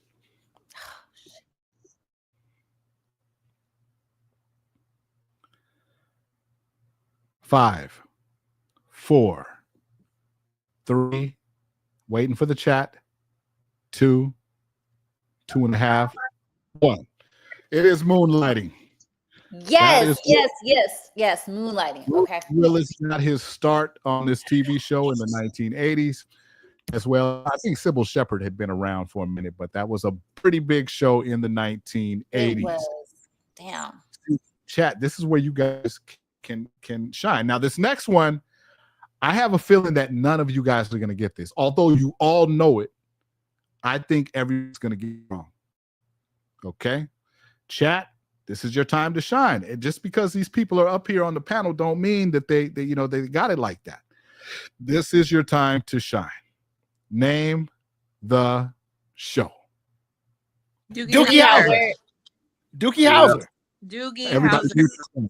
Five, 4, 3, waiting for the chat. 2, 2.5, 1. It is Moonlighting. Yes. Moonlighting. Okay. Really got his start on this TV show in the 1980s as well. I think Sybil Shepherd had been around for a minute, but that was a pretty big show in the 1980s. It was. Damn. Chat, this is where you guys can shine. Now, this next one, I have a feeling that none of you guys are going to get this. Although you all know it, I think everyone's going to get it wrong. Okay? Chat, this is your time to shine. And just because these people are up here on the panel don't mean that they got it like that. This is your time to shine. Name the show. Doogie Howser. Doogie Howser. Doogie Everybody Howser.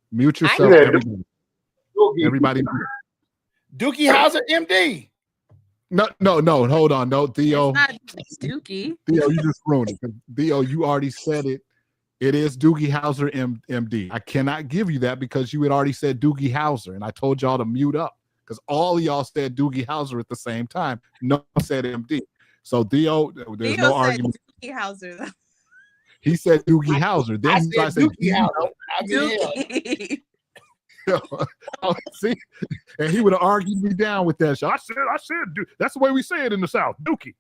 Mute yourself. Everybody. Doogie Howser, MD. No. Hold on. No, Theo. It's not Doogie. Theo, you just ruined it. Theo, you already said it. It is Doogie Howser, MD. I cannot give you that because you had already said Doogie Howser, and I told y'all to mute up because all of y'all said Doogie Howser at the same time. No one said MD. So Theo, there's no argument. Doogie Howser, though. He said Doogie Howser. Then you guys said Doogie Howser. See, and he would have argued me down with that. I said, that's the way we say it in the South, Dookie.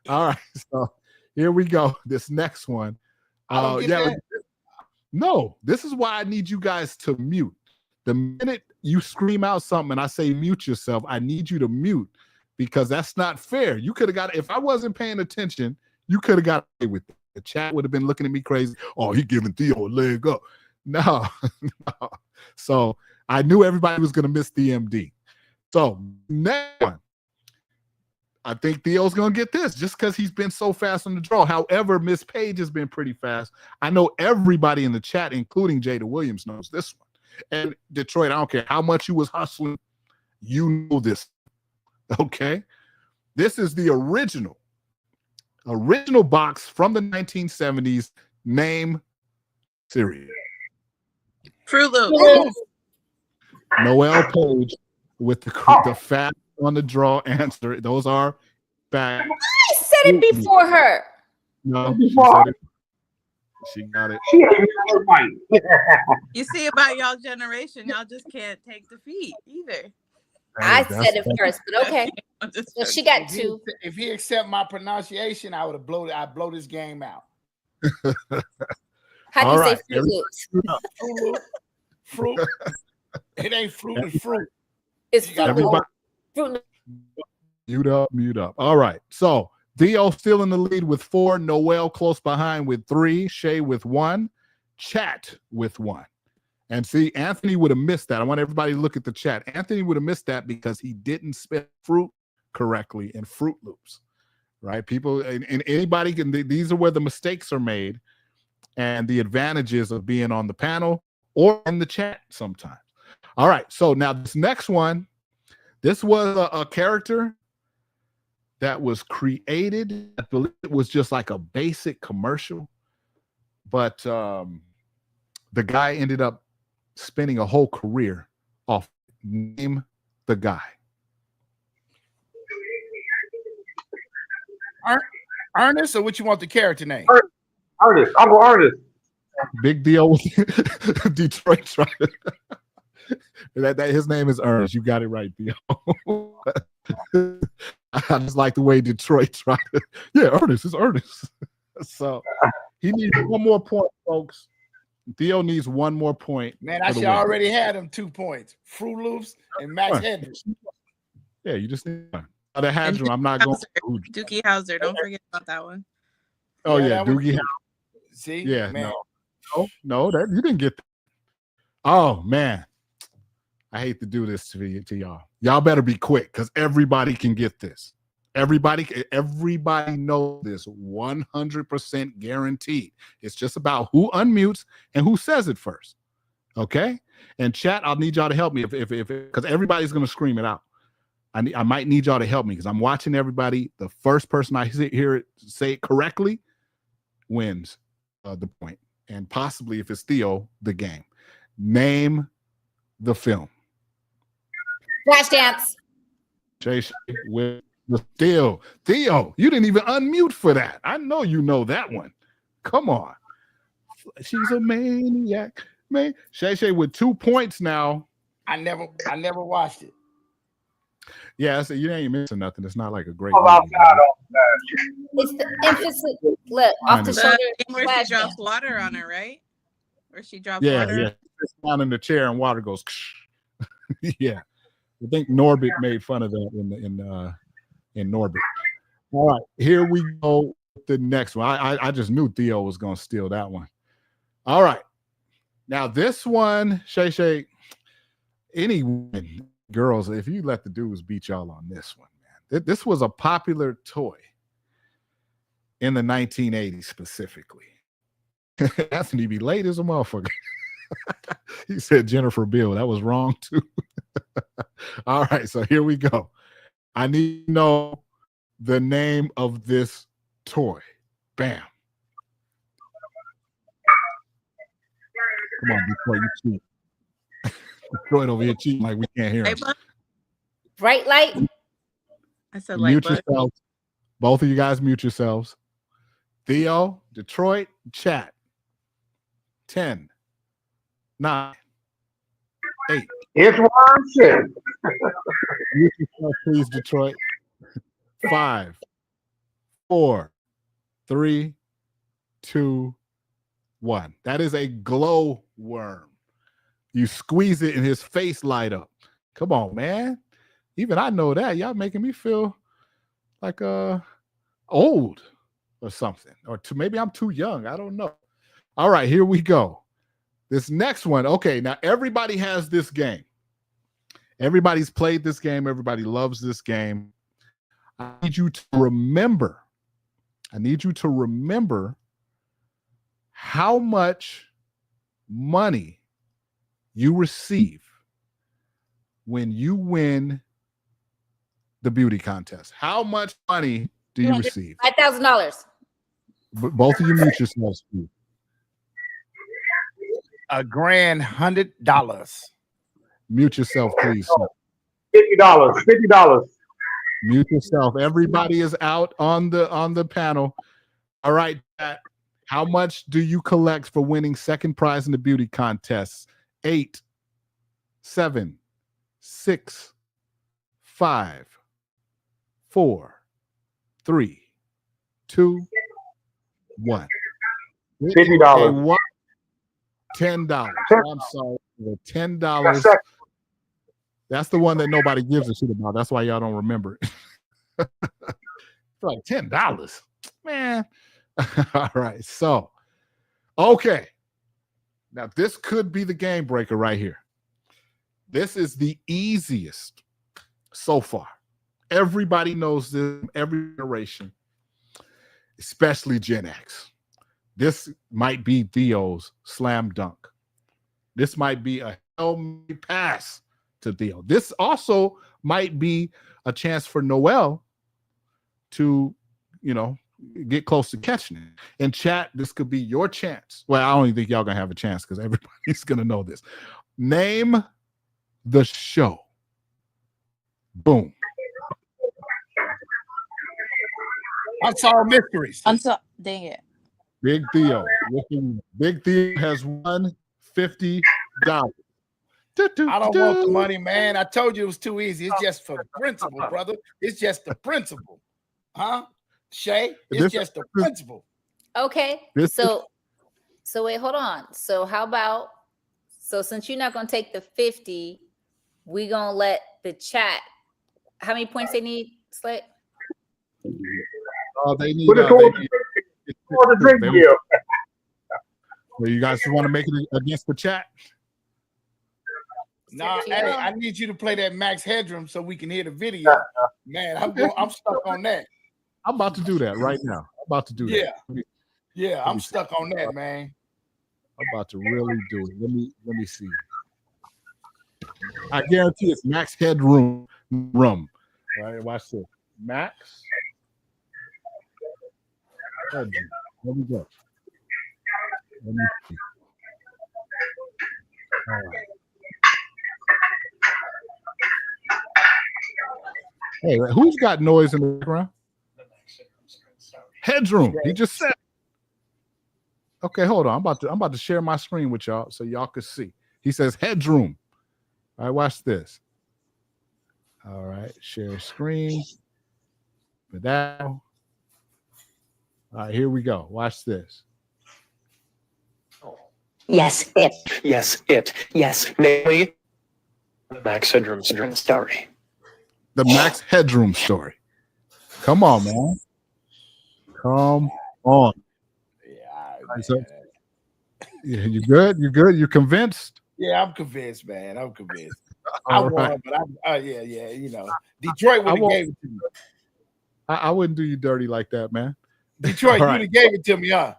All right, so here we go. This next one. No, this is why I need you guys to mute. The minute you scream out something and I say mute yourself, I need you to mute because that's not fair. You could have got, if I wasn't paying attention, you could have got away with it. The chat would have been looking at me crazy. Oh, he giving Theo a leg up. No. So I knew everybody was going to miss the MD. So next one. I think Theo's going to get this just because he's been so fast on the draw. However, Miss Page has been pretty fast. I know everybody in the chat, including Jada Williams, knows this one. And Detroit, I don't care how much you was hustling, you know this. Okay? This is the original box from the 1970s. Name cereal. Fruit Loops. Noel Page with the fat on the draw answer. Those are back. I said it before her. No, she said it. She got it. She ain't even right. You see about y'all generation, y'all just can't take defeat either. I said it first, but okay. So she got two. If he accept my pronunciation, I would have I'd blow this game out. How do you say Fruit Loops? Fruit. It ain't fruit, it's fruit. It's Fruit Loops. Mute up. All right. So Theo still in the lead with 4. Noel close behind with 3. Shay with 1. Chat with 1. And see, Anthony would have missed that. I want everybody to look at the chat. Anthony would have missed that because he didn't spell fruit correctly in Fruit Loops, right? People and anybody can. These are where the mistakes are made, and the advantages of being on the panel or in the chat sometimes. All right. So now this next one, this was a character that was created. I believe it was just like a basic commercial, but the guy ended up spending a whole career off. Name the guy. Ernest, or what you want the character name? Ernest. Uncle Ernest. Big deal with Detroit. That his name is Ernest. You got it right, Theo. I just like the way Detroit tried it. Yeah, Ernest is Ernest. So he needs one more point, folks. Theo needs one more point. Man, I should already had him 2 points. Fruit Loops and Max Hendricks. Yeah, you just need one. The Hadron, I'm not going. Doogie Howser, don't forget about that one. Oh yeah, Doogie Howser. See, yeah, man. No, that you didn't get that. Oh man, I hate to do this to y'all. Y'all better be quick because everybody can get this. Everybody knows this 100% guaranteed. It's just about who unmutes and who says it first. Okay? And chat, I'll need y'all to help me if because everybody's gonna scream it out. I might need y'all to help me because I'm watching everybody. The first person I hear it say it correctly wins the point, and possibly if it's Theo, the game. Name the film. Flashdance. Shay with Theo, you didn't even unmute for that. I know you know that one. Come on. She's a maniac. Man, Shay with 2 points now. I never watched it. Yeah, so you ain't missing nothing. It's not like a great It's the emphasis. Look, off the shoulder. Where she drops water on her, right? Where she drops Yeah, water. yeah. It's down in the chair and water goes. Yeah, I think Norbit made fun of that in Norbit. All right, here we go with the next one. I just knew Theo was going to steal that one. All right, now this one, Shay, any girls, if you let the dudes beat y'all on this one, man. This was a popular toy in the 1980s specifically. Anthony be late as a motherfucker. He said Jennifer Bill. That was wrong too. All right, so here we go. I need to know the name of this toy. Bam. Come on, Detroit, you cheat. Detroit over here cheating like we can't hear him. Bright light. I said Mute yourselves. Both of you guys mute yourselves. Theo, Detroit, chat. 10, 9, 8. It's one shit. Mute yourself, please, Detroit. 5, 4, 3, 2, 1. That is a glow worm. You squeeze it and his face light up. Come on, man. Even I know that. Y'all making me feel like old or something. Or maybe I'm too young. I don't know. All right, here we go. This next one. Okay, now everybody has this game. Everybody's played this game. Everybody loves this game. I need you to remember. How much money you receive when you win the beauty contest. How much money do you receive? $5,000. Both of you mute yourselves, please. $100. Mute yourself, please. $50. $50. Mute yourself. Everybody is out on the panel. All right, Pat. How much do you collect for winning second prize in the beauty contest? 8, 7, 6, 5, 4, 3, 2, 1. $50. $10. I'm sorry. $10. That's the one that nobody gives a shit about. That's why y'all don't remember it. It's like $10. Man. All right. So, okay. Now, this could be the game breaker right here. This is the easiest so far. Everybody knows this, every generation, especially Gen X. This might be Theo's slam dunk. This might be a Hail Mary pass to Theo. This also might be a chance for Noel to, get close to catching it. In chat, this could be your chance. Well, I don't even think y'all gonna have a chance because everybody's gonna know this. Name the show. Boom. Unsolved Mysteries. Dang it. Big Theo. Big Theo has won $50. I don't want the money, man. I told you it was too easy. It's just for the principle, brother. It's just the principle. Huh? Shay, it's just the principle. Okay. So wait, hold on. So how about, since you're not going to take the 50, we going to let the chat, how many points they need, Slick? They need, the drink deal. So you guys want to make it against the chat? Nah, hey, I need you to play that Max Headroom so we can hear the video. Man, I'm stuck on that. I'm about to do that right now. I'm about to do that. Yeah, I'm stuck on that, man. I'm about to really do it. Let me see. I guarantee it's Max Headroom. All right, watch this. Max Headroom. There we go. Let me see. All right. Hey, who's got noise in the background? Headroom. He just said. Okay, hold on. I'm about to share my screen with y'all so y'all can see. He says Headroom. All right, watch this. All right, share screen. For that. All right, here we go. Watch this. Yes, it. Yes, it. Yes, namely, Max Headroom story. The Max Headroom story. Come on, man. Come on. Yeah, you good? You good? You convinced? Yeah, I'm convinced, man. I'm convinced. All I right. won, but Detroit would have gave it to me. I wouldn't do you dirty like that, man. Detroit, All you'd right. have gave it to me, huh?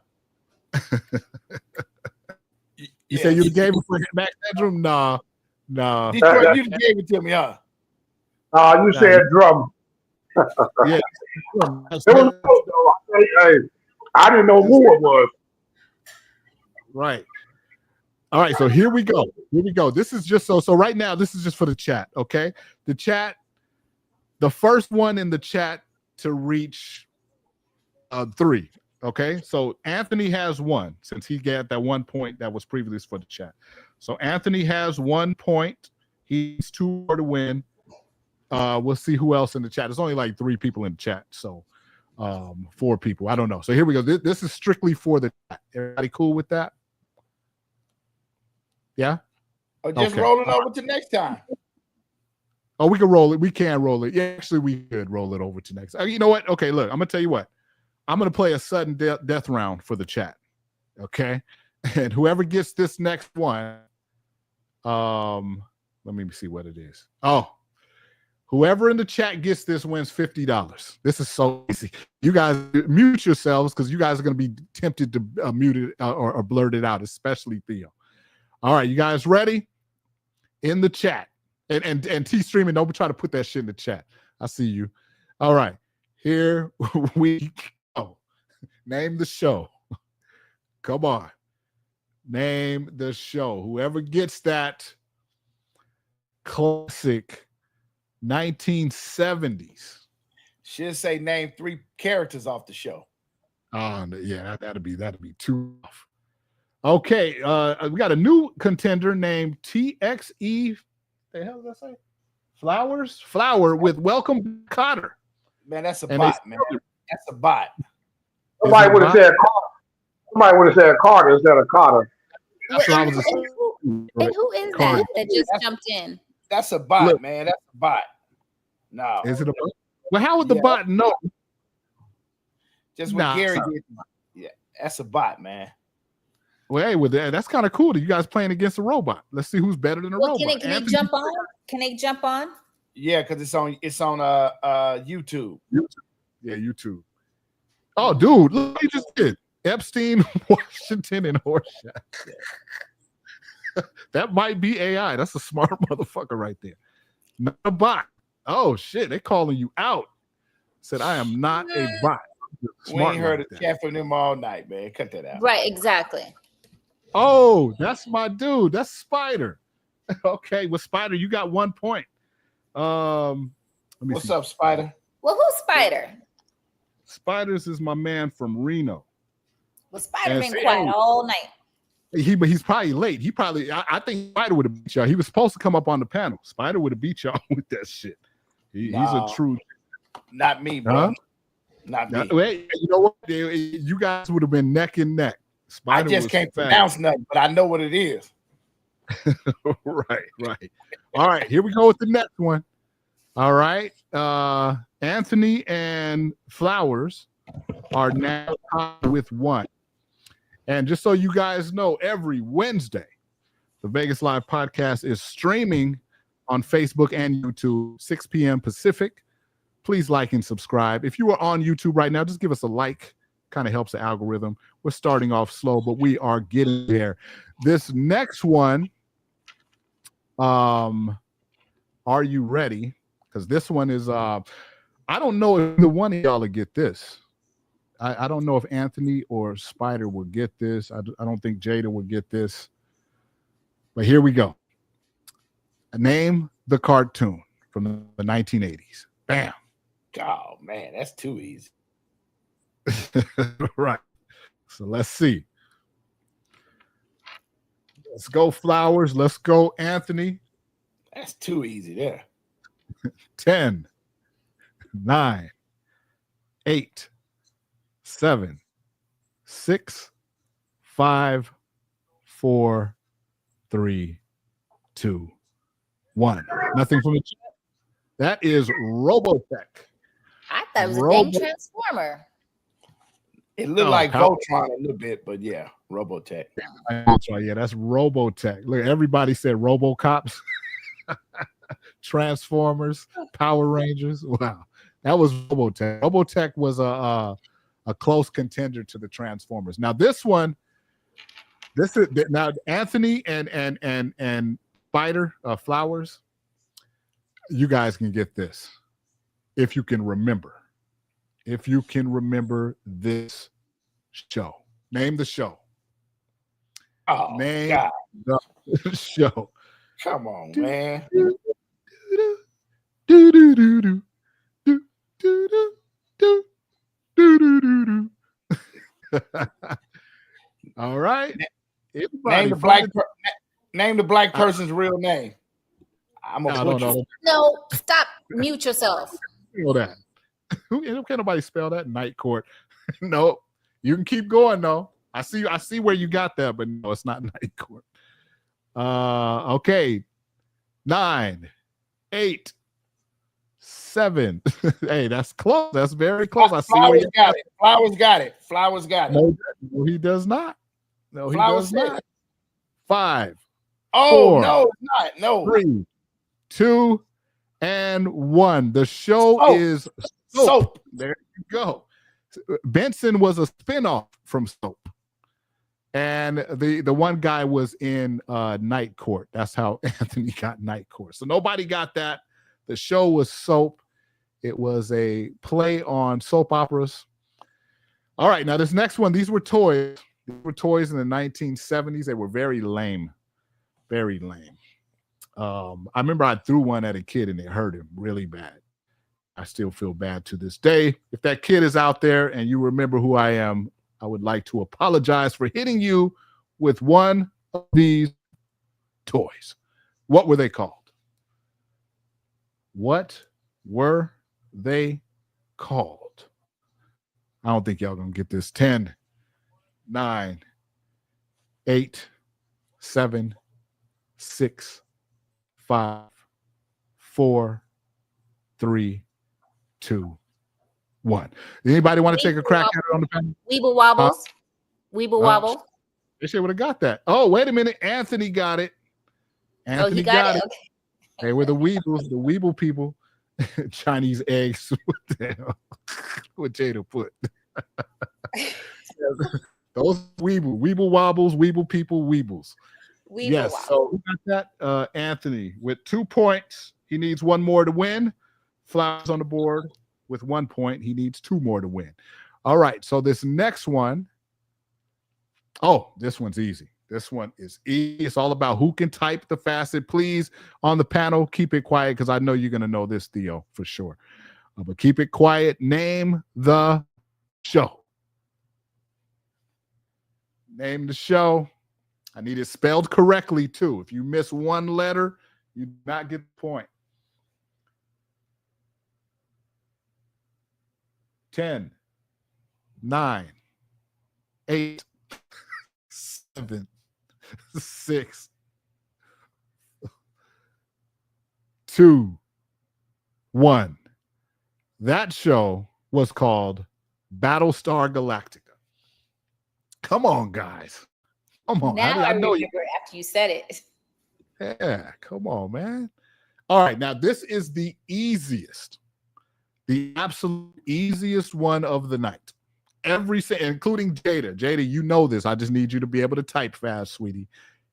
You say you gave it for Max Headroom? Nah. Detroit, you'd have gave it to me, huh? You said drum. Yeah. It was close, though. Hey, I didn't know who it was. Right. All right, so here we go. This is just so right now, this is just for the chat, okay? The chat, the first one in the chat to reach 3, okay? So Anthony has 1 since he got that 1 point that was previously for the chat. So Anthony has 1 point. He's 2 more to win. We'll see who else in the chat. There's only like 3 people in the chat, so 4 people. I don't know. So here we go. This is strictly for the chat. Everybody cool with that? Yeah? Or just roll it over to next time. Oh, we can roll it. We can roll it. Yeah, actually, we could roll it over to next. You know what? Okay, look, I'm going to tell you what. I'm going to play a sudden death round for the chat. Okay? And whoever gets this next one, let me see what it is. Oh, whoever in the chat gets this wins $50. This is so easy. You guys mute yourselves because you guys are going to be tempted to mute it or blurt it out, especially Theo. All right, you guys ready? In the chat. And T streaming, don't try to put that shit in the chat. I see you. All right. Here we go. Name the show. Come on. Name the show. Whoever gets that classic 1970s. Should say name 3 characters off the show. Yeah, that'd be too tough. Okay, we got a new contender named TXE. The hell did I say? Flower with Welcome Cotter. Man, that's a And bot, man. That's a bot. Somebody would have said Carter. Somebody would have said Carter instead of Carter. That's what I was And who is that just jumped in? That's a bot, man. That's a bot. No. Is it a bot? Well, how would the bot know? Just what Gary did. Yeah, that's a bot, man. Well, hey, that's kind of cool. You guys playing against a robot. Let's see who's better than a robot. Can they jump on? Can they jump on? Yeah, because it's on YouTube. Yeah, YouTube. Oh, dude, look what you just did. Epstein, Washington, and Horseshack. That might be AI. That's a smart motherfucker right there. Not a bot. Oh shit, they calling you out. Said I am not a bot. We ain't heard a cat from them all night, man. Cut that out. Right, exactly. Oh, that's my dude. That's Spider. Okay, well, Spider, you got 1 point. What's up, Spider? Well, who's Spider? Spiders is my man from Reno. Well, Spider been quiet all night. He's probably late. I think Spider would have beat y'all. He was supposed to come up on the panel. Spider would have beat y'all with that shit. He's a true. Not me, bro. Huh? Not me. Wait, you know what? You guys would have been neck and neck. Spider I just can't pronounce nothing, but I know what it is. Right. All right, here we go with the next one. All right. Anthony and Flowers are now tied with 1. And just so you guys know, every Wednesday, the Vegas Live podcast is streaming on Facebook and YouTube, 6 p.m. Pacific. Please like and subscribe. If you are on YouTube right now, just give us a like. Kind of helps the algorithm. We're starting off slow, but we are getting there. This next one, are you ready? Because this one is, I don't know if the one of y'all will get this. I don't know if Anthony or Spider will get this. I don't think Jada will get this. But here we go. Name the cartoon from the 1980s. Bam. Oh, man, that's too easy. Right. So let's see. Let's go, Flowers. Let's go, Anthony. That's too easy there. 10, 9, 8, 7, 6, 5, 4, 3, 2, 1. Nothing from the chat. That is Robotech. I thought it was a dang transformer. It looked like Voltron a little bit, but yeah, Robotech. Yeah, that's Robotech. Look, everybody said RoboCops, Transformers, Power Rangers. Wow, that was Robotech. Robotech was a close contender to the Transformers. Now this one, now Anthony and Spider Flowers. You guys can get this if you can remember. If you can remember this show. Name the show. Oh, name God. The show. Come on, man. All right. Name the black person's real name. I'm a butcher. No, stop. Mute yourself. Know that. Can't nobody spell that? Night Court. No, you can keep going though. I see where you got that, but no, it's not Night Court. Okay. 9, 8, 7. Hey, that's close. That's very close. I see where you got it. Flowers got it. Flowers got it. No, he does not. No, he Flowers does not. 5. Oh, 4, no, it's not. No. 3, 2, and 1. The show is Soap. There you go. Benson was a spinoff from Soap. And the one guy was in Night Court. That's how Anthony got Night Court. So nobody got that. The show was Soap. It was a play on soap operas. All right, now this next one, these were toys. These were toys in the 1970s. They were very lame. Very lame. I remember I threw one at a kid and it hurt him really bad. I still feel bad to this day. If that kid is out there and you remember who I am, I would like to apologize for hitting you with one of these toys. What were they called? What were they called? I don't think y'all gonna get this. 10, 9, 8, 7, 6, 5, 4, 3, 2, 1. Anybody want to take a crack at it on the panel? Weeble wobbles. Weeble wobble. They should would have got that. Oh, wait a minute. Anthony got it. Anthony got it. Okay. They were the Weebles, the Weeble people. Chinese eggs. What the hell? What Jada put? Those Weeble wobbles, Weeble people, Weebles. Weeble yes. wobble. So we got that. Anthony with 2 points. He needs one more to win. Flowers on the board with 1 point. He needs 2 more to win. All right. So this next one. Oh, this one's easy. This one is easy. It's all about who can type the fastest. Please, on the panel, keep it quiet because I know you're going to know this, Theo, for sure. But keep it quiet. Name the show. Name the show. I need it spelled correctly, too. If you miss one letter, you do not get the point. 10, 9, 8, 7, 6, 2, 1. That show was called Battlestar Galactica. Come on, guys. Come on. Now I know remember after you said it. Yeah, come on, man. All right, now this is the easiest, the absolute easiest one of the night. Including Jada. Jada, you know this. I just need you to be able to type fast, sweetie.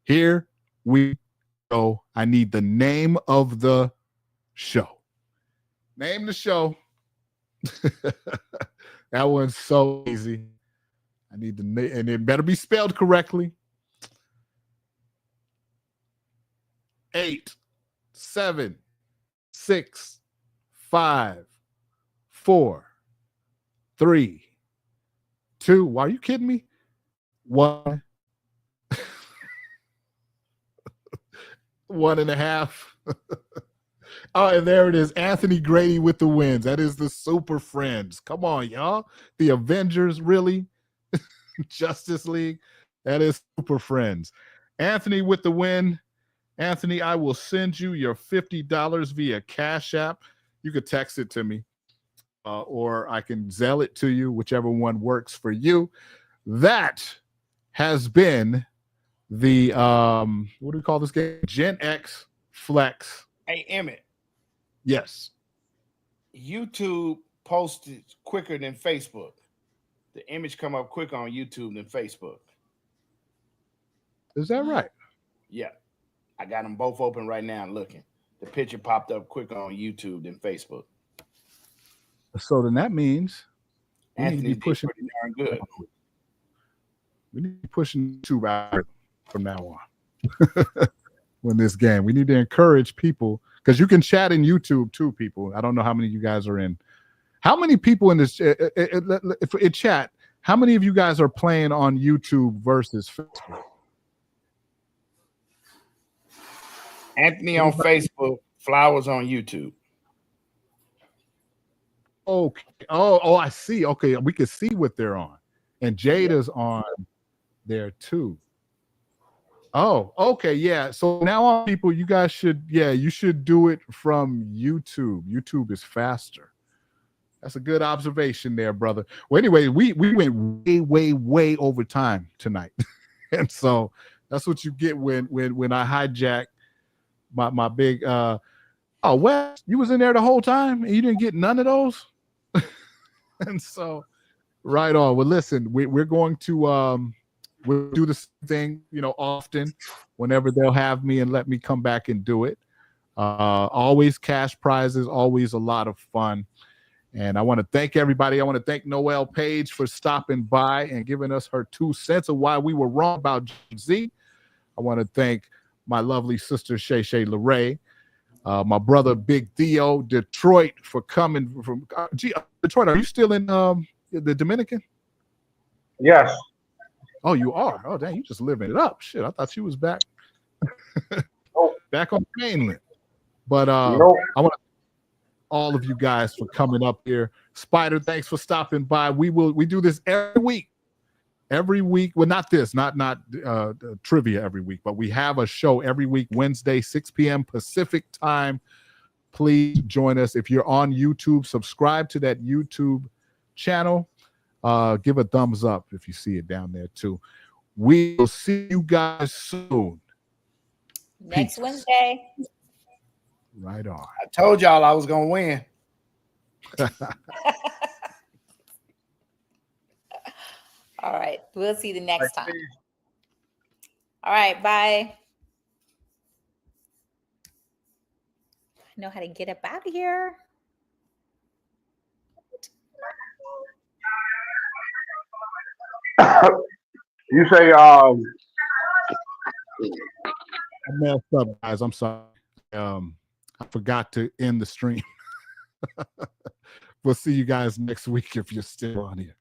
Here we go. I need the name of the show. Name the show. That one's so easy. I need the name, and it better be spelled correctly. 8, 7, 6, 5, 4, 3, 2. Why are you kidding me? 1. 1.5. Oh, and there it is. Anthony Grady with the wins. That is the Super Friends. Come on, y'all. The Avengers, really? Justice League. That is Super Friends. Anthony with the win. Anthony, I will send you your $50 via Cash App. You could text it to me, or I can Zelle it to you, whichever one works for you. That has been the what do we call this game? Gen X Flex. Hey, Emmett. Yes. YouTube posted quicker than Facebook. The image come up quicker on YouTube than Facebook. Is that right? Yeah. I got them both open right now and looking. The picture popped up quicker on YouTube than Facebook. So then that means Anthony pushing pretty darn good. We need to be pushing YouTube out from now on. When this game, we need to encourage people, because you can chat in YouTube too, people. I don't know how many of you guys are in. How many people in this in chat? How many of you guys are playing on YouTube versus Facebook? Anthony on Facebook, Flowers on YouTube. Okay. Oh, I see. Okay, we can see what they're on, and Jada's on there too. Oh, okay, yeah. So now on people, you guys should, you should do it from YouTube. YouTube is faster. That's a good observation there, brother. Well, anyway, we went way over time tonight. And so that's what you get when I hijack my big oh, Wes, you was in there the whole time and you didn't get none of those. And so right on. Well, listen, we're going to we'll do this thing, often whenever they'll have me and let me come back and do it. Always cash prizes, always a lot of fun. And I want to thank everybody. I want to thank Noelle Page for stopping by and giving us her 2 cents of why we were wrong about Gen Z. I want to thank my lovely sister, Shay Shay LeRae. My brother Big Theo, Detroit, for coming from Detroit. Are you still in the Dominican? Yes. Oh, you are. Oh, dang, you just living it up. Shit, I thought you was back back on the mainland. But I want to all of you guys for coming up here. Spider, thanks for stopping by. We do this every week. Every week, well, not trivia every week, but we have a show every week, Wednesday, 6 p.m. Pacific time. Please join us. If you're on YouTube, subscribe to that YouTube channel. Give a thumbs up if you see it down there too. We will see you guys soon. Next Wednesday. Right on. I told y'all I was gonna win. All right. We'll see you the next time. All right. Bye. I know how to get up out of here. You say I messed up, guys. I'm sorry. I forgot to end the stream. We'll see you guys next week if you're still on here.